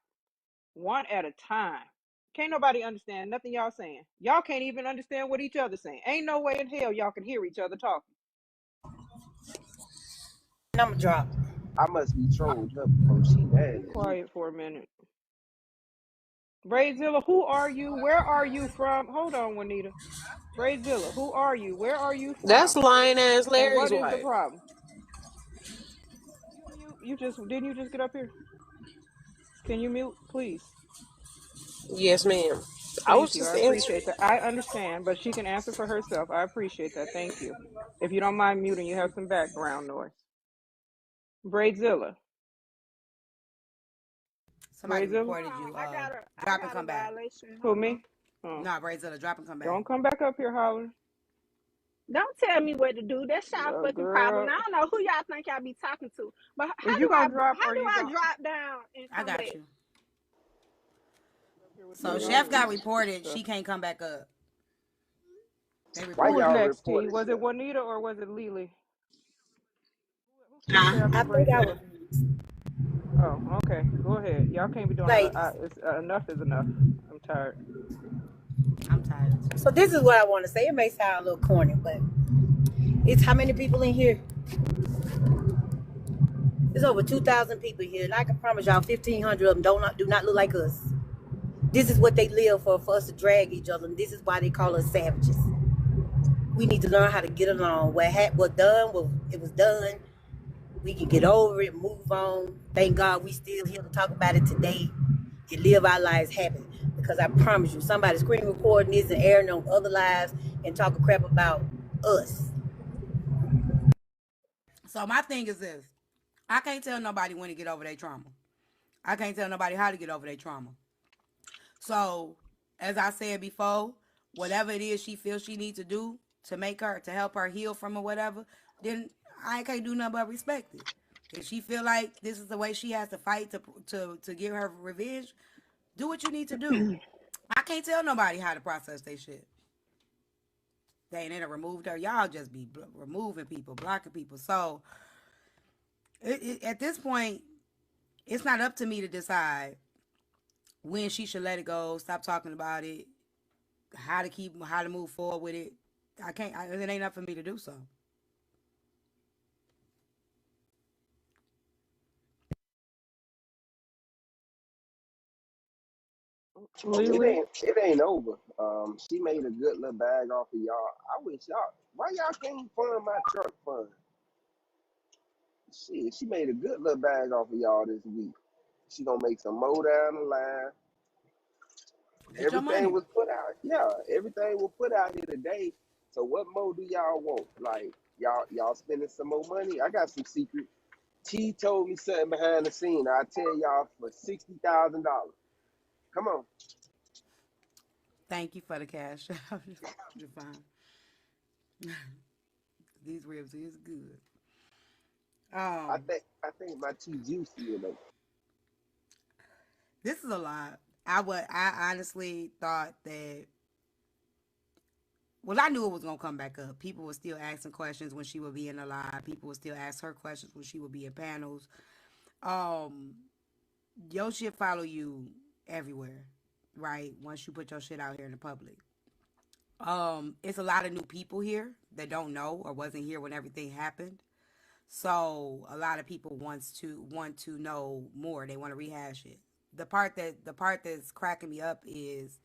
One at a time. Can't nobody understand nothing y'all saying. Y'all can't even understand what each other saying. Ain't no way in hell y'all can hear each other talking. Number drop. I must be trolling her before she mad Be at me. quiet for a minute. Brayzilla, who are you? Where are you from? Hold on, Juanita. Brayzilla, who are you? Where are you That's from? lying ass And Larry's what is the wife. problem? You mute. You just get up here? Can you mute, please? Yes, ma'am. I Thank was you. just I answering. appreciate that. I understand, but she can answer for herself. I appreciate that. Thank you. If you don't mind muting, you have some background noise. Brayzilla. Somebody Brayzilla? Hold reported on. you. I Drop and got a come back. violation. Who, Hold on. me? Oh. Nah, Brayzilla, drop and come back. Don't come back up here hollering. Don't tell me what to do. That's y'all fucking problem. Girl. I don't know who y'all think y'all be talking to. But Is you gonna drop how or do you I gonna drop down and I come got back? you. up here with So this Chef got arguing reported. stuff? She can't come back up. They Why Who was reported y'all her. next, T? reporting Was it Chef? Juanita or was it Lily? Who finished Nah, after I think I was Brayzilla? Oh, okay. Go ahead. Y'all can't be doing ladies. enough is enough. I'm tired. I'm tired too. So this is what I want to say. It may sound a little corny, but it's how many people in here? There's over 2,000 people here, and I can promise y'all 1,500 of them do not look like us. This is what they live for us to drag each other, and this is why they call us savages. We need to learn how to get along. What done, it was done. We can get over it, move on. Thank God we still here to talk about it today and live our lives happy. Because I promise you, somebody screen recording this and airing on other lives and talking crap about us. So my thing is this: I can't tell nobody when to get over their trauma. I can't tell nobody how to get over their trauma. So, as I said before, whatever it is she feels she needs to do to help her heal from or whatever, then I can't do nothing but respect it. If she feel like this is the way she has to fight to get her revenge, do what you need to do. I can't tell nobody how to process their shit. They ain't removed her. Y'all just be removing people, blocking people. So at this point, it's not up to me to decide when she should let it go, stop talking about it, how to move forward with it. I can't. It ain't up for me to do so. Lily? It ain't over. She made a good little bag off of y'all. I wish y'all. Why y'all can't fund my truck fund? Shit, she made a good little bag off of y'all this week. She gonna make some more down the line. Get your Everything money. was put out. Yeah, everything was put out here today. So what more do y'all want? Like y'all spending some more money? I got some secret. T told me something behind the scene. I tell y'all for $60,000. Come on. Thank you for the cash. You're fine. These ribs is good. I Um, think I think my T juicy though. this is a lot. I honestly thought that. Well, I knew it was gonna come back up. People were still asking questions when she would be in the live. People would still ask her questions when she would be in panels. Um, your shit follow you everywhere, right? Once you put your shit out here in the public. It's a lot of new people here that don't know or wasn't here when everything happened. So a lot of people want to know more. They want to rehash it. The part that's cracking me up is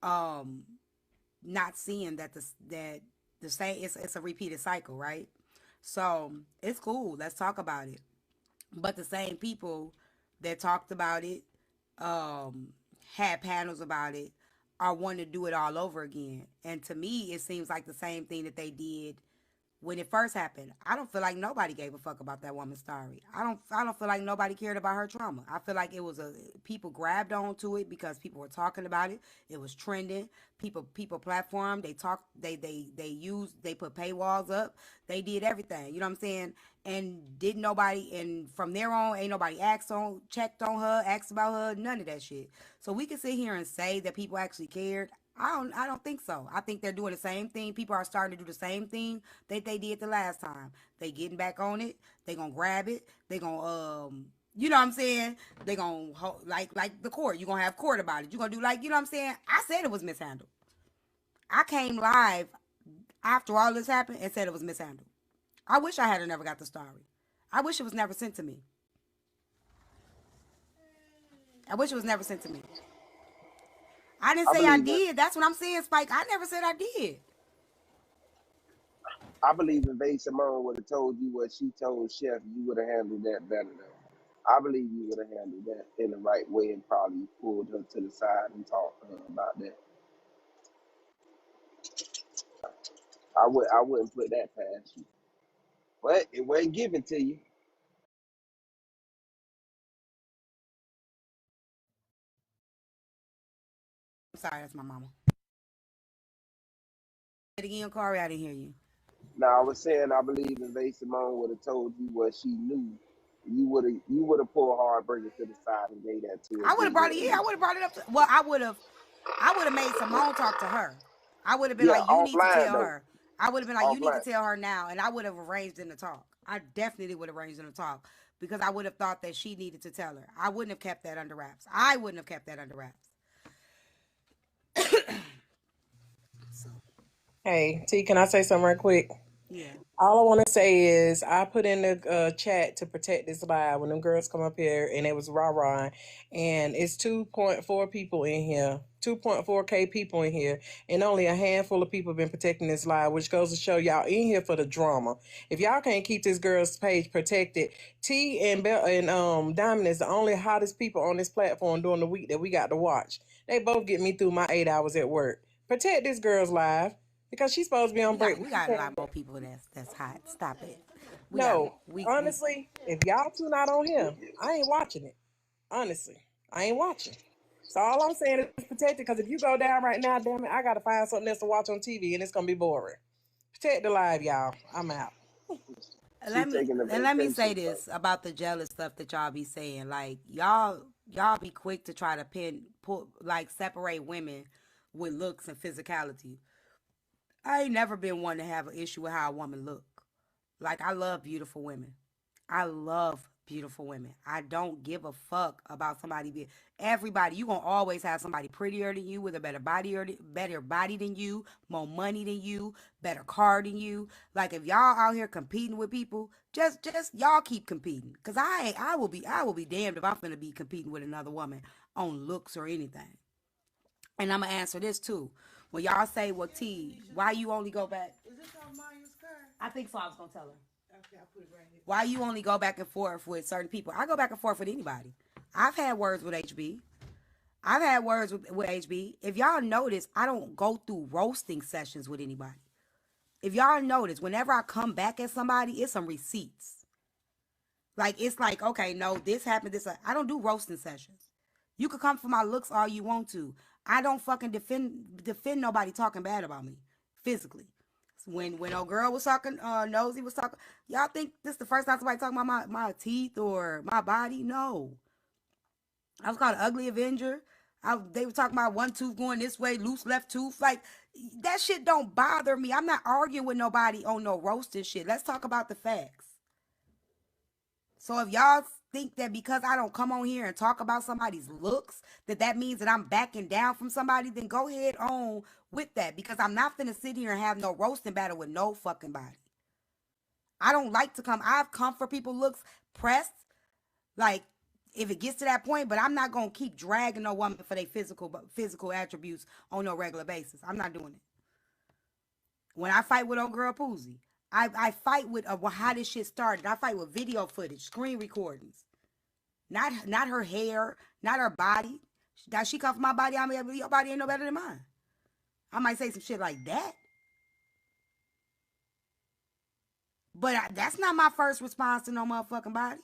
um not seeing that the same it's a repeated cycle, right? So it's cool. Let's talk about it. But the same people that talked about it, um, had panels about it, are wanting to do it all over again. And to me, it seems like the same thing that they did when it first happened. I don't feel like nobody gave a fuck about that woman's story. I don't feel like nobody cared about her trauma. I feel like it was a people grabbed onto it because people were talking about it. It was trending. People platformed. They talked. They used. They put paywalls up. They did everything. You know what I'm saying? And didn't nobody. And from there on, ain't nobody checked on her, asked about her, none of that shit. So we can sit here and say that people actually cared. I don't think so. I think they're doing the same thing. People are starting to do the same thing that they did the last time. They getting back on it. They gonna grab it. They gonna you know what I'm saying? They gonna like the court. You gonna have court about it. You gonna do like, you know what I'm saying? I said it was mishandled. I came live after all this happened and said it was mishandled. I wish I had never got the story. I wish it was never sent to me. I wish it was never sent to me. I didn't I say I believe in did. That's what I'm saying, Spike. I never said I did. I believe in Bae Simone would have told you what she told Chef, you would have handled that better though. I believe you would have handled that in the right way and probably pulled her to the side and talked to her about that. I wouldn't put that past you. But it wasn't given to you. I'm sorry, that's my mama. Say it again, Corey. I didn't hear you. Now I was saying I believe if Bae Simone would have told you what she knew, you would have pulled Heartbreaker to the side and gave that to her I would have just brought it. letting Yeah, you. I would have brought it up. Well, I would have made Simone talk to her. I would have been Yeah, like, you need to offline tell though. her. I would have been like, you need to Offline. tell her now, and I would have arranged in the talk. I definitely would have arranged in the talk because I would have thought that she needed to tell her. I wouldn't have kept that under wraps. I wouldn't have kept that under wraps. So Hey, T, can I say something right quick? yeah, All I want to say is I put in the chat to protect this live when them girls come up here and it was rah rah, and it's 2.4 people in here, 2.4K people in here, and only a handful of people have been protecting this live, which goes to show y'all in here for the drama. If y'all can't keep this girl's page protected, T and Diamond is the only hottest people on this platform during the week that we got to watch. They both get me through my 8 hours at work. Protect this girl's live because she's supposed to be on we break. got we got a lot more people that's hot. Stop it. We got No, we honestly, if y'all two not on here, I ain't watching it. Honestly, I ain't watching. So all I'm saying is protect it, because if you go down right now, damn it, I gotta find something else to watch on TV, and it's gonna be boring. Protect the live, y'all. I'm out. She let me taking a and let me vacation, say bro. this about the jealous stuff that y'all be saying. Like y'all be quick to try to separate women with looks and physicality. I ain't never been one to have an issue with how a woman look. Like I love beautiful women. I love beautiful women. I don't give a fuck about somebody being everybody. You gonna always have somebody prettier than you with a better body than you, more money than you, better car than you. Like if y'all out here competing with people, just y'all keep competing. Cause I will be damned if I'm gonna be competing with another woman on looks or anything. And I'm gonna answer this too. When y'all say, "Well, T, why you only go back?" Is this on Maya's car? I think so. I was gonna tell her. Why you only go back and forth with certain people? I go back and forth with anybody. I've had words with HB. I've had words with HB. If y'all notice, I don't go through roasting sessions with anybody. If y'all notice, whenever I come back at somebody, it's some receipts. Like, it's like, okay, no, this happened, I don't do roasting sessions. You could come for my looks all you want to. I don't fucking defend nobody talking bad about me physically. When old girl was talking, Nosy was talking, y'all think this is the first time somebody talking about my teeth or my body? No. I was called an ugly Avenger. They were talking about one tooth going this way, loose left tooth. Like, that shit don't bother me. I'm not arguing with nobody on no roasting shit. Let's talk about the facts. So if y'all think that because I don't come on here and talk about somebody's looks, that means that I'm backing down from somebody, then go ahead on with that. Because I'm not finna sit here and have no roasting battle with no fucking body. I don't like to come. I've come for people looks pressed. Like, if it gets to that point, but I'm not gonna keep dragging no woman for their physical attributes on no regular basis. I'm not doing it. When I fight with old girl Poozy, I fight with how this shit started. I fight with video footage, screen recordings, not her hair, not her body. That she come from my body. I mean, your body ain't no better than mine. I might say some shit like that, but that's not my first response to no motherfucking body.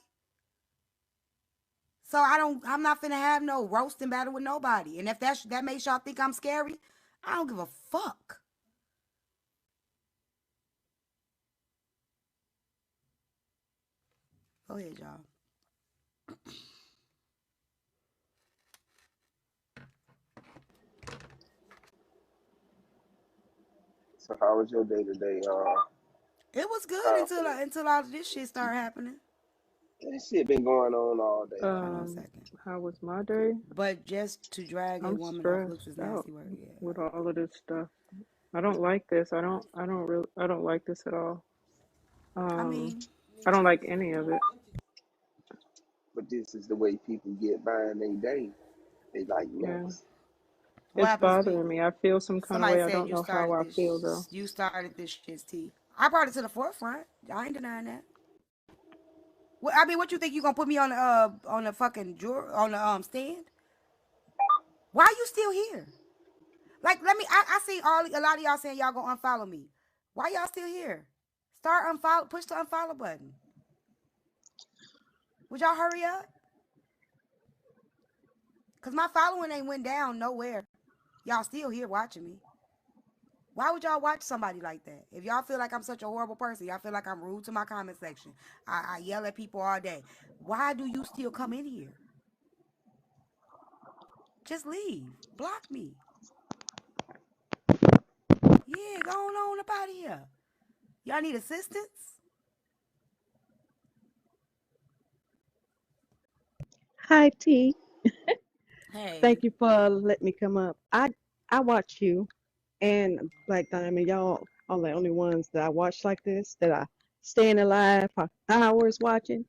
So I'm not finna have no roasting battle with nobody. And if that makes y'all think I'm scary, I don't give a fuck. Go ahead, y'all. So how was your day today? It was good until all this shit started happening. This shit been going on all day. Hold on a second. How was my day? But just to drag a I'm woman off looks is stressed out nasty work. Yeah. with all of this stuff. I don't like this. I don't like this at all. I mean, I don't like any of it. But this is the way people get by in their day. They like Yeah. mess. what It's happens to bothering people? me. I feel some kind of Somebody way. I said don't you know how started I feel though. this. You started this shit's tea. I brought it to the forefront. I ain't denying that. I mean, what you think you gonna put me on the fucking on the stand? Why are you still here? Like, let me. I see a lot of y'all saying y'all gonna unfollow me. Why y'all still here? Start unfollow. Push the unfollow button. Would y'all hurry up? Cause my following ain't went down nowhere. Y'all still here watching me. Why would y'all watch somebody like that? If y'all feel like I'm such a horrible person, y'all feel like I'm rude to my comment section, I yell at people all day. Why do you still come in here? Just leave. Block me. Yeah, go on up out of here. Y'all need assistance? Hi T. Hey. Thank you for letting me come up. I watch you and Black Diamond. Y'all are the only ones that I watch like this, that I staying alive for hours watching.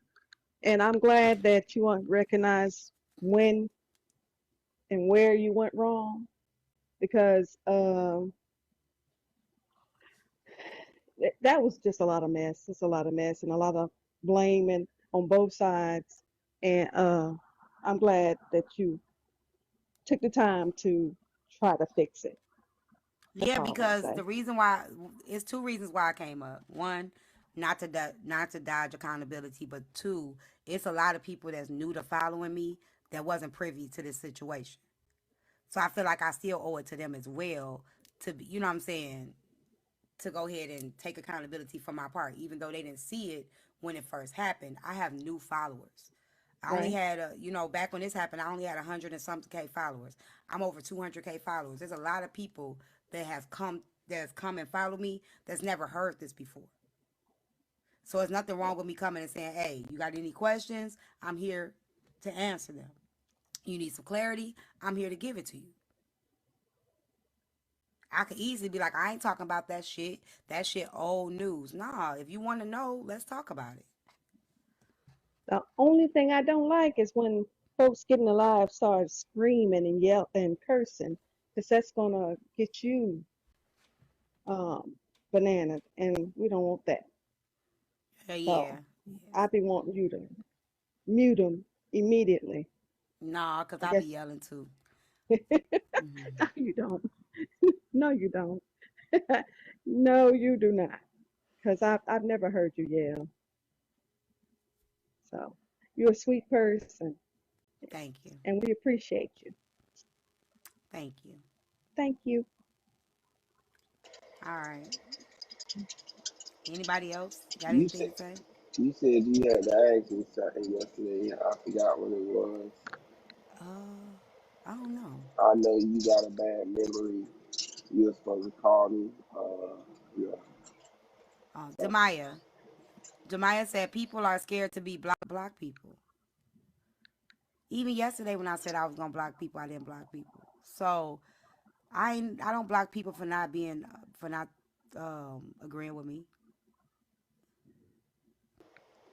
And I'm glad that you recognize when and where you went wrong, because that was just a lot of mess. It's a lot of mess and a lot of blaming on both sides. And I'm glad that you took the time to try to fix it. That's Yeah, all I want to because say. the reason why it's two reasons why I came up. One, not to dodge accountability, but two, it's a lot of people that's new to following me that wasn't privy to this situation. So I feel like I still owe it to them as well to be, you know what I'm saying, to go ahead and take accountability for my part, even though they didn't see it when it first happened. I have new followers. I only Right. had, back when this happened, I only had 100 and something K followers. I'm over 200K followers. There's a lot of people that's come and follow me that's never heard this before. So there's nothing wrong with me coming and saying, hey, you got any questions? I'm here to answer them. You need some clarity? I'm here to give it to you. I could easily be like, I ain't talking about that shit. That shit old news. Nah, if you want to know, let's talk about it. The only thing I don't like is when folks getting alive start screaming and yell and cursing, because that's gonna get you um, bananas, and we don't want that. Yeah. So I be wanting you to mute them immediately. Nah, cause I I be guess yelling too. no, you don't. No, you don't. No, you do not. Because I've never heard you yell. So you're a sweet person, Thank you. and we appreciate you. Thank you. Thank you. All right. Anybody else got You anything said to say? you said you had to ask me something yesterday. I forgot what it was. I don't know. I know you got a bad memory. You were supposed to call me. Yeah. Demaya. Demaya said people are scared to be block people. Even yesterday when I said I was gonna block people, I didn't block people. So I don't block people for not being for not agreeing with me.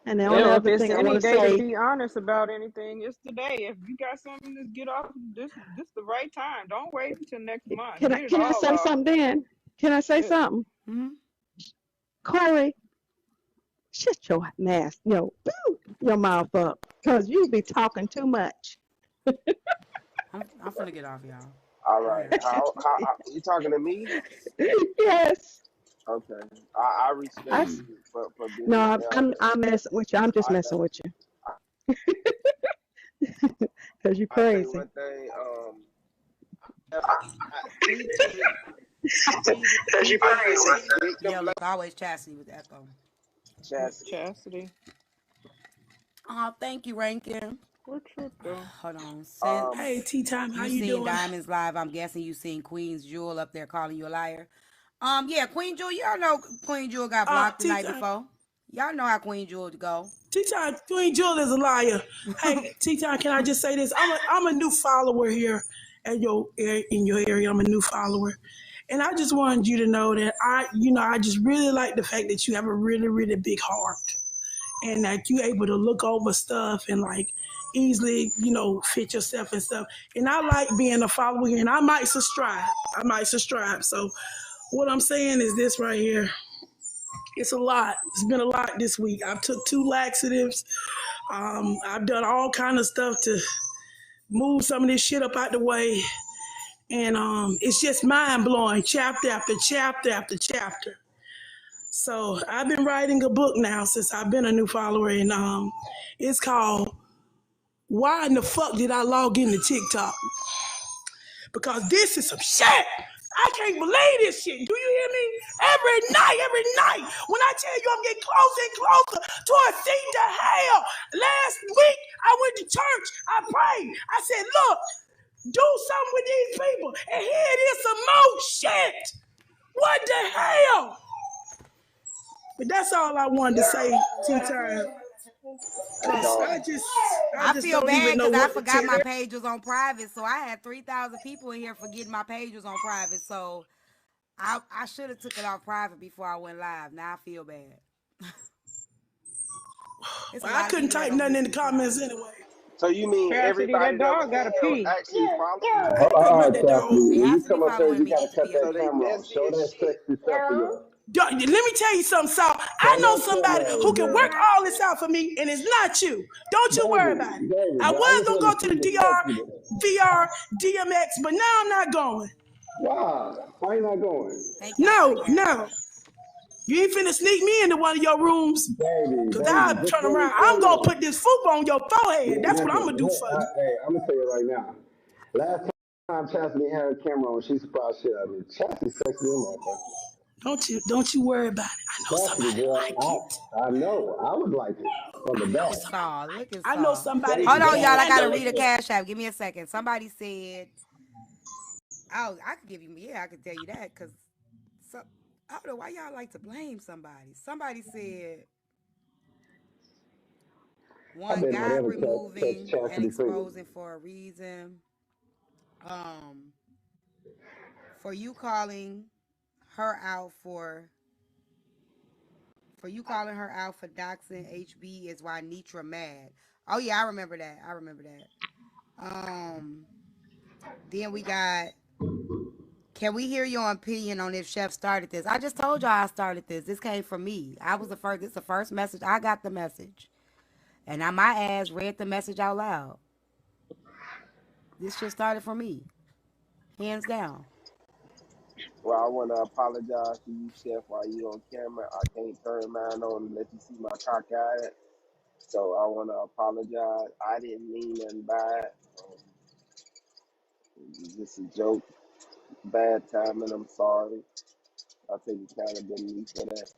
And the only Hell, if other it's thing I any want to day to say, be honest about anything, it's today. If you got something to get off, this the right time. Don't wait until next month. can I Get it can I all say off. something then? Can I say Yeah. something? Hmm. Corey, shut your ass, your mouth up. Cause you be talking too much. I'm finna get off, y'all. All Go right. ahead. How you talking to me? Yes. Okay. I I respect you for being no, an I'm elder. I'm messing with you. I'm just I messing with you. Cause you I say crazy. one thing. Previous previous Cause you crazy. victim Yeah, blame look, always Chastity with Echo. Chastity. Chastity. Oh, thank you, Rankin. What trip though? Hold on. Um, Hey, Since Tea Time, how you you seen doing? Diamonds Live, I'm guessing you seen Queen's Jewel up there calling you a liar. Yeah, Queen Jewel, y'all know Queen Jewel got blocked the Tea night Time, before. Y'all know how Queen Jewel go. Tea Time, Queen Jewel is a liar. Hey, Tea Time, can I just say this? I'm a new follower here in your area. I'm a new follower, and I just wanted you to know that I just really like the fact that you have a really, really big heart, and that you able to look over stuff and like easily, fit yourself and stuff. And I like being a follower, and I might subscribe. So what I'm saying is this right here. It's a lot. It's been a lot this week. I've took 2 laxatives. I've done all kind of stuff to move some of this shit up out the way. And it's just mind blowing, chapter after chapter after chapter. So I've been writing a book now since I've been a new follower, and it's called "Why in the Fuck Did I Log Into TikTok?" Because this is some shit. I can't believe this shit. Do you hear me? Every night, when I tell you I'm getting closer and closer to a seat to hell. Last week, I went to church. I prayed. I said, look, do something with these people. And here it is, some more shit. What the hell? But that's all I wanted to say, T-Time. hey Cause dog. I I just feel don't even bad know because I what to forgot my tell. page was on private, so I had 3,000 people in here forgetting my page was on private. So I should have took it off private before I went live. Now I feel bad. It's a Well, I lot of couldn't people that type don't nothing miss in the this comments live. anyway. So you mean Chastity, everybody that that was dog in got a here pee. actually follow you? I ain't talking about that dog. They Chastity, when have you to be come up here, following you me gotta to cut be that So able to. they camera off. messy Show as that shit. sexy self of yours. Let me tell you something, Saul. I Turn know that somebody camera who on, can baby. work all this out for me, and it's not you. Don't you worry Baby, about it. baby, I but I was just gonna want go to to see the the DR, sexiness. VR, DMX, but now I'm not going. Why? Why you not going? Thank y'all for the No, cash no. app. You ain't finna sneak me into one of your rooms, Baby, cause baby, I'll just turn let me around. tell I'm gonna you. put this food on your forehead. That's what I'm gonna Listen, do for you. hey, I'm gonna tell you right now. Last time Chastity had a camera on, she surprised shit out of me. Chastity sexy in motherfucker. Don't you worry about it. I know Chastity, somebody boy, like it. I know. I would like it from the I know back. Look at somebody Saul. like Look it. at I know Saul. somebody Thank Hold you, on, that y'all. baby. I gotta handle read a it. cash app. Give me a second. Somebody said, "Oh, I could give you." Yeah, I could tell you that because so, I don't know why y'all like to blame somebody. Somebody said I one bet guy whatever catch removing and Chastity finger. exposing for a reason. Um, for you calling her out for you calling her out for doxing HB is why Nitra mad. Oh yeah, I remember that. I remember that. Then we got Can we hear your opinion on if Chef started this? I just told y'all I started this. This came from me. I was the first. This is the first message. I got the message. And my ass read the message out loud. This shit started from me. Hands down. Well, I want to apologize to you, Chef, while you on camera. I can't turn mine on and let you see my cockeyed. So I want to apologize. I didn't mean nothing by it. It was just a joke. Bad timing. I'm sorry. I take accountability for that.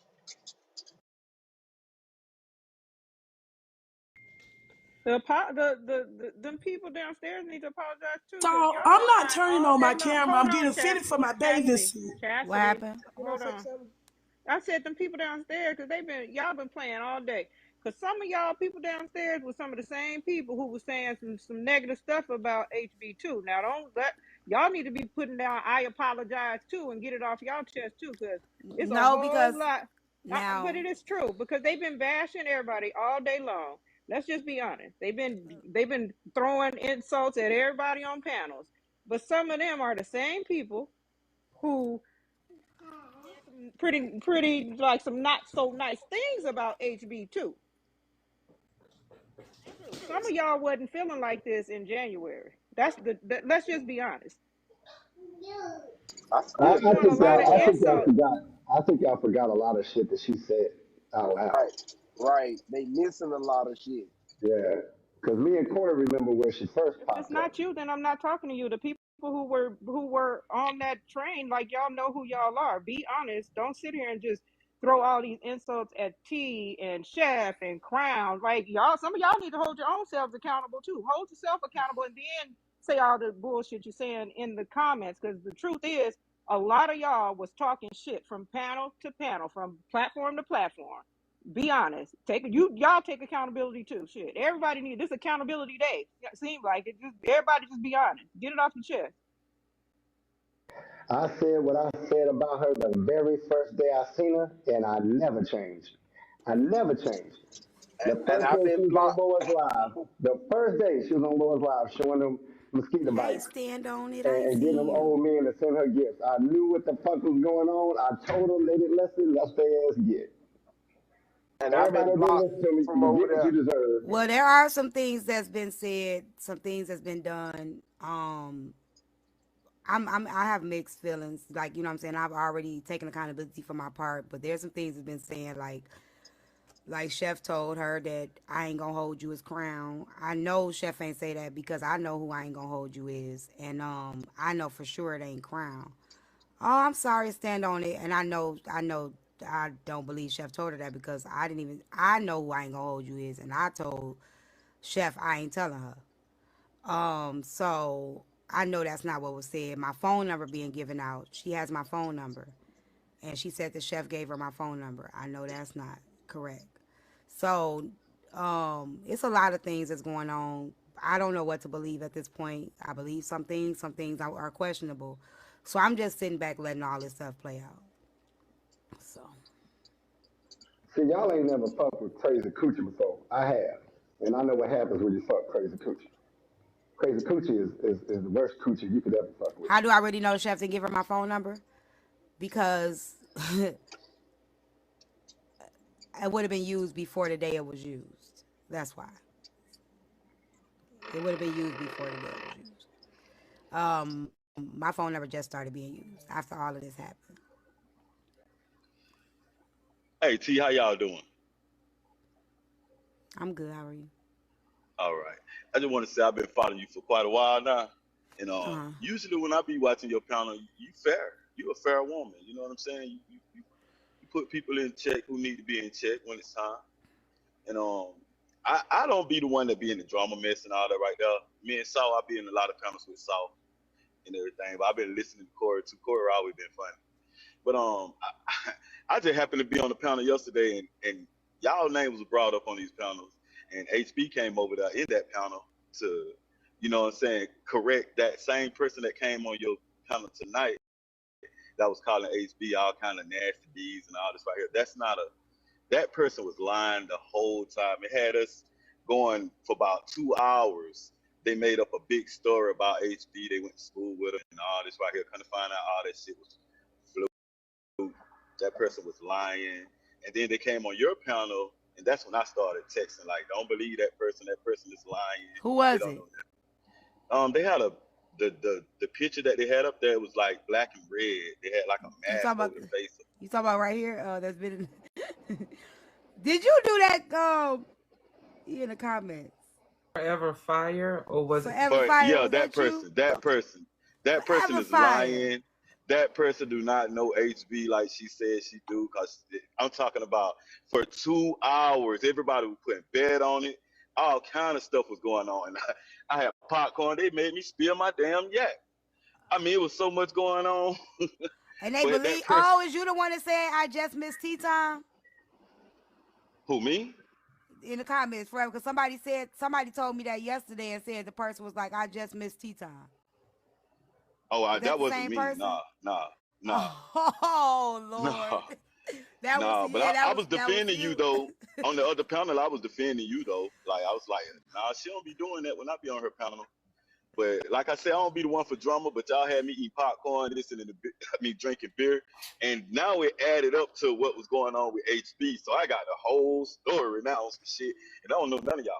Them people downstairs need to apologize too, So cause y'all I'm been not lying turning all on day my long. camera. I'm Hold on, getting fitted for my bathing Chastity, suit. What Chastity. happened? Hold on. I said them people downstairs because y'all been playing all day. Cause some of y'all people downstairs were some of the same people who was saying some negative stuff about HB2. Now don't let y'all need to be putting down I apologize too and get it off y'all chest too, cause it's a No, whole because lot. But now it is true because they've been bashing everybody all day long. Let's just be honest. They've been throwing insults at everybody on panels. But some of them are the same people who pretty like some not so nice things about HB2. True. Some of y'all wasn't feeling like this in January. Let's just be honest. I I, still They're I throwing didn't a think lot of y'all. I feel think y'all insults. forgot. I think y'all forgot a lot of shit that she said out loud. right. Right. They missing a lot of shit. Yeah, because me and Corey remember when she first If it's popped up. not you, then I'm not talking to you. The people who were on that train, like y'all know who y'all are. Be honest. Don't sit here and just throw all these insults at T and Chef and Crown. Like y'all, some of y'all need to hold your own selves accountable too. Hold yourself accountable and then say all the bullshit you're saying in the comments. Because the truth is, a lot of y'all was talking shit from panel to panel, from platform to platform. Be honest. Y'all take accountability too. Shit. Everybody needs this accountability day. It seems like it. Just everybody just be honest. Get it off your chest. I said what I said about her the very first day I seen her, and I never changed. I never changed. The And first I've day been she was on blocked. Lois Live, the first day she was on Lois Live showing them mosquito I ain't bites stand on it. I ain't and getting see them you. old men to send her gifts. I knew what the fuck was going on. I told them they didn't listen. That's their ass get. And I've Everybody been that didn't blocked listen to me, from you over get what you there. deserve. Well, there are some things that's been said, some things that's been done. I have mixed feelings. Like, you know what I'm saying? I've already taken accountability for my part, but there's some things that's been saying like Chef told her that I ain't gonna hold you as crown. I know Chef ain't say that because I know who I ain't gonna hold you is. And I know for sure it ain't crown. Oh, I'm sorry, stand on it. And I don't believe Chef told her that because I know who I ain't gonna hold you is. And I told Chef I ain't telling her. So I know that's not what was said. My phone number being given out. She has my phone number. And she said the chef gave her my phone number. I know that's not correct. So, it's a lot of things that's going on. I don't know what to believe at this point. I believe some things are questionable. So I'm just sitting back letting all this stuff play out. So See, y'all ain't never fucked with Crazy Coochie before. I have. And I know what happens when you fuck Crazy Coochie. Crazy Coochie is the worst coochie you could ever fuck with. how do I really know chef to give her my phone number? Because it would have been used before the day it was used. That's why. It would have been used before the day it was used. My phone number just started being used after all of this happened. Hey T, how y'all doing? I'm good. How are you? All right. I just want to say I've been following you for quite a while now, and Uh-huh. usually when I be watching your panel, you fair. You a fair woman. You know what I'm saying? You put people in check who need to be in check when it's time. And I don't be the one that be in the drama mess and all that right there. Me and Saul, I be in a lot of panels with Saul and everything. But I've been listening to Corey too. Corey always been funny. But I just happened to be on the panel yesterday, and y'all names was brought up on these panels, and HB came over there in that panel to, you know what I'm saying, correct that same person that came on your panel tonight that was calling HB all kind of nasty D's and all this right here. That's not a that person was lying the whole time. It had us going for about 2 hours they made up a big story about HB. They went to school with him and all this right here. Kind of find out all that shit was fluke. That person was lying. And then they came on your panel, and that's when I started texting like, "Don't believe that person. That person is lying. Who They was don't it? know that." They had the picture that they had up there was like black and red. They had like a You mask talking over about? the face. You talking about right here? That's been. Did you do that? In the comments. Forever Fire, or was it? Forever But Fire. yeah, Was that you? that person Forever is Fire. lying. That person do not know HB like she said she do. Cause I'm talking about for 2 hours, everybody was putting bed on it. All kind of stuff was going on. And I had popcorn. They made me spill my damn yak. I mean, it was so much going on. And they But that believe. person, Oh, is you the one that said I just missed tea time? who, me? In the comments, forever, because somebody told me that yesterday and said the person was like, I just missed tea time. Oh, Was that that the wasn't same me. person? Nah. Oh Lord, No. that was No, but I was that was defending you you. though. On the other panel, I was defending you though. Like I was like, nah, she don't be doing that when I be on her panel. But like I said, I don't be the one for drama. But y'all had me eat popcorn, listening to me drinking beer, and now it added up to what was going on with HB. So I got the whole story now on some shit, and I don't know none of y'all.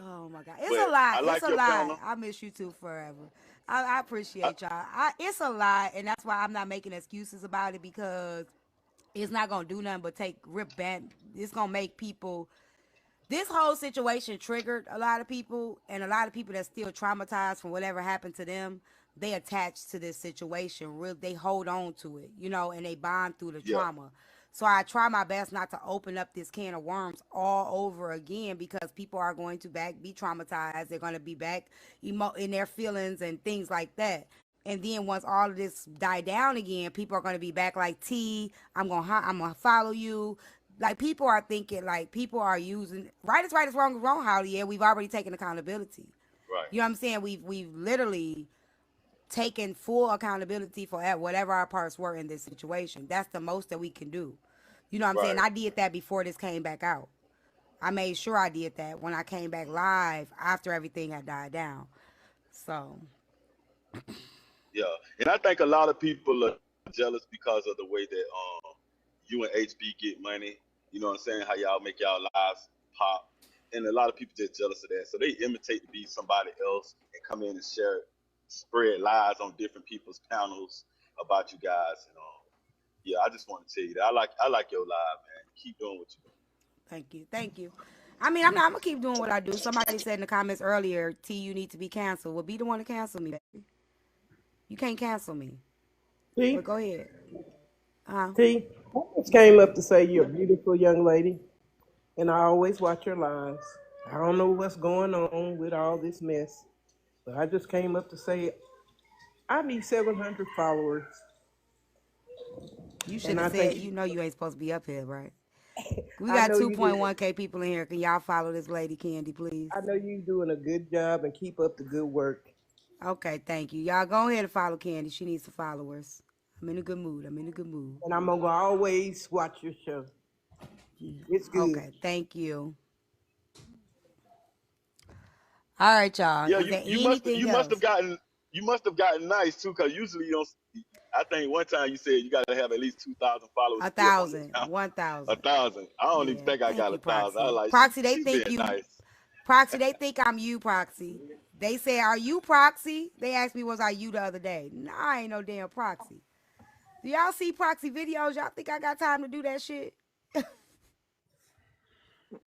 Oh my God, it's a But lie. I It's like a your lie. panel. I miss you too forever. I I, appreciate y'all. It's a lie, and that's why I'm not making excuses about it because it's not gonna do nothing but rip band. It's gonna make people. This whole situation triggered a lot of people, and a lot of people that's still traumatized from whatever happened to them. They attach to this situation. They hold on to it, and they bond through the yeah, trauma. So I try my best not to open up this can of worms all over again because people are going to be traumatized. They're going to be back in their feelings and things like that. And then once all of this die down again, people are going to be back like T. I'm gonna follow you. Like people are thinking, like people are using right is right is wrong is wrong. Holly, yeah, we've already taken accountability. right, You know what I'm saying? We've literally taken full accountability for whatever our parts were in this situation. That's the most that we can do. You know what I'm saying? right. I did that before this came back out. I made sure I did that when I came back live after everything had died down. So Yeah, and I think a lot of people are jealous because of the way that you and HB get money. You know what I'm saying? How y'all make y'all lives pop, and a lot of people just jealous of that. So they imitate to be somebody else and come in and spread lies on different people's panels about you guys. And yeah, I just want to tell you that I like your live, man. Keep doing what you're thank you. I mean, I'm gonna keep doing what I do. Somebody said in the comments earlier, T, you need to be canceled. Well, be the one to cancel me, baby. You can't cancel me. T, But go ahead. T, I just came up to say you're a beautiful young lady, and I always watch your lives. I don't know what's going on with all this mess, but I just came up to say I need 700 followers, You should and have I said, think you ain't supposed to be up here, right? We I got know you do. 2.1K people in here. Can y'all follow this lady, Candy, please? I know you're doing a good job and keep up the good work. Okay, thank you. Y'all go ahead and follow Candy. She needs some followers. I'm in a good mood. And I'm gonna always watch your show. It's good. Okay, thank you. All right, y'all. Yeah, Is there anything else? you must have gotten nice too, because usually you don't. I think one time you said you got to have at least 2,000 followers A to be up on your thousand, channel. 1,000. 1,000. I don't even Yeah, think I thank got you, 1,000. I was Proxy. like, Proxy, they she's think being you. nice. Proxy, they think I'm you, Proxy. They say, "Are you Proxy?" They asked me, "Was I you the other day?" No, I ain't no damn Proxy. Do y'all see Proxy videos? Y'all think I got time to do that shit?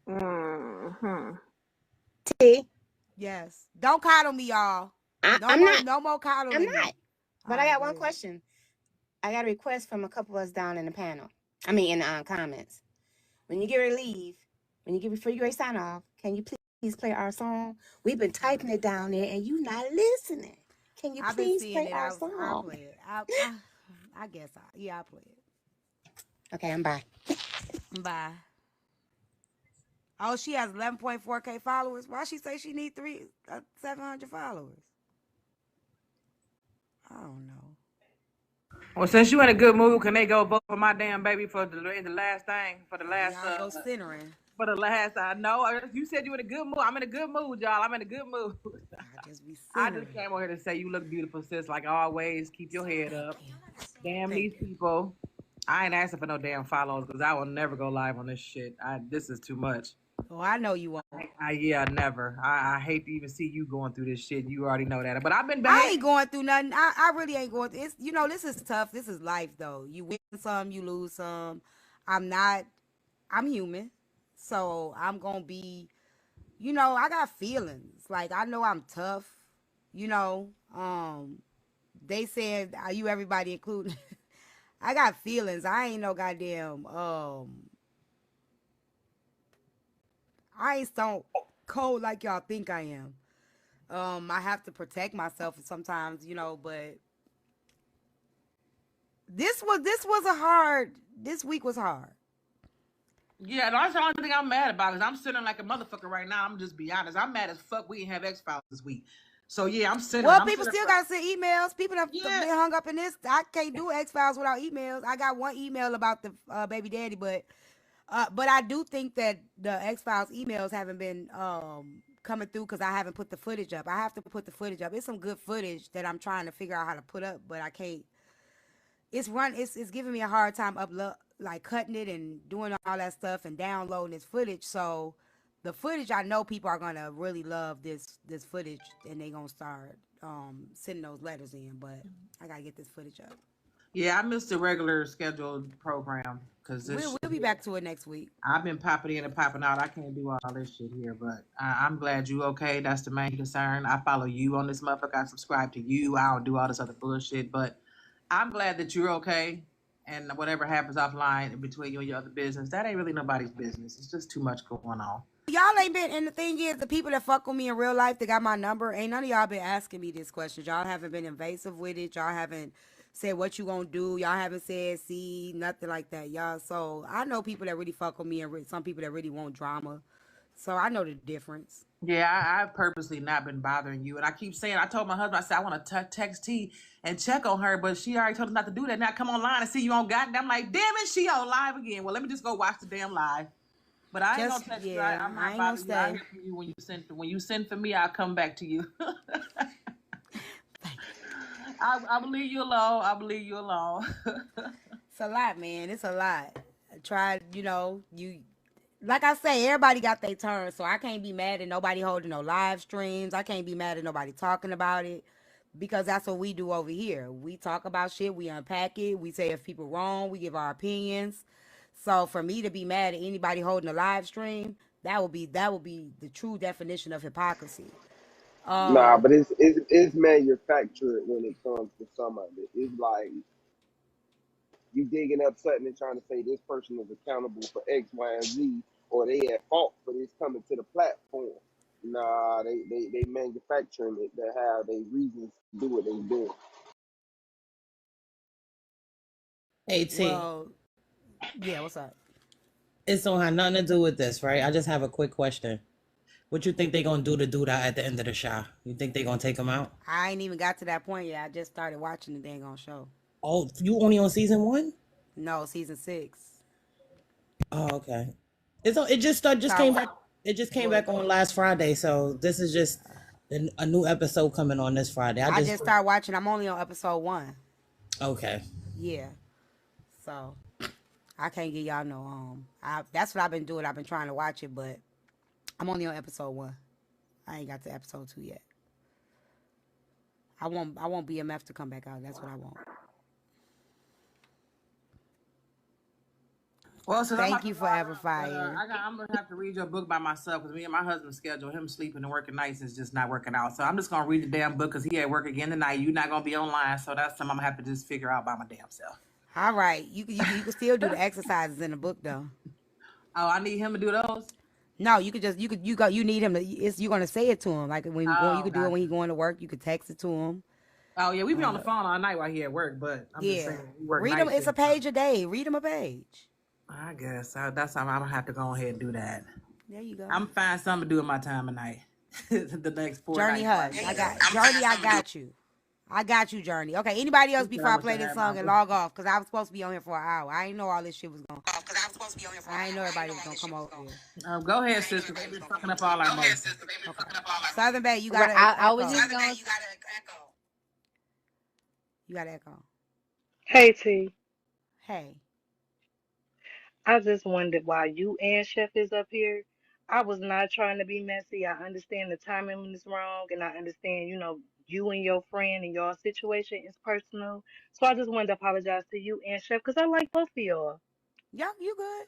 Mm-hmm. T, Yes. Don't coddle me, y'all. I'm not. No more I'm coddling me. not. All But I right, got go one ahead. question. I got a request from a couple of us down in the panel. I mean, in the comments. When you get ready to leave, before you ready to sign off, can you please play our song? We've been typing it down there, and you not listening. Can you I've been please seeing play it. our I'll song? play it. I guess I'll play it. Okay, I'm back. Bye. Oh, she has 11.4K followers. Why she say she need 700 followers? I don't know. Well, since you in a good mood, can they go vote for my damn baby for the last thing, for the last Y'all go centering. for the last? I know you said you in a good mood. I'm in a good mood, y'all. I'm in a good mood. Just be I centering. just came over here to say you look beautiful, sis. Like always, keep your head up. Damn Thank these you. people. I ain't asking for no damn follows because I will never go live on this shit. This is too much. Oh, I know you won't. Yeah, never. I hate to even see you going through this shit. You already know that. But I've been I ain't behaving. going through nothing. I really ain't going through. It's this is tough. This is life though. You win some, you lose some. I'm not. I'm human, so I'm gonna be. I got feelings. Like I know I'm tough. You know. They said, "Are you everybody including?" I got feelings. I ain't no goddamn. I ain't stone cold like y'all think I am. I have to protect myself sometimes, but this week was hard. Yeah, that's the only thing I'm mad about is I'm sitting like a motherfucker right now. I'm just be honest. I'm mad as fuck we didn't have X-Files this week. So yeah, I'm centering. Well, I'm people centering. still gotta send emails. People have Yeah. been hung up in this. I can't do X-Files without emails. I got one email about the baby daddy, but I do think that the X-Files emails haven't been coming through because I haven't put the footage up. I have to put the footage up. It's some good footage that I'm trying to figure out how to put up, but I can't. It's giving me a hard time upload, like cutting it and doing all that stuff and downloading this footage. So the footage, I know people are gonna really love this footage and they gonna start sending those letters in. But I gotta get this footage up. Yeah, I missed the regular scheduled program because this We'll shit be here. back to it next week. I've been popping in and popping out. I can't do all this shit here, but I'm glad you okay. That's the main concern. I follow you on this motherfucker. I subscribe to you. I don't do all this other bullshit, but I'm glad that you're okay. And whatever happens offline in between you and your other business, that ain't really nobody's business. It's just too much going on. Y'all ain't been, and the thing is, the people that fuck with me in real life that got my number, ain't none of y'all been asking me this question. Y'all haven't been invasive with it. Y'all haven't said what you gonna do. Y'all haven't said see nothing like that, y'all. So I know people that really fuck with me and some people that really want drama. So I know the difference. Yeah, I've purposely not been bothering you. And I keep saying, I told my husband, I said, I want to text T and check on her, but she already told us not to do that. Now come online and see you on goddamn. I'm like, damn it, she on live again. Well, let me just go watch the damn live. But I ain't gonna Just text you. yeah, I'm I not ain't gonna bothering you. I stay. hear from you when you send for me. I'll come back to you. I believe you alone. I believe you alone. It's a lot, man. It's a lot. I tried, you like I say, everybody got their turn, so I can't be mad at nobody holding no live streams. I can't be mad at nobody talking about it because that's what we do over here. We talk about shit, we unpack it, we say if people wrong, we give our opinions. So for me to be mad at anybody holding a live stream, that would be the true definition of hypocrisy. Nah, but Um, it's manufactured when it comes to some of it. It's like you digging up something and trying to say this person is accountable for X, Y, and Z, or they at fault for this coming to the platform. Nah, they manufacturing it to have they reasons to do what they do. AT. well, yeah, what's up? It don't have nothing to do with this, right? I just have a quick question. What you think they gonna do to Duda at the end of the show? You think they gonna take him out? I ain't even got to that point yet. I just started watching the dang on show. Oh, you only on season 1? No, season 6. Oh, okay. It just came So back. It just came well, back on last Friday, so this is just a new episode coming on this Friday. I just started watching. I'm only on episode 1. Okay. Yeah. So I can't get y'all no that's what I've been doing. I've been trying to watch it, but I'm only on episode 1. I ain't got to episode 2 yet. I want BMF to come back out. That's what I want. Well, since I'm Thank not the you, father, Forever Fire. I'm gonna have to read your book by myself because me and my husband's schedule, him sleeping and working nights is just not working out. So I'm just gonna read the damn book because he at work again tonight. You're not gonna be online, so that's something I'm gonna have to just figure out by my damn self. All right, you can still do the exercises in the book though. Oh, I need him to do those. No, you could just you need him to. You're gonna say it to him like when you going. You Oh, could do it when gotcha. he going to work. You could text it to him. Oh yeah, we be on the phone all night while he at work, but I'm just Yeah, saying we work read them. night It's a shift. page a day. Read them a page. I guess that's something I'm gonna have to go ahead and do that. There you go. I'm find something to do in my time of night. The next 4 Journey nights. Hush. I got Journey. I got you. I got you, Journey. Okay. Anybody else He said before I I wish I play this had my song and book. log off? Cause I was supposed to be on here for an hour. I didn't know all this shit was going. I ain't know everybody was gonna come over here. Go ahead, sister. They've been fucking up all our emotions. Okay. Southern Bay, you got Right, an I was echo. just gonna. You got an echo. Hey T, Hey. I just wondered why you and Chef is up here. I was not trying to be messy. I understand the timing is wrong, and I understand, you and your friend and your situation is personal. So I just wanted to apologize to you and Chef because I like both of y'all. Yeah, you good.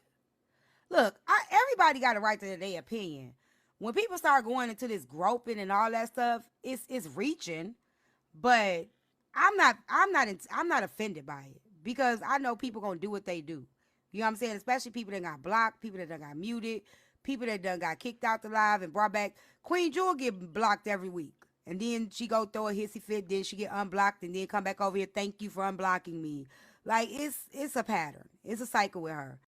Look, everybody got a right to their opinion. When people start going into this groping and all that stuff, it's reaching. But I'm not offended by it because I know people gonna do what they do. You know what I'm saying? Especially people that got blocked, people that done got muted, people that done got kicked out the live and brought back. Queen Jewel get blocked every week. And then she go throw a hissy fit, then she get unblocked and then come back over here, thank you for unblocking me. Like it's a pattern. It's a cycle with her.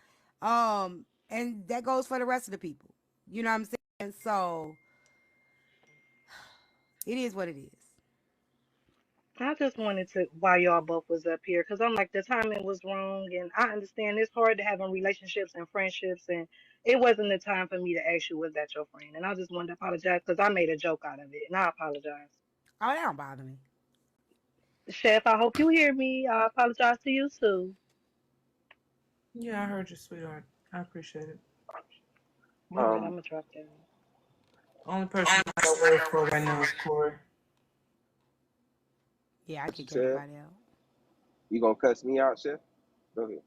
And that goes for the rest of the people. You know what I'm saying? So it is what it is. I just wanted to why y'all both was up here because I'm like the timing was wrong, and I understand it's hard to have in relationships and friendships, and it wasn't the time for me to ask you was that your friend, and I just wanted to apologize because I made a joke out of it, and I apologize. Oh, that don't bother me. Chef, I hope you hear me. I apologize to you too. Yeah, I heard you, sweetheart. I appreciate it. All right, I'm gonna drop down. Only person I got words for right now is Corey. Yeah, I What you kick said? everybody out. You gonna cuss me out, Chef? Go ahead.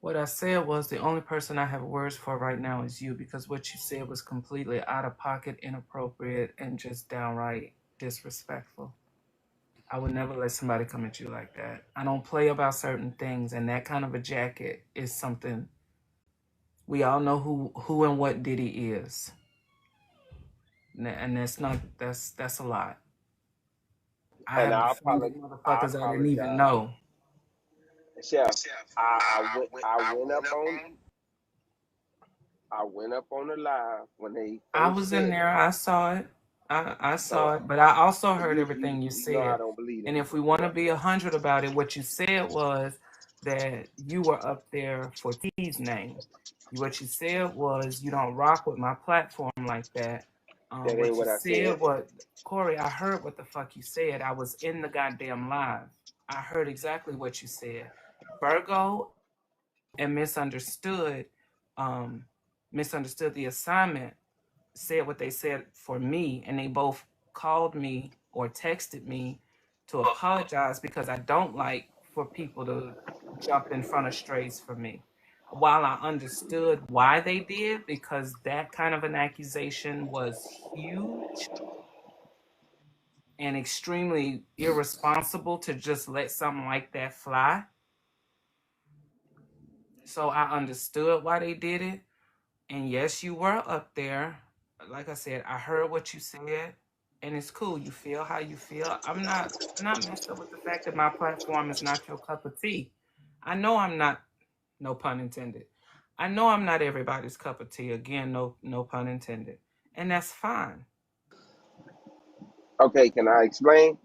What I said was the only person I have words for right now is you because what you said was completely out of pocket, inappropriate, and just downright disrespectful. I would never let somebody come at you like that. I don't play about certain things, and that kind of a jacket is something we all know who and what Diddy is, and that's a lot. I And have I defended apologize. I motherfuckers I didn't even apologize, know. Chef. I went up on the live when they I first was in said it. there. I saw it. I So saw it, but I also heard you everything you know I said. don't believe And in if we want to yeah. be 100 about it, what you said was that you were up there for T's name. What you said was you don't rock with my platform like that. That ain't What you what I said said. was, Corey, I heard what the fuck you said. I was in the goddamn live. I heard exactly what you said. Virgo and misunderstood the assignment, said what they said for me, and they both called me or texted me to apologize because I don't like for people to jump in front of strays for me. While I understood why they did, because that kind of an accusation was huge and extremely irresponsible to just let something like that fly. So I understood why they did it. And yes, you were up there. Like I said, I heard what you said, and it's cool. You feel how you feel. I'm not messed up with the fact that my platform is not your cup of tea. I know I'm not, no pun intended. I know I'm not everybody's cup of tea. Again, no pun intended. And that's fine. Okay, can I explain?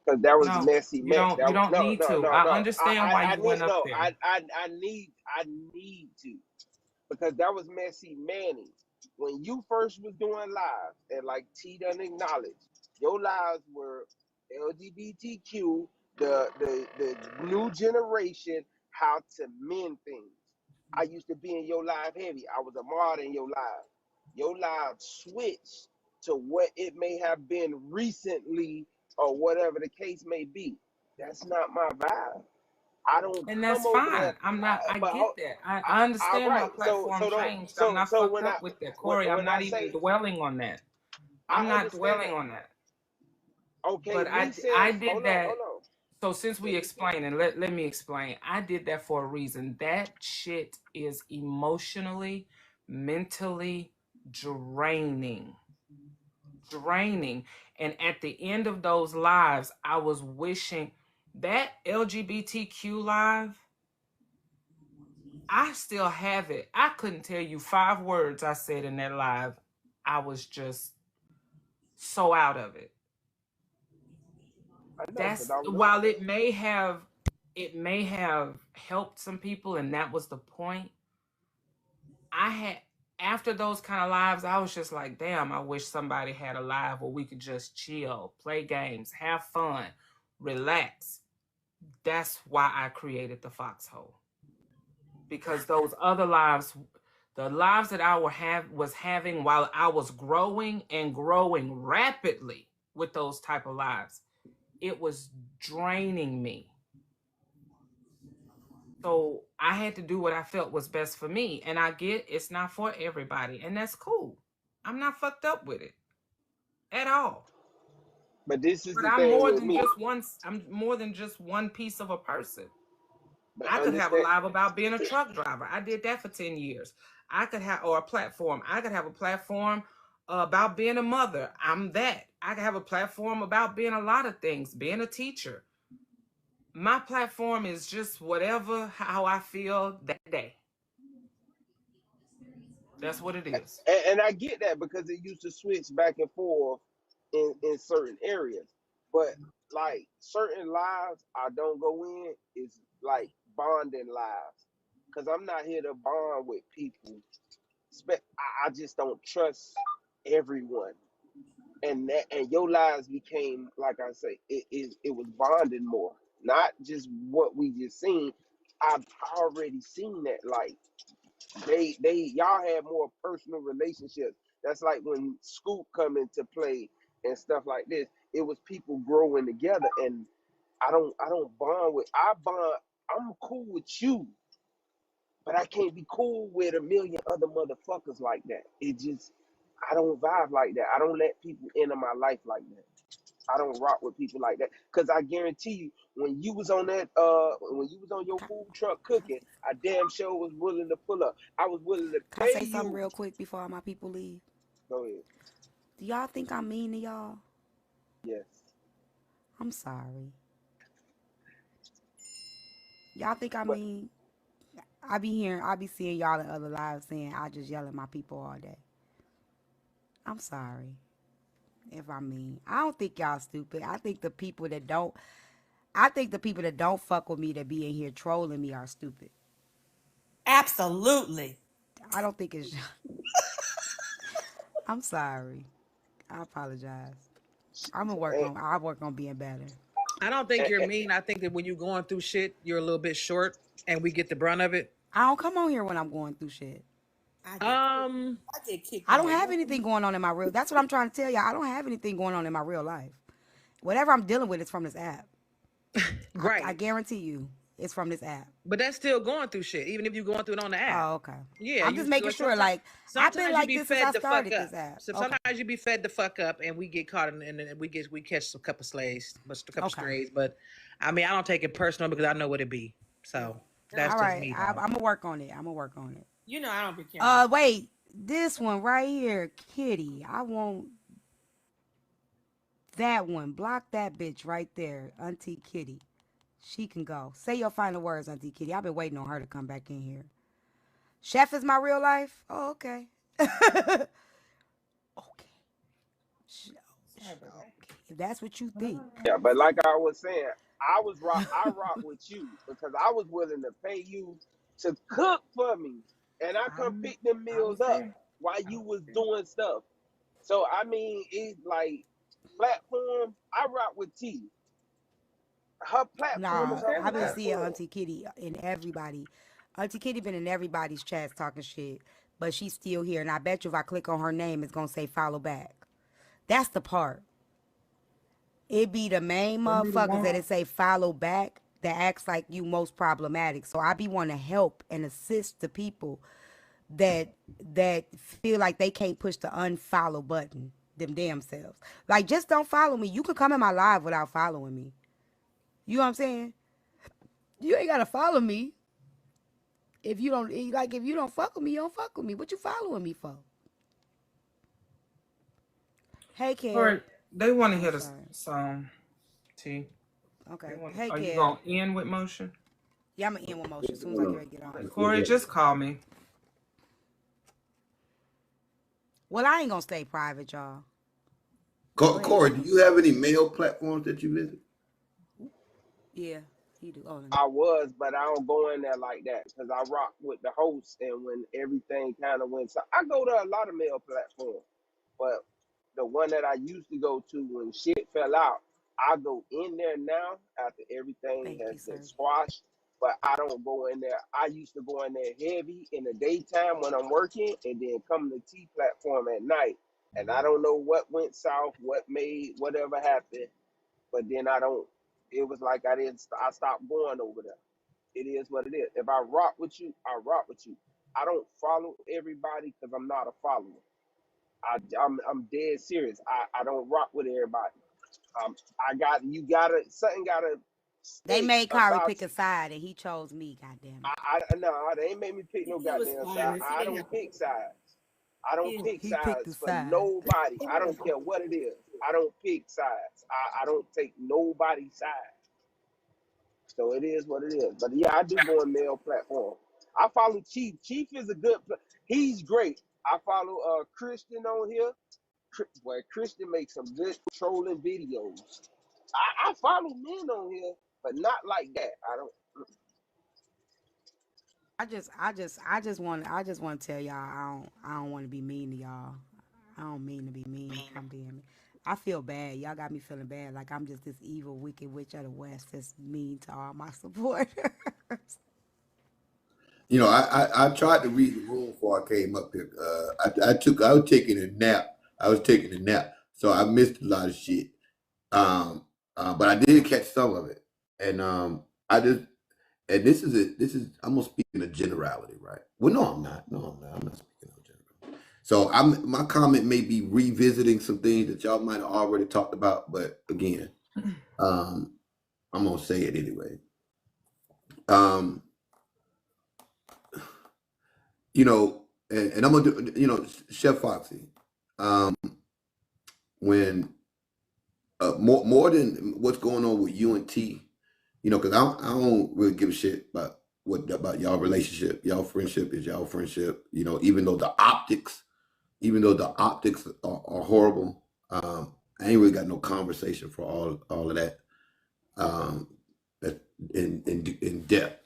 Because that was No, messy mess. you That don't no need no to. no I no. understand why I you need went up no. there. I need to, because that was messy Manny. When you first was doing lives, and like T done acknowledged, your lives were LGBTQ, the new generation, how to mend things. I used to be in your live heavy. I was a mod in your live. Your live switched to what it may have been recently or whatever the case may be. That's not my vibe. I don't And come that's over there. fine. I But get that. I all understand my right. So platform so don't changed. I'm not so fucked up with that. Corey, I'm when not I even say dwelling on that. I'm I not understand dwelling that. on that. Okay, But me I saying did that. hold on. So since we Let me finish. explain, and let me explain, I did that for a reason. That shit is emotionally, mentally draining. Draining. And at the end of those lives, I was wishing that LGBTQ live, I still have it. I couldn't tell you 5 words I said in that live. I was just so out of it. I know because That's I was up while there. it may have helped some people, and that was the point. after those kind of lives, I was just like, damn, I wish somebody had a live where we could just chill, play games, have fun, relax. That's why I created the Foxhole. Because those other lives, the lives that I was having while I was growing and growing rapidly with those type of lives, it was draining me. So I had to do what I felt was best for me. And I get it's not for everybody. And that's cool. I'm not fucked up with it at all. But this is But the I'm thing more with than me. just one piece of a person. But I could have a understand. live about being a truck driver. I did that for 10 years. I could have, or a platform. I could have a platform about being a mother. I'm that. I could have a platform about being a lot of things, being a teacher. My platform is just whatever, how I feel that day. That's what it is. And I get that because it used to switch back and forth in certain areas. But like certain lives I don't go in is like bonding lives. Cause I'm not here to bond with people. I just don't trust everyone. And your lives became, like I say, it was bonding more. Not just what we just seen. I've already seen that. Like they y'all had more personal relationships. That's like when Scoop come into play and stuff like this. It was people growing together, and I don't bond with. I bond. I'm cool with you, but I can't be cool with a million other motherfuckers like that. It just I don't vibe like that. I don't let people into my life like that. I don't rock with people like that because I guarantee you, when you was on your Can, food truck cooking, I damn sure was willing to pull up. I was willing to can I pay say something you. real quick before all my people leave? Go ahead. Do y'all think I'm mean to y'all? Yes. I'm sorry. Y'all think I But mean? I be seeing y'all in other lives saying I just yell at my people all day. I'm sorry if I mean. I don't think y'all stupid. I think the people that don't fuck with me that be in here trolling me are stupid. Absolutely. I don't think it's. I'm sorry. I apologize. and, I work on being better. I don't think and, you're and, mean. I think that when you're going through shit, you're a little bit short, and we get the brunt of it. I don't come on here when I'm going through shit. Um, I get kicked I in don't the have room. anything going on in my real. That's what I'm trying to tell y'all. I don't have anything going on in my real life. Whatever I'm dealing with is from this app. I right. guarantee you, it's from this app. But that's still going through shit, even if you're going through it on the app. Oh, okay. Yeah, I'm you just making like sure. sometimes. Like I've been Sometimes you like be this since I fed the fuck started up. this app. So Okay. sometimes you be fed the fuck up, and we get caught, and we catch a couple slays, but a couple Okay. strays. But I mean, I don't take it personal because I know what it be. So that's All just right. me, I'm though. gonna work on it. I'm gonna work on it. You know I don't be caring. Wait. This one right here, Kitty. I want that one. Block that bitch right there, Auntie Kitty. She can go. Say your final words, Auntie Kitty. I've been waiting on her to come back in here. Chef is my real life? Oh, okay. Okay. Okay. If that's what you think. yeah, but like I was saying, I rock with you because I was willing to pay you to cook for me, and I come pick them I meals was up there. while I you was was there. doing stuff. So I mean, it's like platform. I rock with T. Her platform Nah, is her I've been seeing platform. Auntie Kitty in everybody. Auntie Kitty been in everybody's chats talking shit, but she's still here. And I bet you if I click on her name, it's gonna say follow back. That's the part. It be the main Send me the motherfuckers that one. it say follow back that acts like you most problematic. So I be want to help and assist the people that feel like they can't push the unfollow button them damn selves. Like just don't follow me. You can come in my live without following me. You know what I'm saying? You ain't gotta follow me. If you don't if you don't fuck with me, you don't fuck with me. What you following me for? Hey All Kev. right. They want to Oh, hear the sorry. song, T. They Okay. want. Hey Are you Kev. going to end with motion? Yeah, I'm gonna end with motion as soon as I get ready to get Okay, off. Corey, just call me. Well, I ain't gonna stay private, y'all. Go ahead, Corey, do Kev. you have any mail platforms that you visit? Yeah. He do. Oh, I was, but I don't go in there like that because I rock with the host. And when everything kind of went, so I go to a lot of male platforms, but the one that I used to go to when shit fell out, I go in there now after everything thank has you, been sir. squashed. But I don't go in there. I used to go in there heavy in the daytime when I'm working, and then come to T platform at night. And I don't know what went south, what made whatever happened, but then I don't. It was like I didn't. I stopped going over there. It is what it is. If I rock with you, I rock with you. I don't follow everybody because I'm not a follower. I'm dead serious. I don't rock with everybody. I got you. Gotta something gotta They stink made Kari about pick you. a side, and he chose me. God damn it. No, they ain't made me pick no It was goddamn side. violence. It I didn't don't have to pick be. sides. I don't pick He picked a sides for side. nobody. I don't care what it is. I don't pick sides. I don't take nobody's side. So it is what it is. But yeah, I do go on male platform. I follow Chief. Chief is a good. He's great. I follow Christian on here. Boy, Christian makes some good trolling videos. I follow men on here, but not like that. I don't. I just want to tell y'all, I don't want to be mean to y'all. I don't mean to be mean. I'm being. I feel bad. Y'all got me feeling bad. Like I'm just this evil, wicked witch of the West that's mean to all my supporters. You know, I tried to read the room before I came up here. I was taking a nap. I was taking a nap, so I missed a lot of shit. Um, but I did catch some of it, and I just and this is I'm gonna speak in a generality, right? Well, no, I'm not. No, I'm not. I'm not speaking in a general. So my comment may be revisiting some things that y'all might have already talked about, but again, um, I'm gonna say it anyway. Um, you know, and I'm gonna do, you know, Chef Foxy, um, when more than what's going on with you and T, you know, because I don't really give a shit about y'all relationship. Y'all friendship is y'all friendship. You know, even though the optics are horrible, I ain't really got no conversation for all of that. Um, in depth.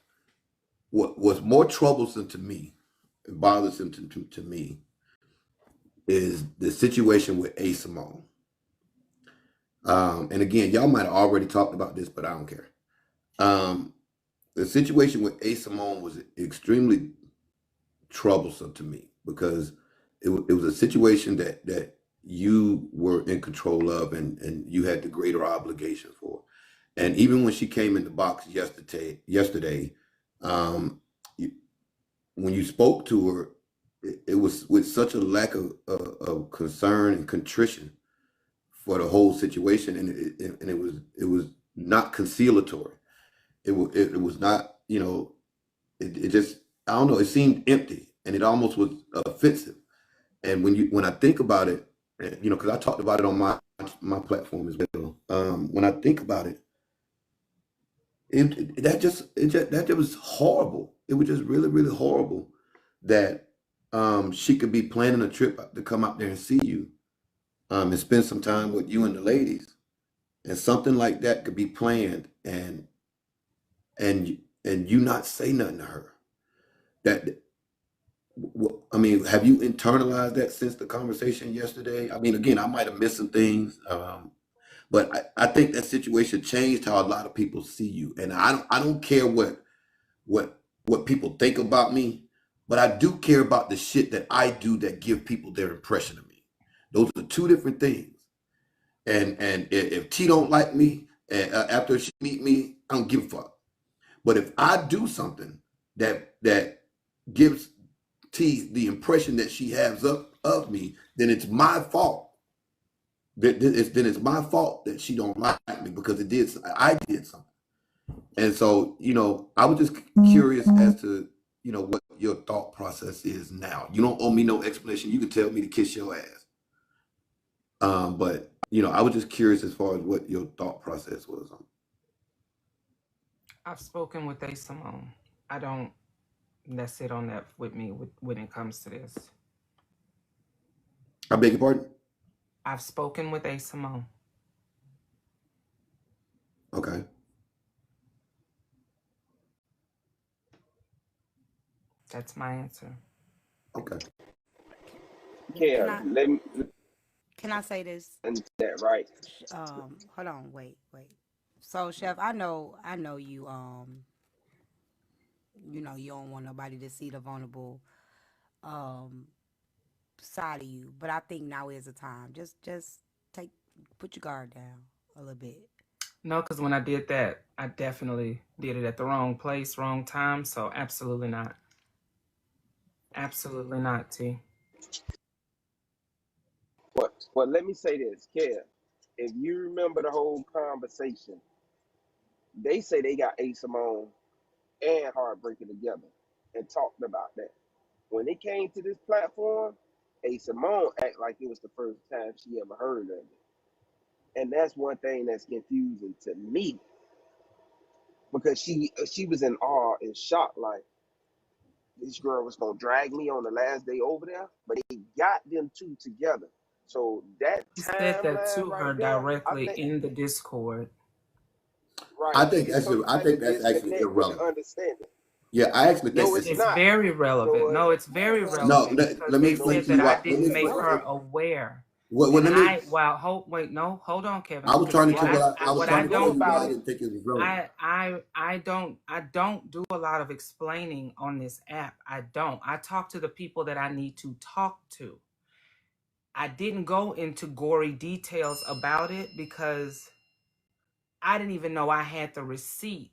What was more troublesome to me, and bothersome to me, is the situation with A. Simone. And again, y'all might have already talked about this, but I don't care. The situation with A. Simone was extremely troublesome to me because it was a situation that you were in control of and you had the greater obligation for. And even when she came in the box yesterday, um, you, when you spoke to her, it was with such a lack of concern and contrition for the whole situation, and it was not conciliatory. It was not, you know, it just, I don't know, it seemed empty and it almost was offensive. And when I think about it, you know, because I talked about it on my platform as well. When I think about it, that just was horrible. It was just really, really horrible that she could be planning a trip to come out there and see you, and spend some time with you and the ladies, and something like that could be planned, and you not say nothing to her. That, I mean, have you internalized that since the conversation yesterday? I mean, again, I might have missed some things, but I think that situation changed how a lot of people see you. And I don't care what people think about me, but I do care about the shit that I do that give people their impression of me. Those are two different things. And if T don't like me after she meet me, I don't give a fuck. But if I do something that gives T the impression that she has of me, then it's my fault. Then it's my fault that she don't like me because I did something. And so, you know, I was just curious as to, you know, what your thought process is now. You don't owe me no explanation. You can tell me to kiss your ass. But you know, I was just curious as far as what your thought process was. I've spoken with A. Simone. I don't. That's it on that with me when it comes to this. I beg your pardon? I've spoken with A. Simone. Okay. That's my answer. Okay. Yeah, Care, can I say this? let me that right. Hold on, wait. So, Chef, I know you. You don't want nobody to see the vulnerable um side of you, but I think now is the time. Just take put your guard down a little bit. No, because when I did that, I definitely did it at the wrong place, wrong time. So absolutely not. Absolutely not, T. Well, let me say this, Care. If you remember the whole conversation, they say they got A Simone and Heartbreaker together and talked about that. When it came to this platform, A Simone act like it was the first time she ever heard of it. And that's one thing that's confusing to me because she was in awe and shock, like this girl was gonna drag me on the last day over there, but they got them two together. So that He said that timeline to her right there, I directly think in the Discord. right, I think it's that's I sometimes think you that's actually disconnect with the irrelevant. understanding. Yeah, I actually think No, that's it's It's not. very relevant. No, No, it's very no. relevant because Let me they explain said to that you I why. Let me didn't make explain. her aware. Well, And let me. I, well, wait, no, hold on, Kevin, I was because trying to see, tell right. I was what What I I trying to know tell don't you why about I it, didn't think it was relevant. I don't do a lot of explaining on this app. I don't. I talk to the people that I need to talk to. I didn't go into gory details about it because I didn't even know I had the receipt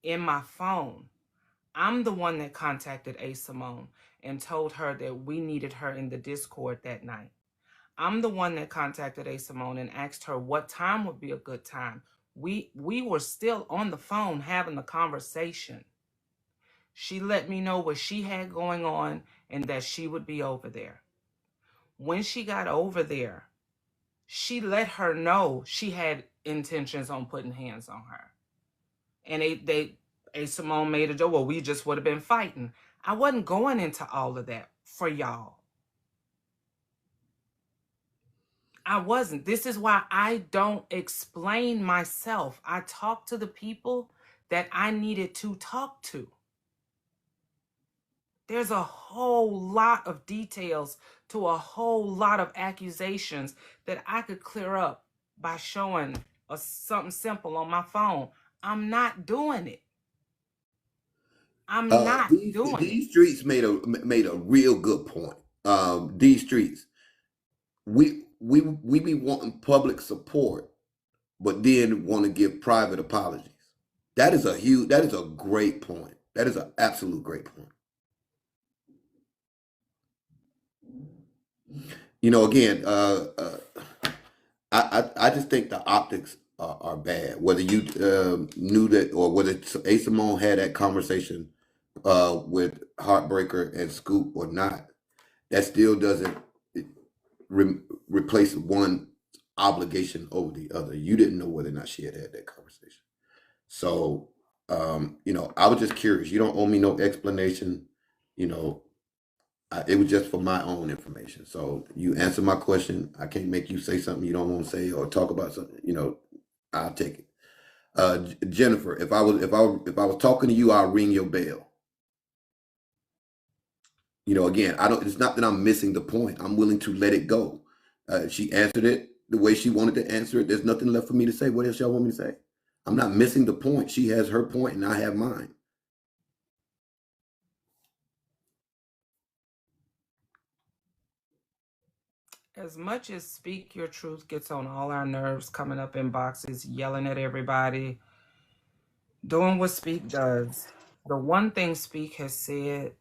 in my phone. I'm the one that contacted A Simone and told her that we needed her in the Discord that night. I'm the one that contacted A Simone and asked her what time would be a good time. We were still on the phone having the conversation. She let me know what she had going on and that she would be over there. When she got over there, she let her know she had intentions on putting hands on her. And A Simone made a joke, well, we just would have been fighting. I wasn't going into all of that for y'all. I wasn't. This is why I don't explain myself. I talk to the people that I needed to talk to. There's a whole lot of details to a whole lot of accusations that I could clear up by showing something simple on my phone. I'm not doing it. I'm not doing it. These streets made a real good point. These streets, we be wanting public support, but then want to give private apologies. That is a great point. That is an absolute great point. Again, I just think the optics are bad. Whether you knew that or whether A Simone had that conversation with Heartbreaker and Scoop or not, that still doesn't re- replace one obligation over the other. You didn't know whether or not she had that conversation. So, I was just curious. You don't owe me no explanation. You know, it was just for my own information. So you answer my question. I can't make you say something you don't want to say or talk about something. I'll take it. Jennifer, if I was talking to you, I'll ring your bell. Again, I don't. It's not that I'm missing the point. I'm willing to let it go. She answered it the way she wanted to answer it. There's nothing left for me to say. What else y'all want me to say? I'm not missing the point. She has her point, and I have mine. As much as Speak Your Truth gets on all our nerves, coming up in boxes, yelling at everybody, doing what Speak does, the one thing Speak has said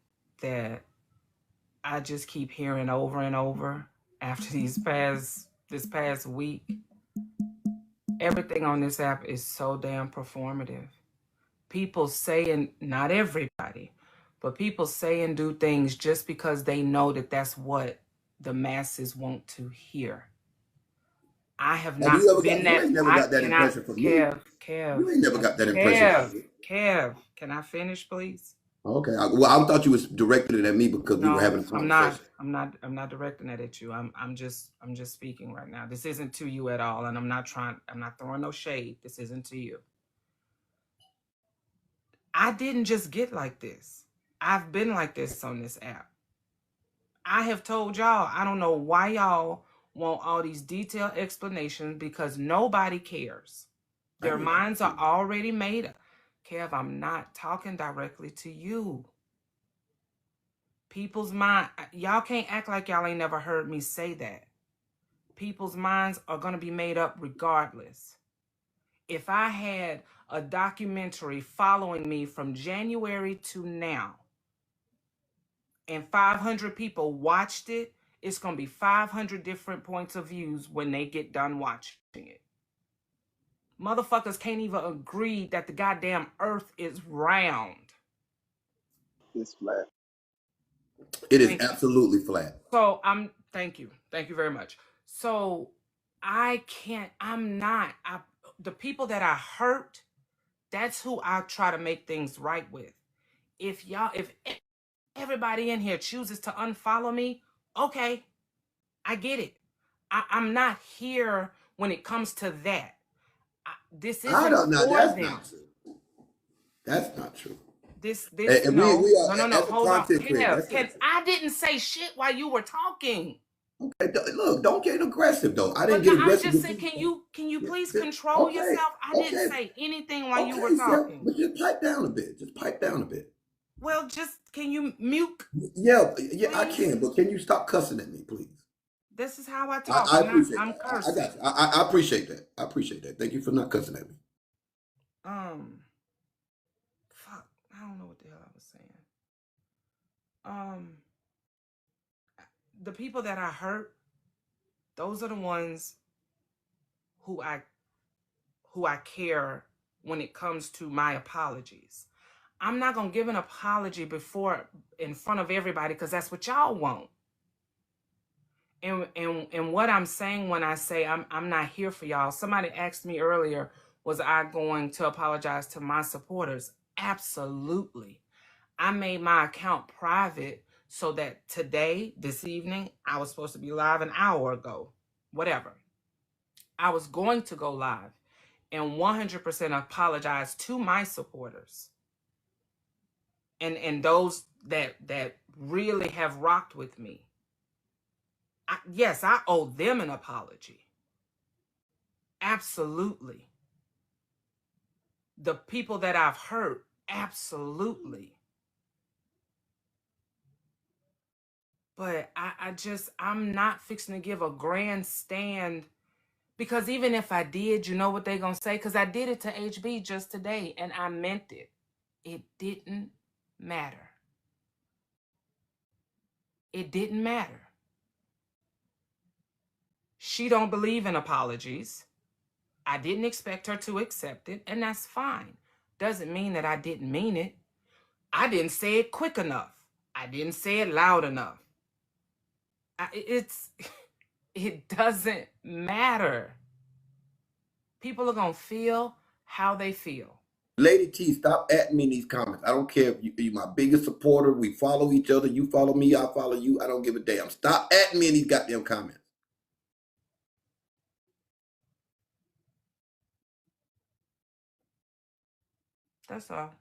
that I just keep hearing over and over after this past week, everything on this app is so damn performative. People say, and not everybody, but people say and do things just because they know that that's what the masses want to hear. I have Now, you not been you that. ain't never I got that can I impression from me. Kev, You ain't never got that impression from Kev, me. Kev. Can I finish, please? Okay. I thought you was directing it at me because we were No, having a I'm not. conversation. I'm not directing that at you. I'm just speaking right now. This isn't to you at all, and I'm not throwing no shade. This isn't to you. I didn't just get like this. I've been like this on this app. I have told y'all, I don't know why y'all want all these detailed explanations because nobody cares. Their minds are already made up. Kev, I'm not talking directly to you. People's mind, y'all can't act like y'all ain't never heard me say that. People's minds are going to be made up regardless. If I had a documentary following me from January to now, and 500 people watched it, it's going to be 500 different points of views when they get done watching it. Motherfuckers can't even agree that the goddamn earth is round. It's flat. It is absolutely flat. So thank you very much. So the people that I hurt, that's who I try to make things right with. If everybody in here chooses to unfollow me, okay, I get it. I'm not here when it comes to that. This isn't for That's them. not true. That's not true. And we no, are, as a hold on. content creator. I didn't say shit while you were talking. Okay, look, don't get aggressive though. I didn't But get I'm aggressive. just saying, can you please control yourself? I didn't say anything while you were talking. But just pipe down a bit. Just pipe down a bit. Well, can you mute? Yeah, please? I can, but can you stop cussing at me, please? This is how I talk. I appreciate I'm that. cursing. I got you. I appreciate that. I appreciate that. Thank you for not cussing at me. Fuck, I don't know what the hell I was saying. The people that I hurt, those are the ones who I care when it comes to my apologies. I'm not gonna give an apology in front of everybody because that's what y'all want. And what I'm saying when I say I'm not here for y'all. Somebody asked me earlier, was I going to apologize to my supporters? Absolutely. I made my account private so that this evening, I was supposed to be live an hour ago, whatever. I was going to go live and 100% apologize to my supporters and those that really have rocked with me. Yes, I owe them an apology. Absolutely. The people that I've hurt, absolutely. But I'm not fixing to give a grandstand because even if I did, you know what they're going to say? Because I did it to HB just today and I meant it. It didn't matter. It didn't matter. She don't believe in apologies. I didn't expect her to accept it, and that's fine. Doesn't mean that I didn't mean it. I didn't say it quick enough. I didn't say it loud enough. It doesn't matter. People are going to feel how they feel. Lady T, stop at me in these comments. I don't care if you're my biggest supporter. We follow each other. You follow me. I follow you. I don't give a damn. Stop at me in these goddamn comments. That's all.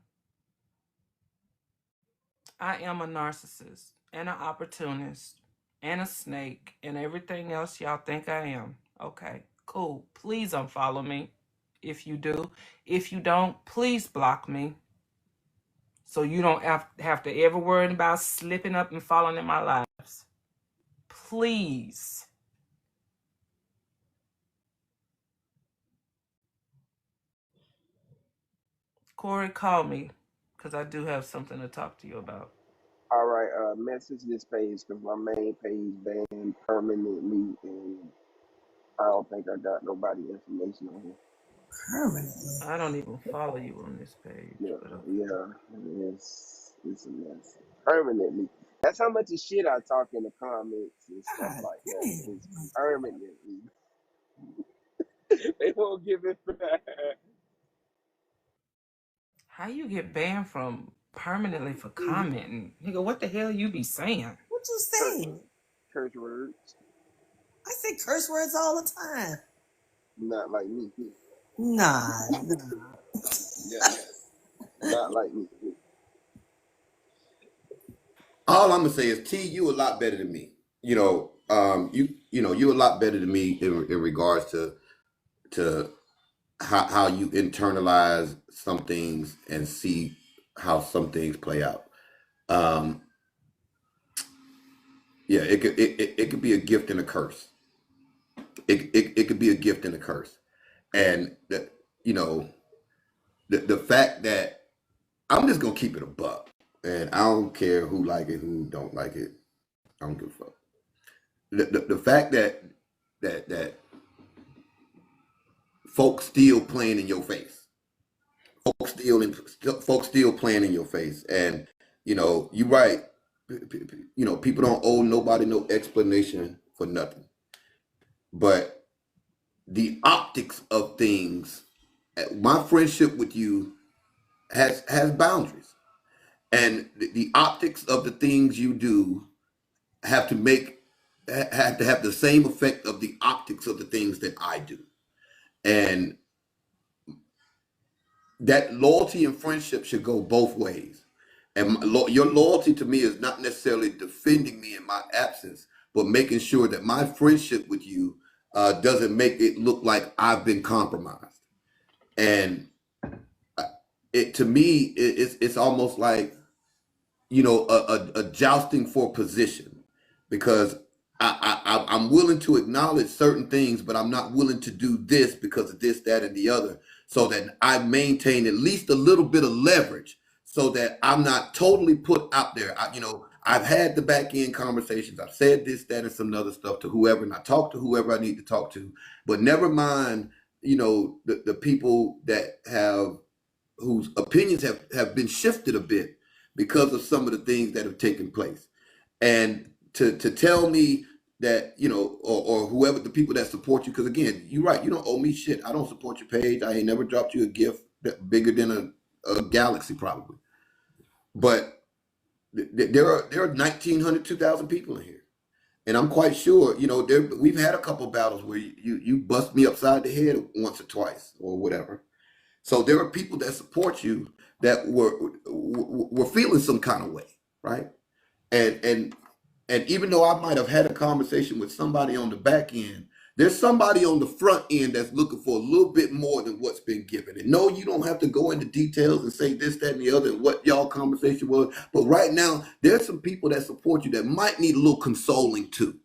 I am a narcissist and an opportunist and a snake and everything else y'all think I am. Okay, cool. Please unfollow me if you do. If you don't, please block me so you don't have to ever worry about slipping up and falling in my lives. Please. Corey, call me because I do have something to talk to you about. All right, message this page because my main page banned permanently, and I don't think I got nobody information on here. Permanently. I don't even follow you on this page. Yeah, But okay. yeah, it's a mess. Permanently. That's how much of shit I talk in the comments and stuff God like that. damn. It's permanently. They won't give it back. How you get banned from permanently for commenting? Nigga, what the hell you be saying? What you Curse, saying? curse words. I say curse words all the time. Not like me. Nah. Yeah, not like me. All I'm gonna say is, T, you a lot better than me. You're a lot better than me in regards to how you internalize some things and see how some things play out. Um, yeah, it could be a gift and a curse. It could be a gift and a curse, and the fact that I'm just gonna keep it a buck, and I don't care who like it, who don't like it. I don't give a fuck. The fact that folks still playing in your face, folks still playing in your face, and you're right. People don't owe nobody no explanation for nothing, but the optics of things. My friendship with you has boundaries, and the optics of the things you do have to have the same effect of the optics of the things that I do, and that loyalty and friendship should go both ways. And your loyalty to me is not necessarily defending me in my absence, but making sure that my friendship with you doesn't make it look like I've been compromised. And to me, it's almost like a jousting for position, because I'm willing to acknowledge certain things, but I'm not willing to do this because of this, that, and the other, so that I maintain at least a little bit of leverage, so that I'm not totally put out there. I've had the back end conversations. I've said this, that, and some other stuff to whoever, and I talk to whoever I need to talk to. But never mind, the people that whose opinions have been shifted a bit because of some of the things that have taken place. And to tell me that, or whoever, the people that support you, because again, you're right, you don't owe me shit. I don't support your page. I ain't never dropped you a gift bigger than a galaxy probably. But there are 1,900, 2,000 people in here. And I'm quite sure, we've had a couple battles where you bust me upside the head once or twice or whatever. So there are people that support you that were feeling some kind of way, right? And even though I might have had a conversation with somebody on the back end, there's somebody on the front end that's looking for a little bit more than what's been given. And no, you don't have to go into details and say this, that, and the other, and what y'all conversation was. But right now, there's some people that support you that might need a little consoling too,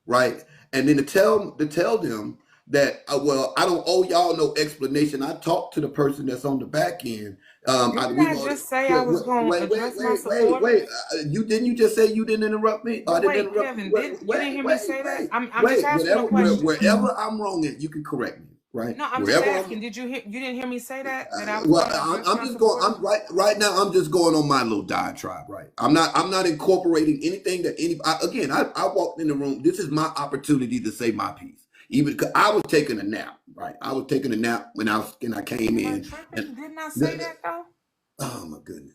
right? And then to tell them that, I don't owe y'all no explanation. I talked to the person that's on the back end. Didn't I just say I was going to address my supporters? Wait. You just say you didn't interrupt me? But wait, Kevin, you didn't hear me say that? I'm just asking a question. Wherever I'm wrong at, you can correct me, right? No, I'm just asking. You didn't hear me say that? That I was I'm just going. I'm right now. I'm just going on my little diatribe, right? I'm not incorporating anything that Again, I walked in the room. This is my opportunity to say my piece. Even because I was taking a nap, right? I was taking a nap when I came in. Didn't I say that though? Oh my goodness.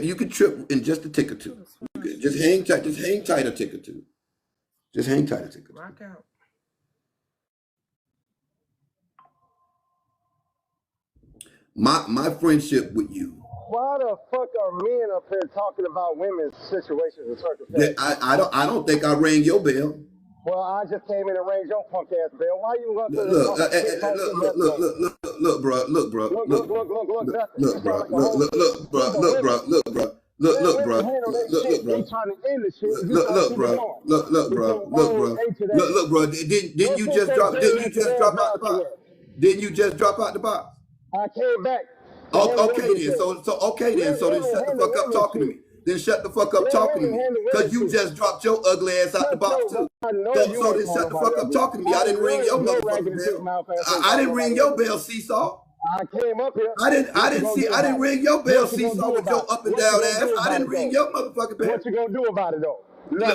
You could trip in just a tick or two. Just hang tight. Just hang tight a tick or two. Just hang tight a tick or two. Rock out. My friendship with you. Why the fuck are men up here talking about women's situations and circumstances? I don't think I rang your bell. Well, I just came in and rang your punk ass bell. Why you up there? Look, bro. Look, bro. Look, bro. Didn't you just drop out the box? Didn't you just drop out the box? I came back. Okay then. So then shut the fuck up talking to me. Then shut the fuck up talking to me. Because you just dropped your ugly ass out the box too. So then shut the fuck up talking to me. I didn't ring your motherfucking bell. I didn't ring your bell, Seesaw. I came up here. I didn't ring your bell, Seesaw, with your up and down ass. I didn't ring your motherfucking bell. What you gonna do about it though?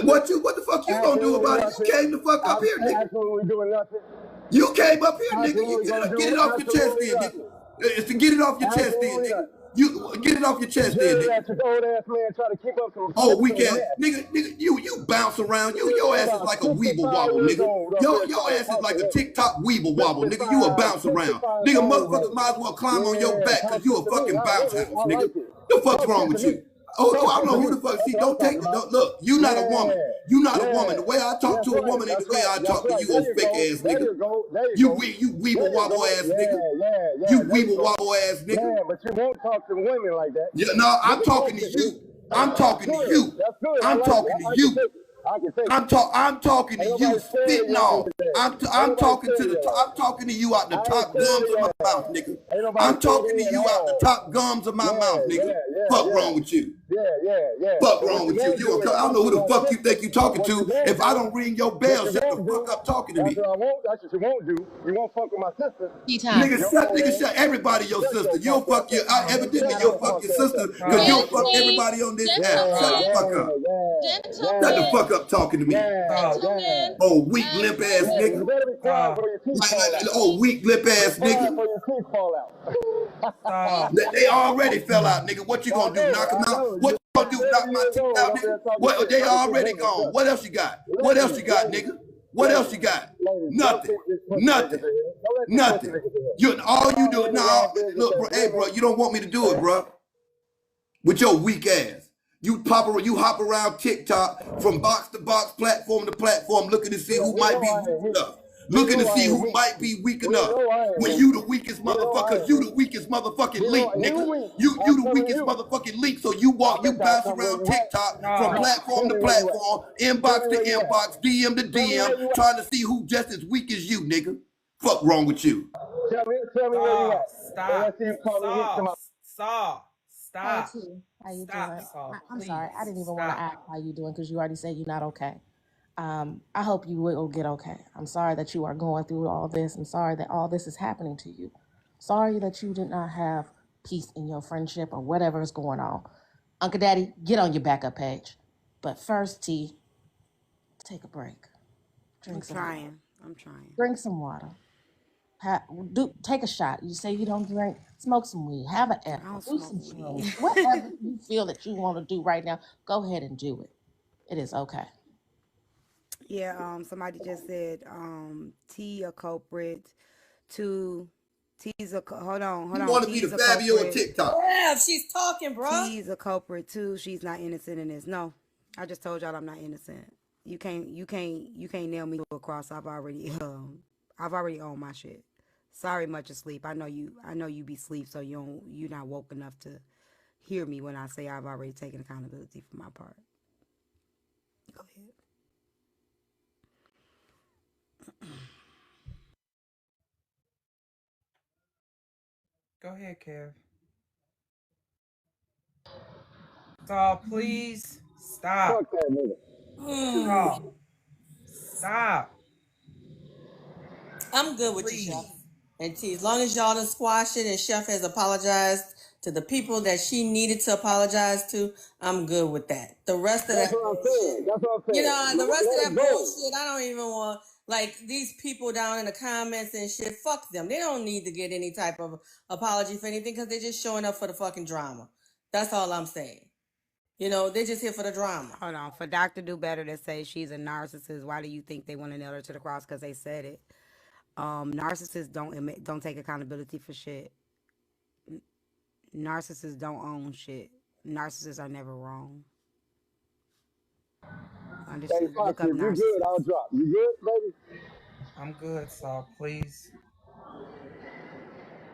What the fuck you gonna do about it? You came the fuck up here, nigga. Absolutely doing nothing. You came up here, nigga. You get it off your chest then, nigga. It's to get it off your chest then, nigga. You get it off your chest then, nigga. Old ass man trying to keep up some. Oh, we can't, nigga. You bounce around. Your ass is like a weeble wobble, nigga. Your ass is like a TikTok weeble wobble, nigga. You a bounce around, nigga. Motherfuckers might as well climb on your back because you a fucking bounce house, nigga. The fuck's wrong with you? Oh, I Talk don't to know who you. the fuck. That's See, what I'm don't talking take it. about. Don't, look, you not a woman. Yeah, You not a woman. yeah. The way I talk That's to a right. woman ain't That's the way right. I That's talk to right. you, There old you fake go. ass There nigga. you go. There you You go. weeble There you wobble go. ass nigga. Yeah. You There you weeble go. wobble ass nigga. Yeah, but you won't talk to women like that. Yeah, no, I'm Niggas talking talk to to me. you. I'm That's talking to good. you. That's good. I I'm like it. talking to I can you. take it. I can take it. I'm talking to Ain't you, nobody scared of spitting your off. ugly ass. Ain't I'm nobody talking scared to of the. your I'm ass. talking to you out the I ain't top scared of gums of your my ass. mouth, nigga. Ain't nobody I'm scared of talking to you at you out the all. top gums of my mouth, nigga. Fuck Yeah. wrong with you. Yeah. Fuck But what wrong you with you. won't do You is I don't fuck know with who the my fuck you sister. think you talking What you to. won't If I do, don't ring your what bell, you shut the won't fuck do, up talking to that's me. what I won't, that's what you won't do. You won't fuck with my sister. T-Time. Nigga, Your shut, old nigga, ass. shut everybody your Shut sister. your You'll punk ass fuck your, up. evidently Shut you'll your fuck punk your ass up. sister because Stop. you'll fuck Gently. everybody on this app. Shut Yeah, the Gentlemen. fuck up. Shut the yeah. Gentlemen. fuck up talking to me. Stop. Gentlemen. Oh, weak limp ass Yeah, Ladies. you nigga. better be quiet before Stop. your teeth fall out. Oh, weak lip Be ass quiet nigga. before your teeth fall out. Stop. They already fell out, nigga. What you gonna do? Knock them I out? know. What You're you gonna do? 70 Knock my years teeth old out, over nigga? there talking What? shit. They Don't keep already bringing this gone. up. What else you got? What else you got, nigga? What else you got? Don't Nothing. keep this pussy niggas in Nothing. here. Don't let these pussy Nothing. niggas in here. You all you Y'all do handle now. y'all business Look, bro. as Hey, bro. women. You don't want me to do it, And bro. With your weak ass. You hop around TikTok from box to box, platform to platform, looking to see yeah, who we might know be I weak ain't weak. enough. We Looking to know I see ain't who weak. might be weak We enough. know I ain't When weak. you the weakest We know I motherfucker, ain't you weak. the weakest motherfucking We know link, you nigga. weak. You I'm the coming to weakest you. motherfucking link. So you I walk, you bet y'all bounce come where around you at. TikTok from Stop. platform Tell to me where you at. platform, Tell inbox me to where you at. inbox, DM to Tell me DM, where you at. trying to see who just as weak as you, nigga. Fuck wrong with you. Tell me where you Stop. at. And Stop. let's see you call me weak to Stop. my. Stop. Hey Stop. T, how you Stop, doing? Saul. I'm sorry, I Please. didn't even want to Stop. ask how you doing because you already said you're not okay. I hope you will get okay. I'm sorry that you are going through all this. I'm sorry that all this is happening to you. Sorry that you did not have peace in your friendship or whatever is going on. Uncle Daddy, get on your backup page. But first, T, take a break. I'm Drink some water. trying. I'm trying. Drink some water. Take a shot. You say you don't drink, smoke some weed, have an I don't edible, do smoke some weed. shrooms. Whatever you feel that you want to do right now, go ahead and do it. It is okay. Yeah, somebody just said, T a culprit, two, hold You on, want to be the T's a Fabio of culprit, TikTok. Yeah, she's talking, bruh. T's a culprit too. She's not innocent in this. No, I just told y'all I'm not innocent. You can't nail me to a cross. I've already owned my shit. Sorry, much asleep. I know you be asleep, so you're not woke enough to hear me when I say I've already taken accountability for my part. Go ahead. Go ahead, Kev. Saul, please. Stop. Fuck that nigga. Stop. Stop. I'm good with you, Chef. Please. And T, as long as y'all done squash it and Chef has apologized to the people that she needed to apologize to, I'm good with that. The rest of That's that what I'm bullshit. saying. That's what I'm You saying. know, the rest Let of it that go. bullshit, I don't even want, like, these people down in the comments and shit, fuck them. They don't need to get any type of apology for anything because they're just showing up for the fucking drama. That's all I'm saying. You know, they're just here for the drama. Hold on. For Dr. Do Better to say she's a narcissist, why do you think they want to nail her to the cross? Because they said it. Narcissists don't take accountability for shit. Narcissists don't own shit. Narcissists are never wrong. Hey, Understood. Look Foxy, up if you good, I'll narcissists. drop. You good, baby? I'm good, Saul. Please.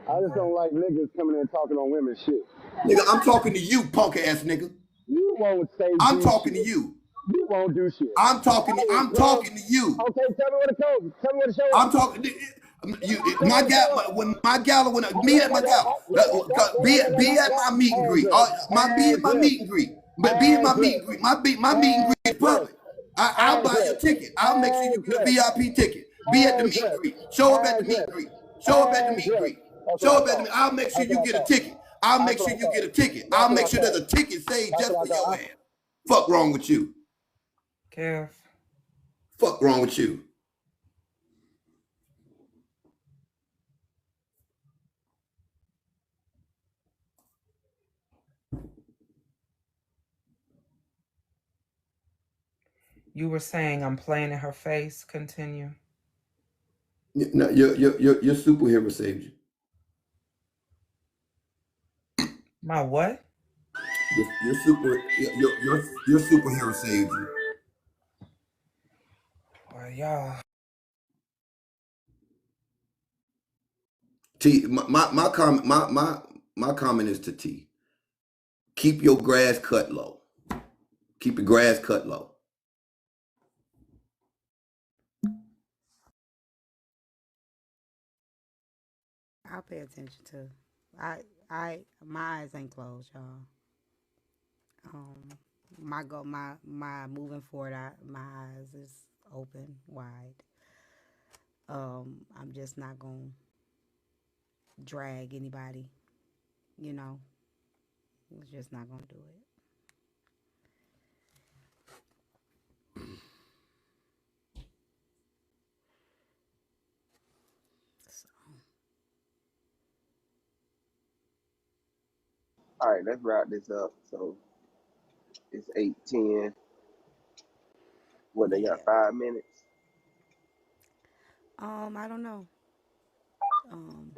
I I'm just good. don't like niggas coming in talking on women's shit. Nigga, I'm talking to you, punk ass nigga. You won't say I'm do talking shit. to you. You won't do shit. I'm Girl, talking to you. okay, tell me where to go. Tell me where to show I'm up. talking. Tell me where to show up. When my gal, meet at my gal, be at my meet and greet. Be at my Address. meet and greet. But be at my meet Address. and greet. My meet and greet is Address. public. I'll buy your Address. ticket. I'll make sure you get a Address. VIP ticket. Be at the meet and Address. greet. Show up at the meet and Address. greet. Show up at the meet and Address. greet. That's what Show I up at the. thought. I'll make sure That's you what I get a thought. ticket. I'll make That's sure what I you thought. get a ticket. I'll That's make what I sure there's thought. a ticket saved That's just what for I your thought. ass. Fuck wrong with you. Kev. Fuck wrong with you. You were saying I'm playing in her face. Continue. No, your superhero saved you. My what? Your superhero saved you. Well, y'all. T, my comment is to T. Keep your grass cut low. Keep your grass cut low. I'll pay attention to. My eyes ain't closed, y'all. Um, my moving forward, my eyes is open wide. I'm just not gonna drag anybody. You know, we're just not gonna do it. So, All right, let's wrap this up. So it's 8:10. What they got? yeah. 5 minutes. I don't know. Um,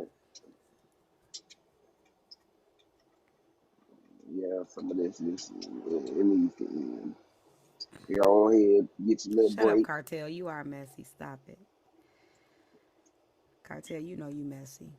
Yeah, some of this is it needs to end. Go ahead, get your little Shut up, break. Cartel. You are messy. Stop it, Cartel. You know you messy.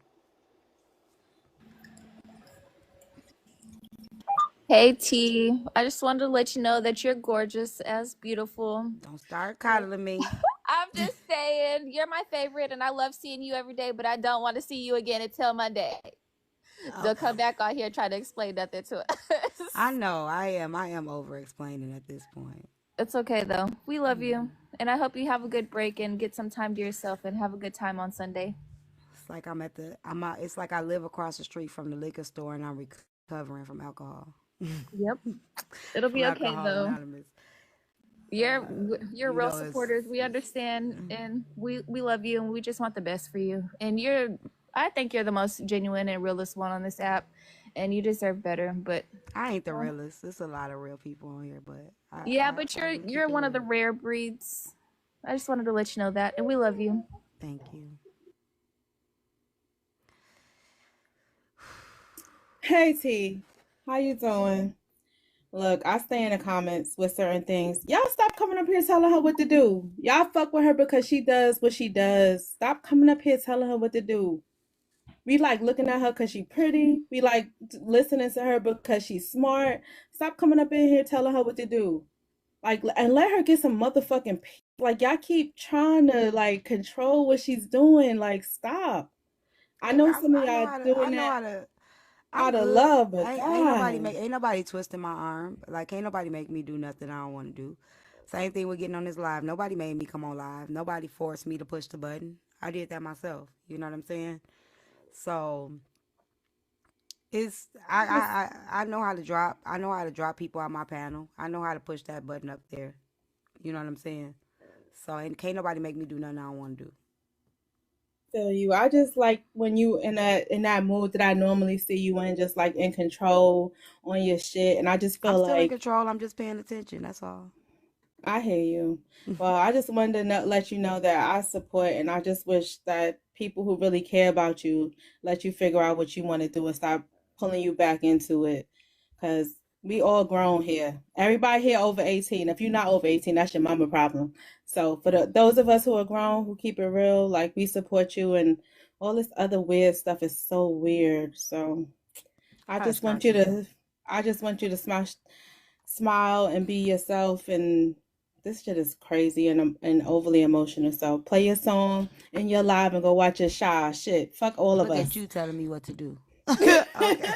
Hey T, I just wanted to let you know that you're gorgeous as beautiful. Don't start And coddling me. I'm just saying, you're my favorite and I love seeing you every day, but I don't want to see you again until Monday. Don't come back on here and try to explain nothing to us. I know. I am over explaining at this point. It's okay though. We love Yeah. you. And I hope you have a good break and get some time to yourself and have a good time on Sunday. It's like I'm at the. I'm. Out, it's like I live across the street from the liquor store and I'm recovering from alcohol. Yep. It'll From be okay Alcohol though. Anonymous. You're You real know, it's supporters. We understand and we love you and we just want the best for you. And I think you're the most genuine and realest one on this app and you deserve better. But I ain't the realest. There's a lot of real people on here, but yeah, but I you're do keep you're it one of the real. rare breeds. I just wanted to let you know that and we love you. Thank you. Hey T, how you doing? Look, I stay in the comments with certain things. Y'all stop coming up here telling her what to do. Y'all fuck with her because she does what she does. Stop coming up here telling her what to do. We like looking at her because she pretty. We like listening to her because she's smart. Stop coming up in here telling her what to do. Like, and let her get some motherfucking like y'all keep trying to like control what she's doing. Like, stop. I know some of I know y'all how to. I doing know that how to. I'm out of good. love, but God. Ain't nobody twisting my arm. Like ain't nobody make me do nothing I don't want to do. Same thing with getting on this live. Nobody made me come on live. Nobody forced me to push the button. I did that myself. You know what I'm saying? So it's I know how to drop. I know how to drop people on my panel. I know how to push that button up there. You know what I'm saying? So and can't nobody make me do nothing I don't want to do. Feel you. I just like when you in that mood that I normally see you in, just like in control on your shit. And I just I'm feel still in like control. I'm just paying attention. That's all. I hear you. Well, I just wanted to let you know that I support, and I just wish that people who really care about you let you figure out what you want to do and stop pulling you back into it. Because we all grown here. Everybody here over 18. If you're not over 18, that's your mama problem. So for those of us who are grown, who keep it real, like we support you, and all this other weird stuff is so weird. So I Hush, just want you Cartel. to, I just want you to smile and be yourself. And this shit is crazy and overly emotional. So play your song in your live and go watch your shy shit. Fuck all of Look at us. you telling me what to do. Okay.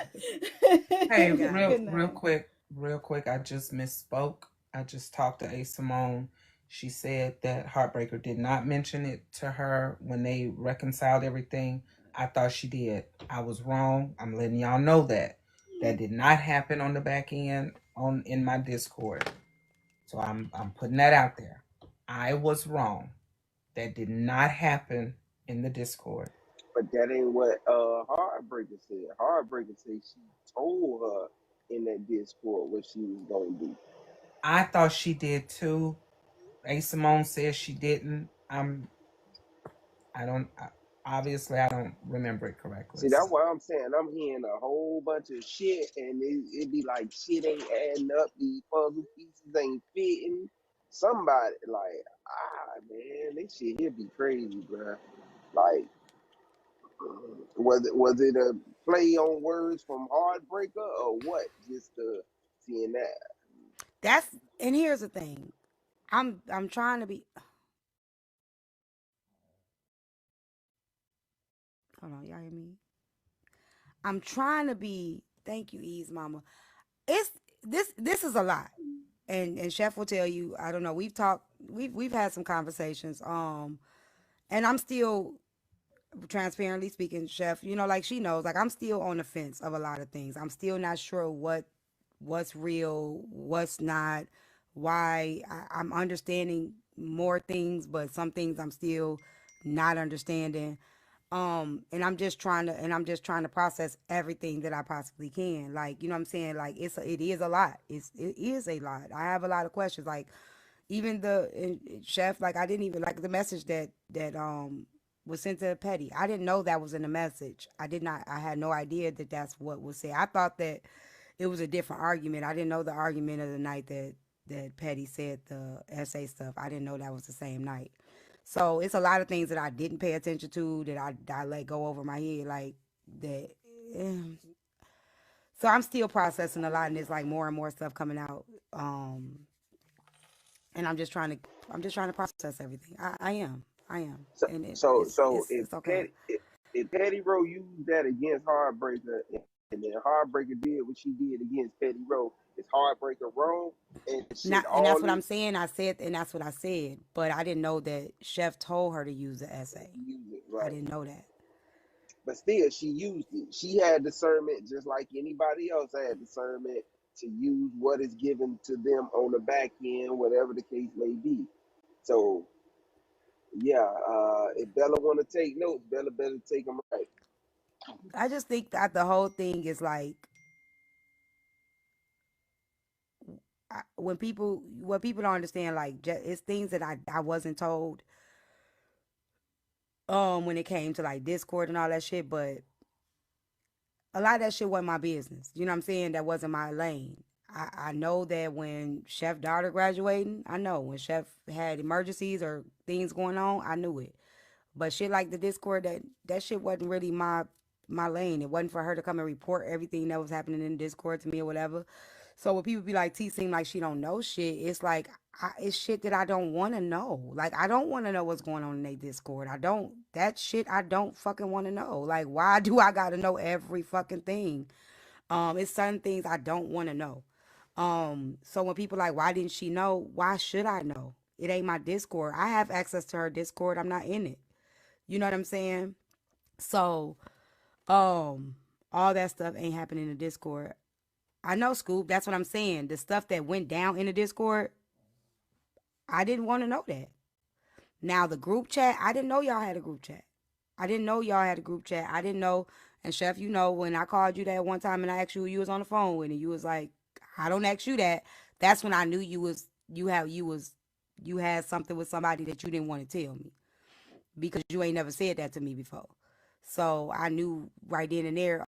Hey, Got it. Good real night. quick, real quick. I just misspoke. I just talked to A Simone. She said that Heartbreaker did not mention it to her when they reconciled everything. I thought she did. I was wrong. I'm letting y'all know that that did not happen on the back end on in my Discord. So I'm putting that out there. I was wrong. That did not happen in the Discord. But that ain't what Heartbreaker said. Heartbreaker said she told her in that Discord what she was gonna do. I thought she did too. A Simone says she didn't. I don't. Obviously, I don't remember it correctly. See, that's what I'm saying. I'm hearing a whole bunch of shit, and it be like shit ain't adding up. These puzzle pieces ain't fitting. Somebody like, man, this shit here be crazy, bro. Like, was it a play on words from Heartbreaker or what? Just seeing that. That's and here's the thing. I'm trying to be. Hold on, y'all hear me? I'm trying to be. Thank you, Ease Mama. It's this is a lot, and Chef will tell you. I don't know. We've talked. We've had some conversations. And I'm still transparently speaking, Chef. You know, like she knows. Like I'm still on the fence of a lot of things. I'm still not sure what's real, what's not. Why I'm understanding more things, but some things I'm still not understanding. And I'm just trying to process everything that I possibly can. Like, you know what I'm saying? Like it is a lot. It is a lot. I have a lot of questions. Like even Chef, like I didn't even like the message that was sent to Petty. I didn't know that was in the message. I had no idea that that's what was said. I thought that it was a different argument. I didn't know the argument of the night that Petty said the essay stuff. I didn't know that was the same night. So it's a lot of things that I didn't pay attention to that I let go over my head, like that. eh. So I'm still processing a lot, and there's like more and more stuff coming out. And I'm just trying to process everything. I am, So, and so it's okay. if Petty Row used that against Heartbreaker, and then Heartbreaker did what she did against Petty Row, is Heartbreaker wrong? And shit, Not, and all that's what this I'm saying. I said, and that's what I said. But I didn't know that Chef told her to use the essay. use it I right. didn't know that. But still, she used it. She had discernment just like anybody else had discernment to use what is given to them on the back end, whatever the case may be. So, yeah, if Bella want to take notes, Bella better take them right. I just think that the whole thing is like what people don't understand. Like it's things that I wasn't told. When it came to like Discord and all that shit, but a lot of that shit wasn't my business. You know what I'm saying? That wasn't my lane. I know that when Chef daughter graduating, I know when Chef had emergencies or things going on, I knew it. But shit like the Discord, that shit wasn't really my lane. It wasn't for her to come and report everything that was happening in Discord to me or whatever. So when people be like, T seem like she don't know shit, it's like it's shit that I don't want to know. Like I don't want to know what's going on in their Discord. That shit I don't fucking want to know. Like why do I got to know every fucking thing? It's certain things I don't want to know. So when people like, why didn't she know? Why should I know? It ain't my Discord. I have access to her Discord. I'm not in it. You know what I'm saying? So, all that stuff ain't happening in the Discord. I know, Scoop. That's what I'm saying. The stuff that went down in the Discord, I didn't want to know that. Now the group chat, I didn't know y'all had a group chat. I didn't know y'all had a group chat. I didn't know. And Chef, you know, when I called you that one time and I asked you who you was on the phone with, and you was like, I don't ask you that. That's when I knew you had something with somebody that you didn't want to tell me because you ain't never said that to me before. So I knew right then and there,